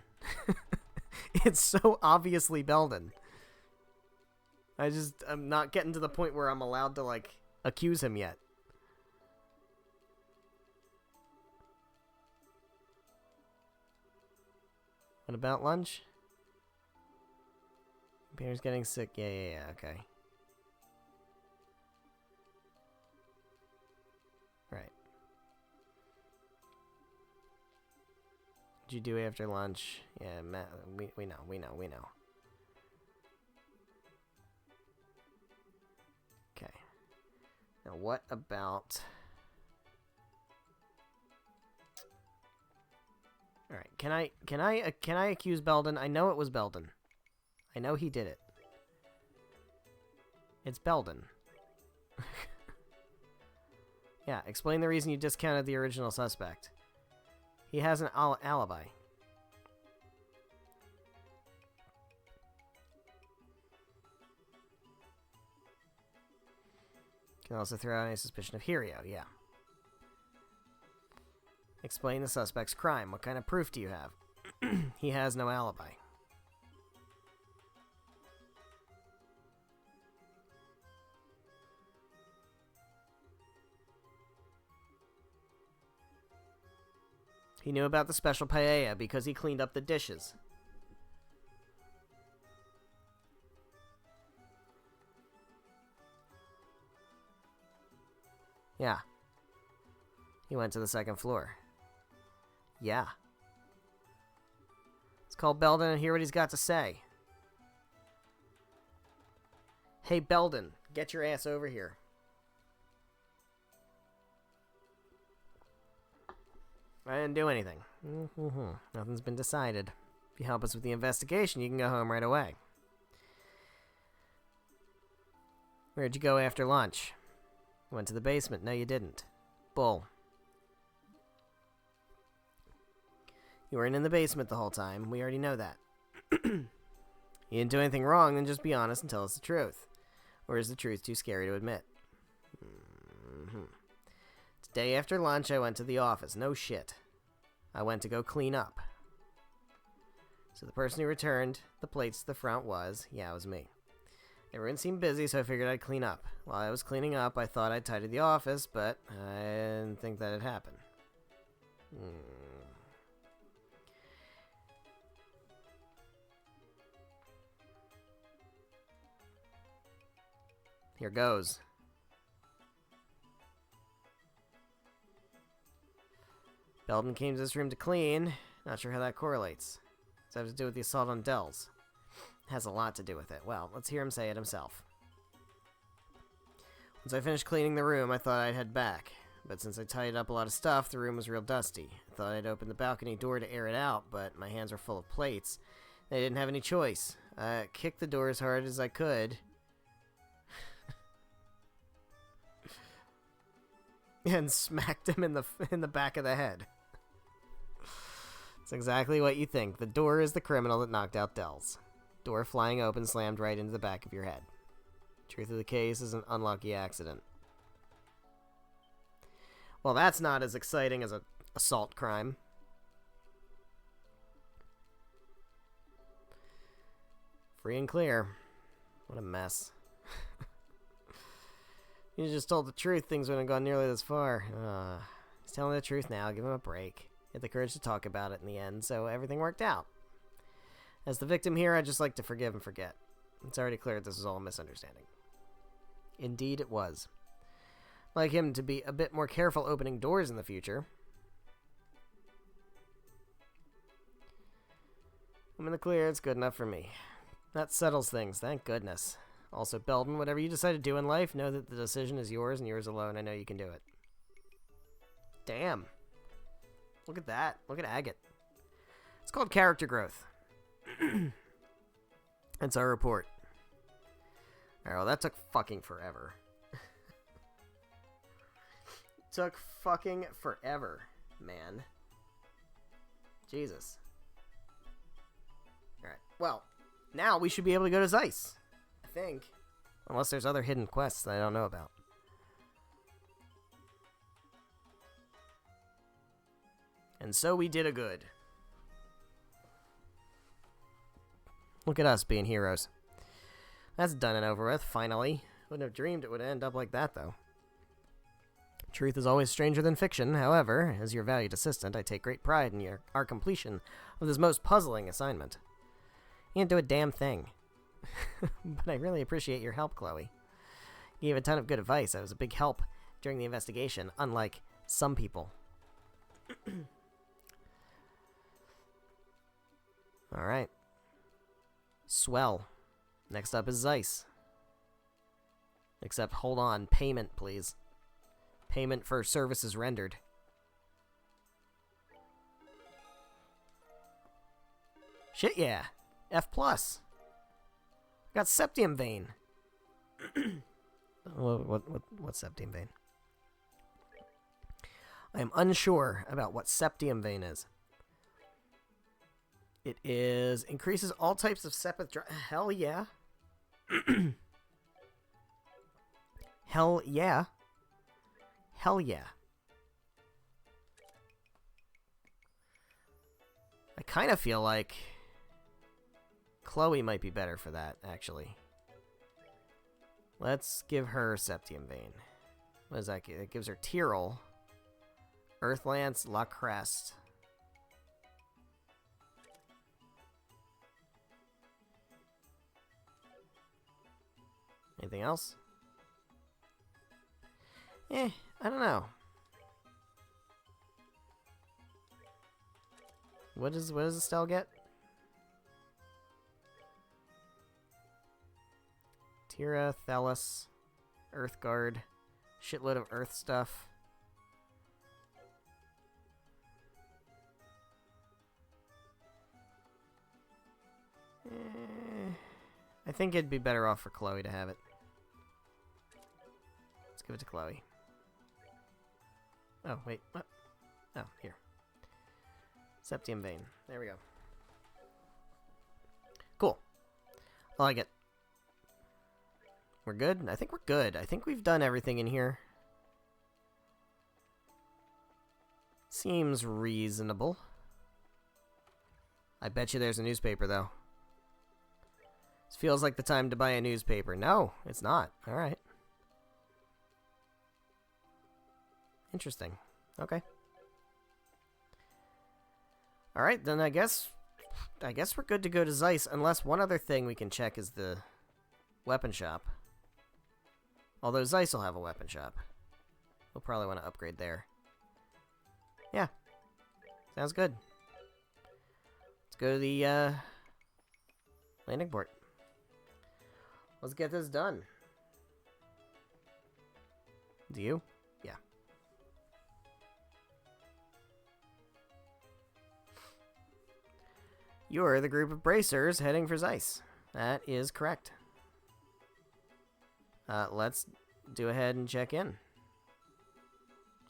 It's so obviously Belden. I'm not getting to the point where I'm allowed to, like, accuse him yet. What about lunch? Peter's getting sick. Yeah, okay. Right. What'd you do after lunch? Yeah, Matt, we know. Okay. Now what about... Alright, can I accuse Belden? I know it was Belden. I know he did it. It's Belden. Yeah, explain the reason you discounted the original suspect. He has an alibi. Can also throw out any suspicion of Hirio, yeah. Explain the suspect's crime. What kind of proof do you have? He has no alibi. He knew about the special paella because he cleaned up the dishes. Yeah. He went to the second floor. Yeah. Let's call Belden and hear what he's got to say. Hey, Belden, get your ass over here. I didn't do anything. Nothing's been decided. If you help us with the investigation, you can go home right away. Where'd you go after lunch? Went to the basement. No, you didn't. Bull. You weren't in the basement the whole time. We already know that. You didn't do anything wrong, then just be honest and tell us the truth. Or is the truth too scary to admit? Day after lunch, I went to the office. No shit. I went to go clean up. So the person who returned the plates to the front was, yeah, it was me. Everyone seemed busy, so I figured I'd clean up. While I was cleaning up, I thought I'd tidy the office, but I didn't think that'd happen. Here goes. Belden came to this room to clean. Not sure how that correlates. Does that have to do with the assault on Dells? It has a lot to do with it. Well, let's hear him say it himself. Once I finished cleaning the room, I thought I'd head back. But since I tidied up a lot of stuff, the room was real dusty. I thought I'd open the balcony door to air it out, but my hands were full of plates. I didn't have any choice. I kicked the door as hard as I could. And smacked him in the back of the head. It's exactly what you think. The door is the criminal that knocked out Dells. Door flying open, slammed right into the back of your head. Truth of the case is an unlucky accident. Well, that's not as exciting as a assault crime. Free and clear. What a mess. You just told the truth, things wouldn't have gone nearly this far. He's telling the truth now, give him a break. He had the courage to talk about it in the end, so everything worked out. As the victim here, I'd just like to forgive and forget. It's already clear this was all a misunderstanding. Indeed it was. I'd like him to be a bit more careful opening doors in the future. I'm in the clear, it's good enough for me. That settles things, thank goodness. Also, Belden, whatever you decide to do in life, know that the decision is yours and yours alone. I know you can do it. Damn. Look at that. Look at Agate. It's called character growth. That's our report. Alright, well, that took fucking forever. Took fucking forever, man. Jesus. Alright, well, now we should be able to go to Zeiss. I think. Unless there's other hidden quests that I don't know about. And so we did a good. Look at us being heroes. That's done and over with, finally. Wouldn't have dreamed it would end up like that, though. Truth is always stranger than fiction. However, as your valued assistant, I take great pride in our completion of this most puzzling assignment. You didn't do a damn thing. But I really appreciate your help, Chloe. You gave a ton of good advice. I was a big help during the investigation, unlike some people. Alright. Swell. Next up is Zeiss. Except, hold on. Payment, please. Payment for services rendered. Shit, yeah. F+. Got Septium Vein. What's Septium Vein? I am unsure about what Septium Vein is. It increases all types of Sepith drive. Hell yeah. Hell yeah. Hell yeah. I kind of feel like Chloe might be better for that, actually. Let's give her Septium Vein. What does that give? It gives her Tyrol, Earthlance, La Crest. Anything else? I don't know. What does Estelle get? Tira, Thelis, Earthguard, shitload of Earth stuff. I think it'd be better off for Chloe to have it. Let's give it to Chloe. Oh, wait. What? Oh, here. Septium Vein. There we go. Cool. I like it. We're good? I think we're good. I think we've done everything in here. Seems reasonable. I bet you there's a newspaper, though. This feels like the time to buy a newspaper. No, it's not. Alright. Interesting. Okay. Alright, then I guess we're good to go to Zeiss, unless one other thing we can check is the weapon shop. Although Zeiss will have a weapon shop. We'll probably want to upgrade there. Yeah. Sounds good. Let's go to the landing port. Let's get this done. Do you? Yeah. You're the group of bracers heading for Zeiss. That is correct. Let's do ahead and check in.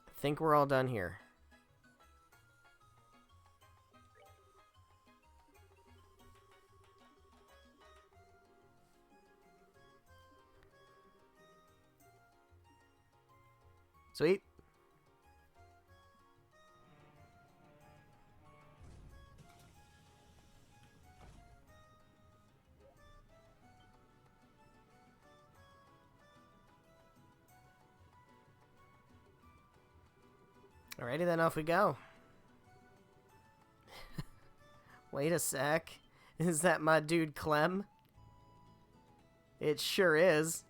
I think we're all done here. Sweet. Alrighty then, off we go. Wait a sec. Is that my dude Clem? It sure is.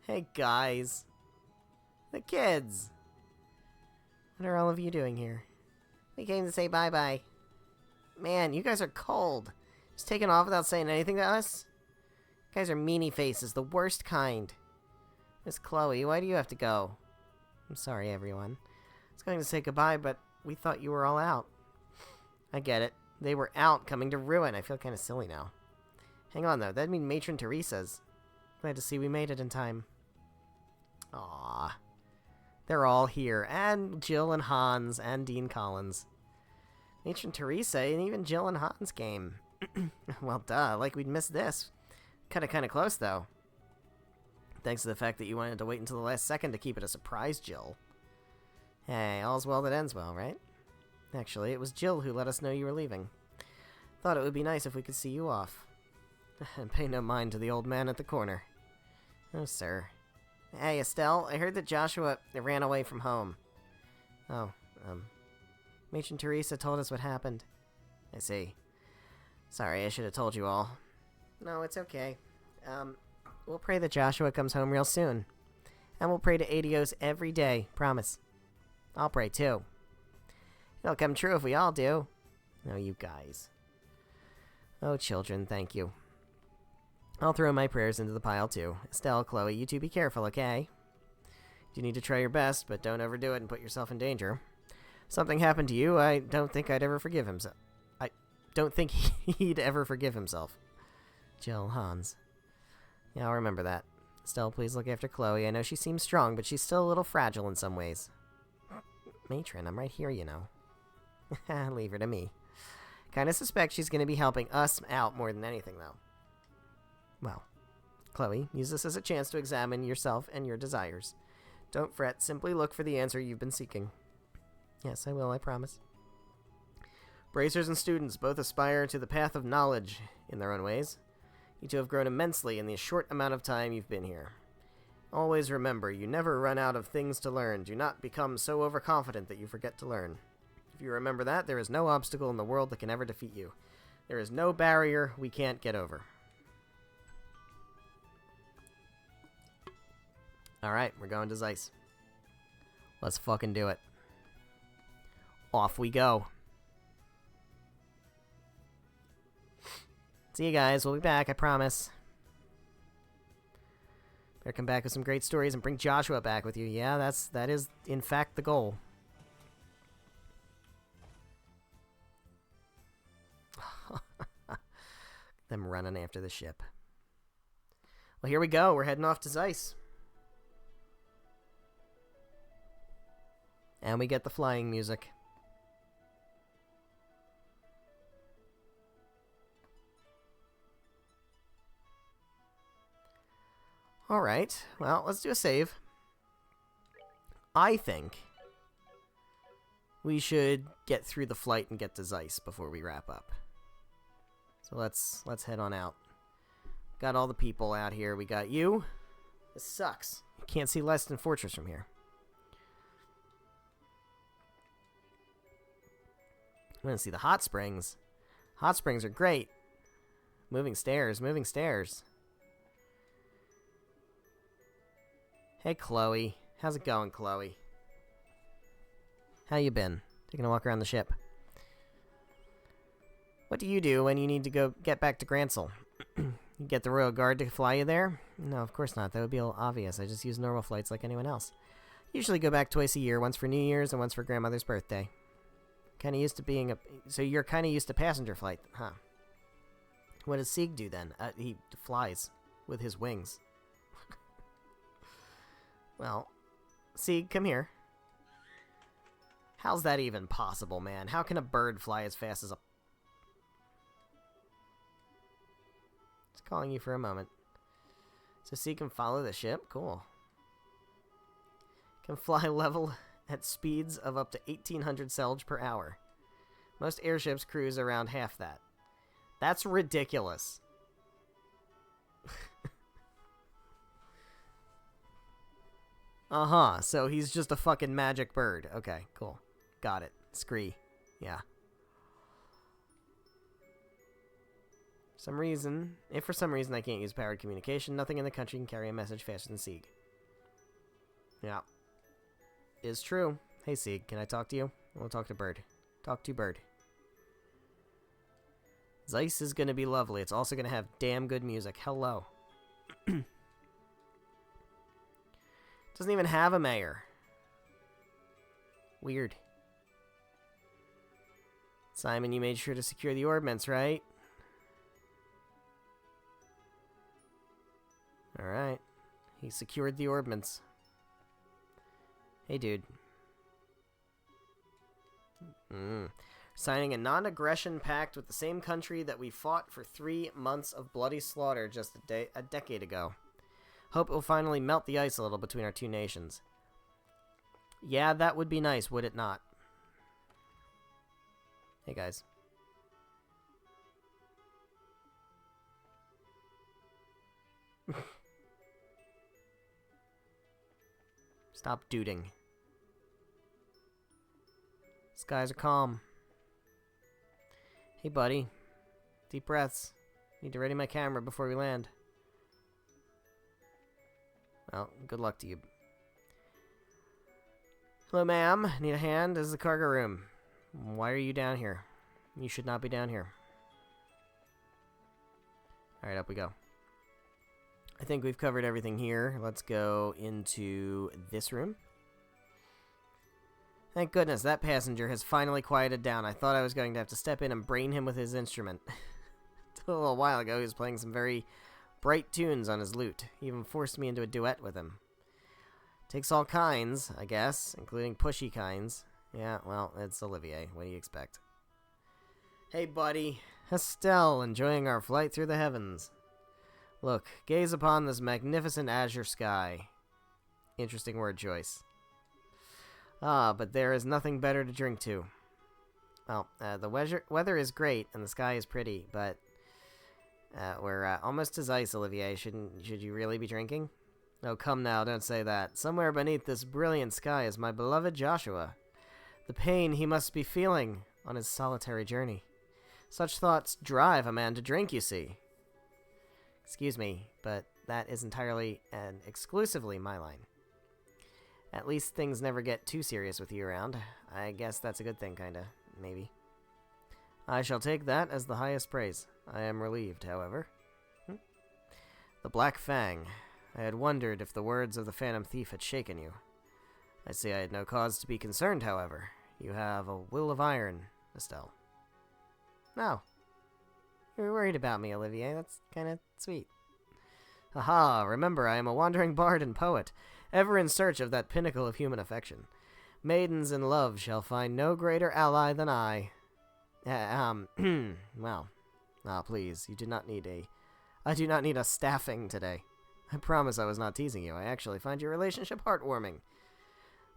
Hey guys. The kids. What are all of you doing here? We came to say bye-bye. Man, you guys are cold. Just taking off without saying anything to us? You guys are meanie faces, the worst kind. Miss Chloe, why do you have to go? I'm sorry, everyone. I was going to say goodbye, but we thought you were all out. I get it. They were out, coming to ruin. I feel kind of silly now. Hang on, though. That'd mean Matron Teresa's. Glad to see we made it in time. Aww. They're all here. And Jill and Hans and Dean Collins. Matron Teresa and even Jill and Hans came. Well, duh. Like we'd missed this. Cut it kind of close, though. Thanks to the fact that you wanted to wait until the last second to keep it a surprise, Jill. Hey, all's well that ends well, right? Actually, it was Jill who let us know you were leaving. Thought it would be nice if we could see you off. And pay no mind to the old man at the corner. Oh, sir. Hey, Estelle, I heard that Joshua ran away from home. Oh, Matron Teresa told us what happened. I see. Sorry, I should have told you all. No, it's okay. We'll pray that Joshua comes home real soon. And we'll pray to Adios every day, promise. I'll pray too. It'll come true if we all do. Oh, you guys. Oh, children, thank you. I'll throw my prayers into the pile too. Estelle, Chloe, you two be careful, okay? You need to try your best, but don't overdo it and put yourself in danger. If something happened to you, I don't think I'd ever forgive himself. I don't think he'd ever forgive himself. Jill, Hans. Yeah, I'll remember that. Estelle, please look after Chloe. I know she seems strong, but she's still a little fragile in some ways. Matron, I'm right here, you know. Leave her to me. Kinda suspect she's gonna be helping us out more than anything, though. Well, Chloe, use this as a chance to examine yourself and your desires. Don't fret, simply look for the answer you've been seeking. Yes, I will, I promise. Bracers and students both aspire to the path of knowledge in their own ways. You two have grown immensely in the short amount of time you've been here. Always remember, you never run out of things to learn. Do not become so overconfident that you forget to learn. If you remember that, there is no obstacle in the world that can ever defeat you. There is no barrier we can't get over. Alright, we're going to Zeiss. Let's fucking do it. Off we go. See you guys, we'll be back, I promise. Better come back with some great stories and bring Joshua back with you. Yeah, that is in fact the goal. Them running after the ship. Well, here we go. We're heading off to Zeiss. And we get the flying music. Alright, well, let's do a save. I think we should get through the flight and get to Zeiss before we wrap up. So let's head on out. Got all the people out here. We got you. This sucks. You can't see Leston Fortress from here. I'm gonna see the hot springs. Hot springs are great. Moving stairs, moving stairs. Hey, Chloe. How's it going, Chloe? How you been? Taking a walk around the ship. What do you do when you need to go get back to Gransel? You get the Royal Guard to fly you there? No, of course not. That would be obvious. I just use normal flights like anyone else. Usually go back twice a year, once for New Year's and once for Grandmother's birthday. Kinda used to being a... So you're kinda used to passenger flight, huh? What does Sieg do then? He flies with his wings. Well, Sieg, come here. How's that even possible, man? How can a bird fly as fast as a... Just calling you for a moment. So Sieg can follow the ship? Cool. Can fly level at speeds of up to 1,800 Selge per hour. Most airships cruise around half that. That's ridiculous. Uh-huh, so he's just a fucking magic bird. Okay, cool. Got it. Scree. Yeah. If for some reason I can't use powered communication, nothing in the country can carry a message faster than Sieg. Yeah. Is true. Hey, Sieg, can I talk to you? I want to talk to Bird. Talk to Bird. Zeiss is going to be lovely. It's also going to have damn good music. Hello. Doesn't even have a mayor. Weird. Simon, you made sure to secure the ordnance, right? Alright. He secured the ordnance. Hey, dude. Signing a non-aggression pact with the same country that we fought for 3 months of bloody slaughter just a decade ago. Hope it will finally melt the ice a little between our two nations. Yeah, that would be nice, would it not? Hey, guys. Stop duding. Skies are calm. Hey, buddy. Deep breaths. Need to ready my camera before we land. Well, good luck to you. Hello, ma'am. Need a hand? This is the cargo room. Why are you down here? You should not be down here. Alright, up we go. I think we've covered everything here. Let's go into this room. Thank goodness, that passenger has finally quieted down. I thought I was going to have to step in and brain him with his instrument. A little while ago, he was playing some very bright tunes on his lute. He even forced me into a duet with him. Takes all kinds, I guess, including pushy kinds. Yeah, well, it's Olivier. What do you expect? Hey, buddy. Estelle, enjoying our flight through the heavens. Look, gaze upon this magnificent azure sky. Interesting word choice. Ah, but there is nothing better to drink to. Well, the weather is great and the sky is pretty, but we're almost as ice, Olivier. Should you really be drinking? Oh, come now, don't say that. Somewhere beneath this brilliant sky is my beloved Joshua. The pain he must be feeling on his solitary journey. Such thoughts drive a man to drink, you see. Excuse me, but that is entirely and exclusively my line. At least things never get too serious with you around. I guess that's a good thing, kinda. Maybe. I shall take that as the highest praise. I am relieved, however. The Black Fang. I had wondered if the words of the Phantom Thief had shaken you. I see I had no cause to be concerned, however. You have a will of iron, Estelle. No. You're worried about me, Olivier. That's kinda sweet. Haha, remember, I am a wandering bard and poet, ever in search of that pinnacle of human affection. Maidens in love shall find no greater ally than I. Well. Ah, please, I do not need a staffing today. I promise I was not teasing you. I actually find your relationship heartwarming.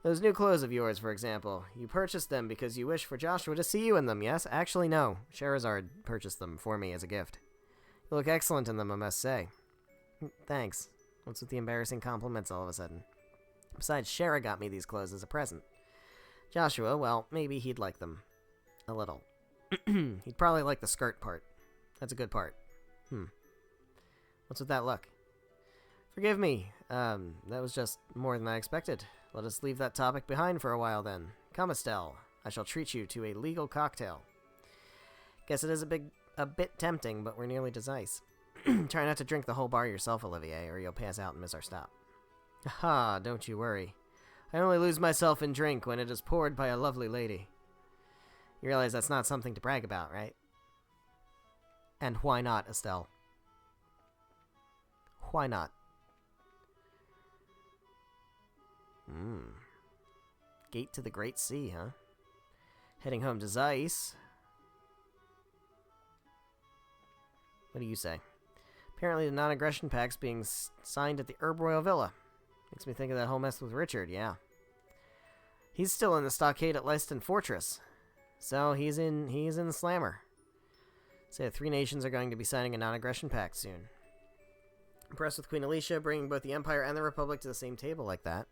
Those new clothes of yours, for example. You purchased them because you wish for Joshua to see you in them, yes? Actually, no. Sherazard purchased them for me as a gift. You look excellent in them, I must say. Thanks. What's with the embarrassing compliments all of a sudden? Besides, Shara got me these clothes as a present. Joshua, well, maybe he'd like them. A little. He'd probably like the skirt part. That's a good part. What's with that look? Forgive me. That was just more than I expected. Let us leave that topic behind for a while, then. Come, Estelle. I shall treat you to a legal cocktail. Guess it is a bit tempting, but we're nearly to Zeiss. Try not to drink the whole bar yourself, Olivier, or you'll pass out and miss our stop. Aha, don't you worry. I only lose myself in drink when it is poured by a lovely lady. You realize that's not something to brag about, right? And why not, Estelle? Why not? Gate to the Great Sea, huh? Heading home to Zeiss. What do you say? Apparently the non-aggression pact's being signed at the Herb Royal Villa. Makes me think of that whole mess with Richard, yeah. He's still in the stockade at Leiston Fortress. So he's in the slammer. Say the three nations are going to be signing a non-aggression pact soon. Impressed with Queen Alicia bringing both the Empire and the Republic to the same table like that.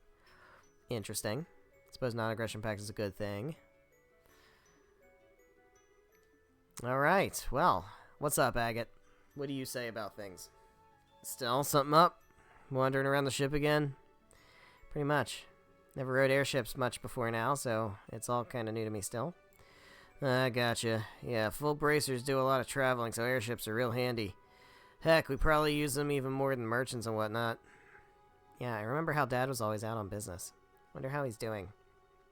Interesting. Suppose non-aggression pact is a good thing. Alright, well, what's up, Agate? What do you say about things? Still something up? Wandering around the ship again? Pretty much. Never rode airships much before now, so it's all kind of new to me still. I gotcha. Yeah, full bracers do a lot of traveling, so airships are real handy. Heck, we probably use them even more than merchants and whatnot. Yeah, I remember how Dad was always out on business. Wonder how he's doing.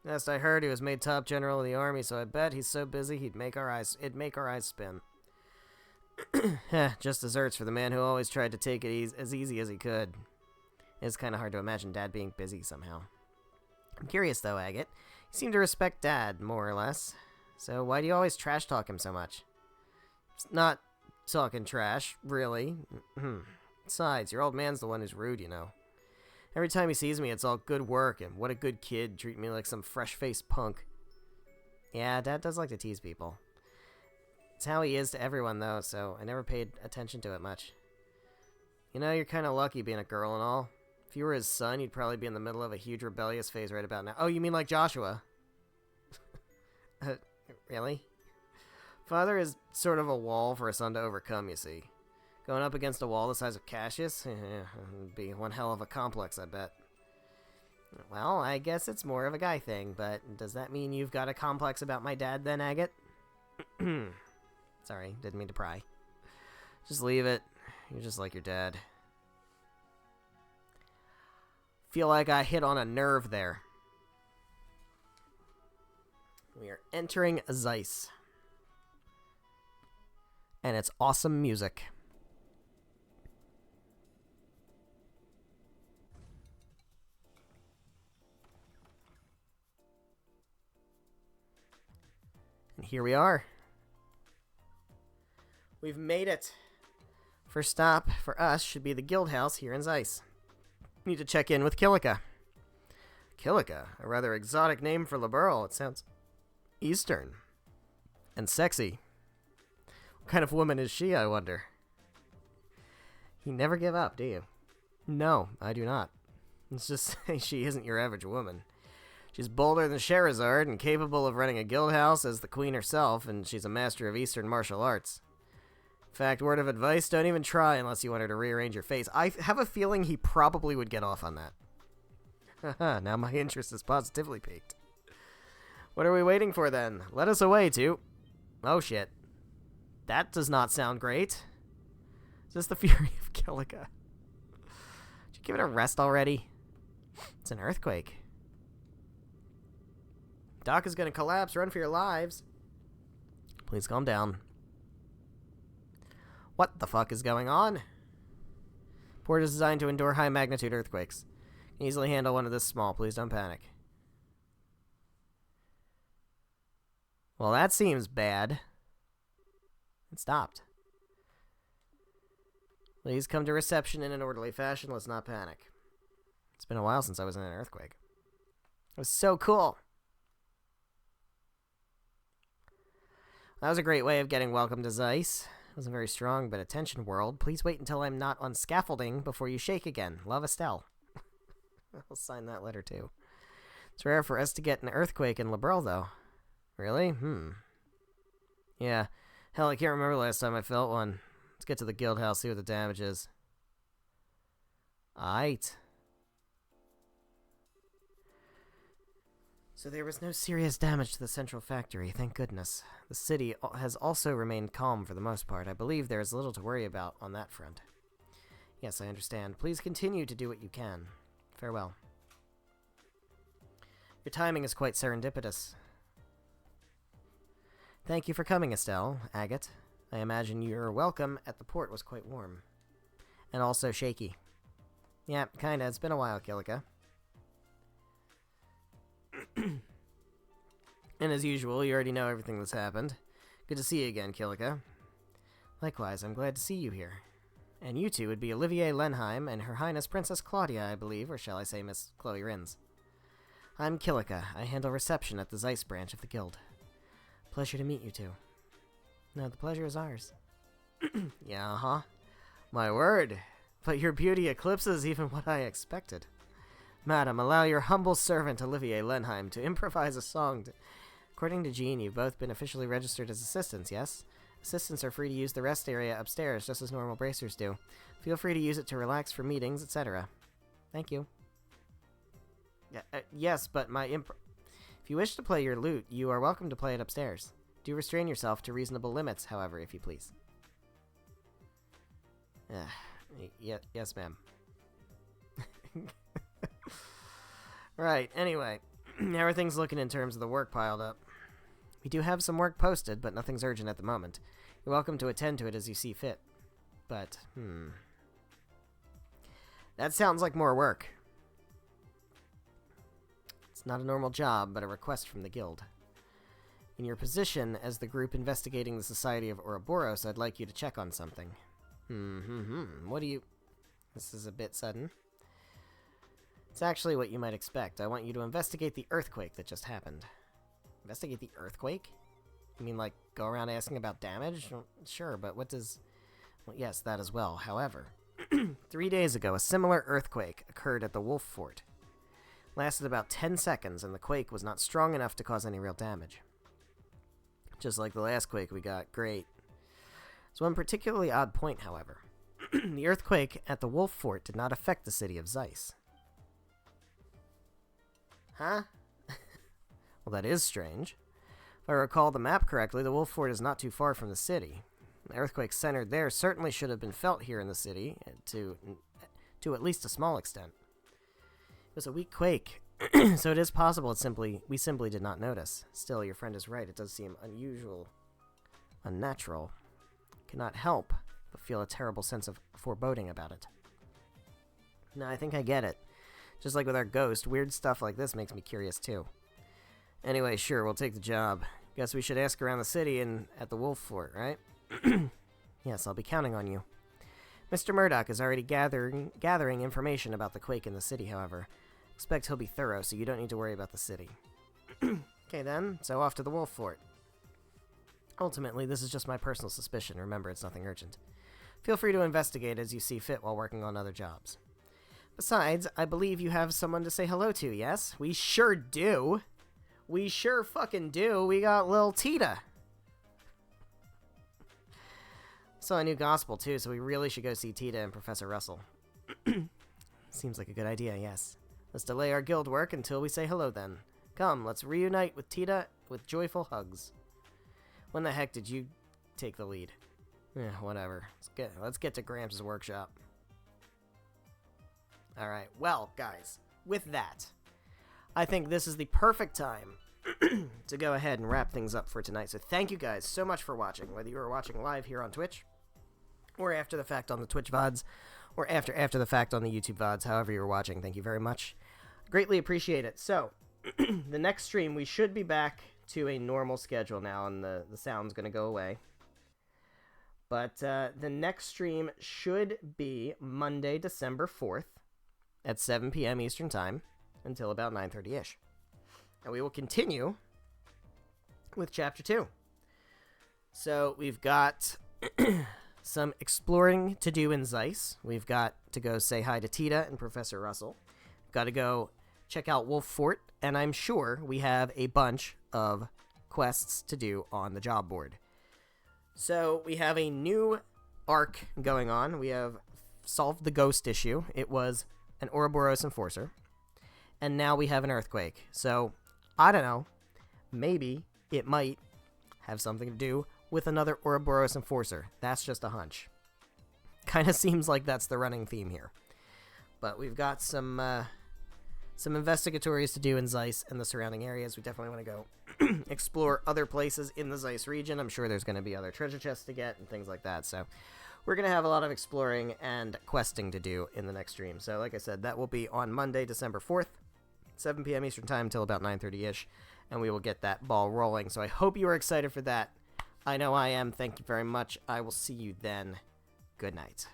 Last I heard, he was made top general of the army, so I bet he's so busy it'd make our eyes spin. Just desserts for the man who always tried to take it as easy as he could. It's kind of hard to imagine Dad being busy somehow. I'm curious though, Agate. You seem to respect Dad, more or less. So why do you always trash talk him so much? It's not talking trash, really. Besides, your old man's the one who's rude, you know. Every time he sees me, it's all good work, and what a good kid, treat me like some fresh-faced punk. Yeah, Dad does like to tease people. It's how he is to everyone, though, so I never paid attention to it much. You know, you're kind of lucky being a girl and all. If you were his son, you'd probably be in the middle of a huge rebellious phase right about now. Oh, you mean like Joshua? Really? Father is sort of a wall for a son to overcome, you see. Going up against a wall the size of Cassius? It'd be one hell of a complex, I bet. Well, I guess it's more of a guy thing, but does that mean you've got a complex about my dad then, Agate? Sorry, didn't mean to pry. Just leave it. You're just like your dad. Feel like I hit on a nerve there. We are entering Zeiss. And it's awesome music. And here we are. We've made it. First stop for us should be the guild house here in Zeiss. Need to check in with Kilika. Kilika, a rather exotic name for Liberl. It sounds Eastern and sexy. What kind of woman is she, I wonder? You never give up, do you? No, I do not. Let's just say she isn't your average woman. She's bolder than Sherazard and capable of running a guild house as the queen herself, and she's a master of Eastern martial arts. In fact, word of advice, don't even try unless you want her to rearrange your face. I have a feeling he probably would get off on that. Haha, now my interest is positively piqued. What are we waiting for then? Let us away, too. Oh shit. That does not sound great. Is this the fury of Kilika? Did you give it a rest already? It's an earthquake. Dock is gonna collapse. Run for your lives. Please calm down. What the fuck is going on? Port is designed to endure high magnitude earthquakes. Can easily handle one of this small. Please don't panic. Well, that seems bad. It stopped. Please come to reception in an orderly fashion. Let's not panic. It's been a while since I was in an earthquake. It was so cool. That was a great way of getting welcome to Zeiss. It wasn't very strong, but attention, world. Please wait until I'm not on scaffolding before you shake again. Love, Estelle. I'll sign that letter, too. It's rare for us to get an earthquake in Liberl, though. Really? Yeah. Hell, I can't remember last time I felt one. Let's get to the guild house, see what the damage is. Aight. So there was no serious damage to the central factory, thank goodness. The city has also remained calm for the most part. I believe there is little to worry about on that front. Yes, I understand. Please continue to do what you can. Farewell. Your timing is quite serendipitous. Thank you for coming, Estelle, Agate. I imagine your welcome at the port was quite warm. And also shaky. Yeah, kinda. It's been a while, Kilika. And as usual, you already know everything that's happened. Good to see you again, Kilika. Likewise, I'm glad to see you here. And you two would be Olivier Lenheim and Her Highness Princess Claudia, I believe, or shall I say Miss Chloe Rins. I'm Kilika. I handle reception at the Zeiss branch of the guild. Pleasure to meet you two. No, the pleasure is ours. Yeah, huh? My word. But your beauty eclipses even what I expected. Madam, allow your humble servant Olivier Lenheim to improvise a song. According to Jean, you've both been officially registered as assistants, yes? Assistants are free to use the rest area upstairs, just as normal bracers do. Feel free to use it to relax for meetings, etc. Thank you. Yes, but if you wish to play your lute, you are welcome to play it upstairs. Do restrain yourself to reasonable limits, however, if you please. Yes, ma'am. Right, anyway. Everything's looking in terms of the work piled up. We do have some work posted, but nothing's urgent at the moment. You're welcome to attend to it as you see fit. But, that sounds like more work. It's not a normal job, but a request from the guild. In your position as the group investigating the Society of Ouroboros, I'd like you to check on something. What do you... This is a bit sudden. It's actually what you might expect. I want you to investigate the earthquake that just happened. Investigate the earthquake? You mean, like, go around asking about damage? Sure, but what does... Well, yes, that as well. However, 3 days ago, a similar earthquake occurred at the Wolf Fort. Lasted about 10 seconds, and the quake was not strong enough to cause any real damage. Just like the last quake we got. Great. There's one particularly odd point, however. The earthquake at the Wolf Fort did not affect the city of Zeiss. Huh? Well, that is strange. If I recall the map correctly, the Wolf Fort is not too far from the city. The earthquake centered there certainly should have been felt here in the city, to at least a small extent. It was a weak quake, so it is possible we simply did not notice. Still, your friend is right. It does seem unusual, unnatural. Cannot help but feel a terrible sense of foreboding about it. No, I think I get it. Just like with our ghost, weird stuff like this makes me curious too. Anyway, sure, we'll take the job. Guess we should ask around the city and at the Wolf Fort, right? Yes, I'll be counting on you. Mr. Murdoch is already gathering information about the quake in the city, however. Expect he'll be thorough, so you don't need to worry about the city. Okay then, so off to the Wolf Fort. Ultimately, this is just my personal suspicion. Remember, it's nothing urgent. Feel free to investigate as you see fit while working on other jobs. Besides, I believe you have someone to say hello to, yes? We sure do. We sure fucking do. We got Lil Tita. Saw a new gospel, too, so we really should go see Tita and Professor Russell. Seems like a good idea, yes. Let's delay our guild work until we say hello then. Come, let's reunite with Tita with joyful hugs. When the heck did you take the lead? Whatever. Let's get to Gramps' workshop. Alright, well, guys, with that, I think this is the perfect time to go ahead and wrap things up for tonight. So thank you guys so much for watching, whether you are watching live here on Twitch, or after the fact on the Twitch VODs, or after the fact on the YouTube VODs, however you're watching. Thank you very much. Greatly appreciate it. So, the next stream, we should be back to a normal schedule now, and the sound's going to go away. But the next stream should be Monday, December 4th at 7 p.m. Eastern Time until about 9:30-ish. And we will continue with Chapter 2. So we've got some exploring to do in Zeiss. We've got to go say hi to Tita and Professor Russell. Got to go check out Wolf Fort, and I'm sure we have a bunch of quests to do on the job board. So we have a new arc going on. We have solved the ghost issue. It was an Ouroboros enforcer. And now we have an earthquake. So, I don't know. Maybe it might have something to do with another Ouroboros enforcer. That's just a hunch. Kind of seems like that's the running theme here. But we've got some investigatories to do in Zeiss and the surrounding areas. We definitely want to go explore other places in the Zeiss region. I'm sure there's going to be other treasure chests to get and things like that. So we're going to have a lot of exploring and questing to do in the next stream. So like I said, that will be on Monday, December 4th, 7 p.m. Eastern Time until about 9:30-ish, and we will get that ball rolling. So I hope you are excited for that. I know I am. Thank you very much. I will see you then. Good night.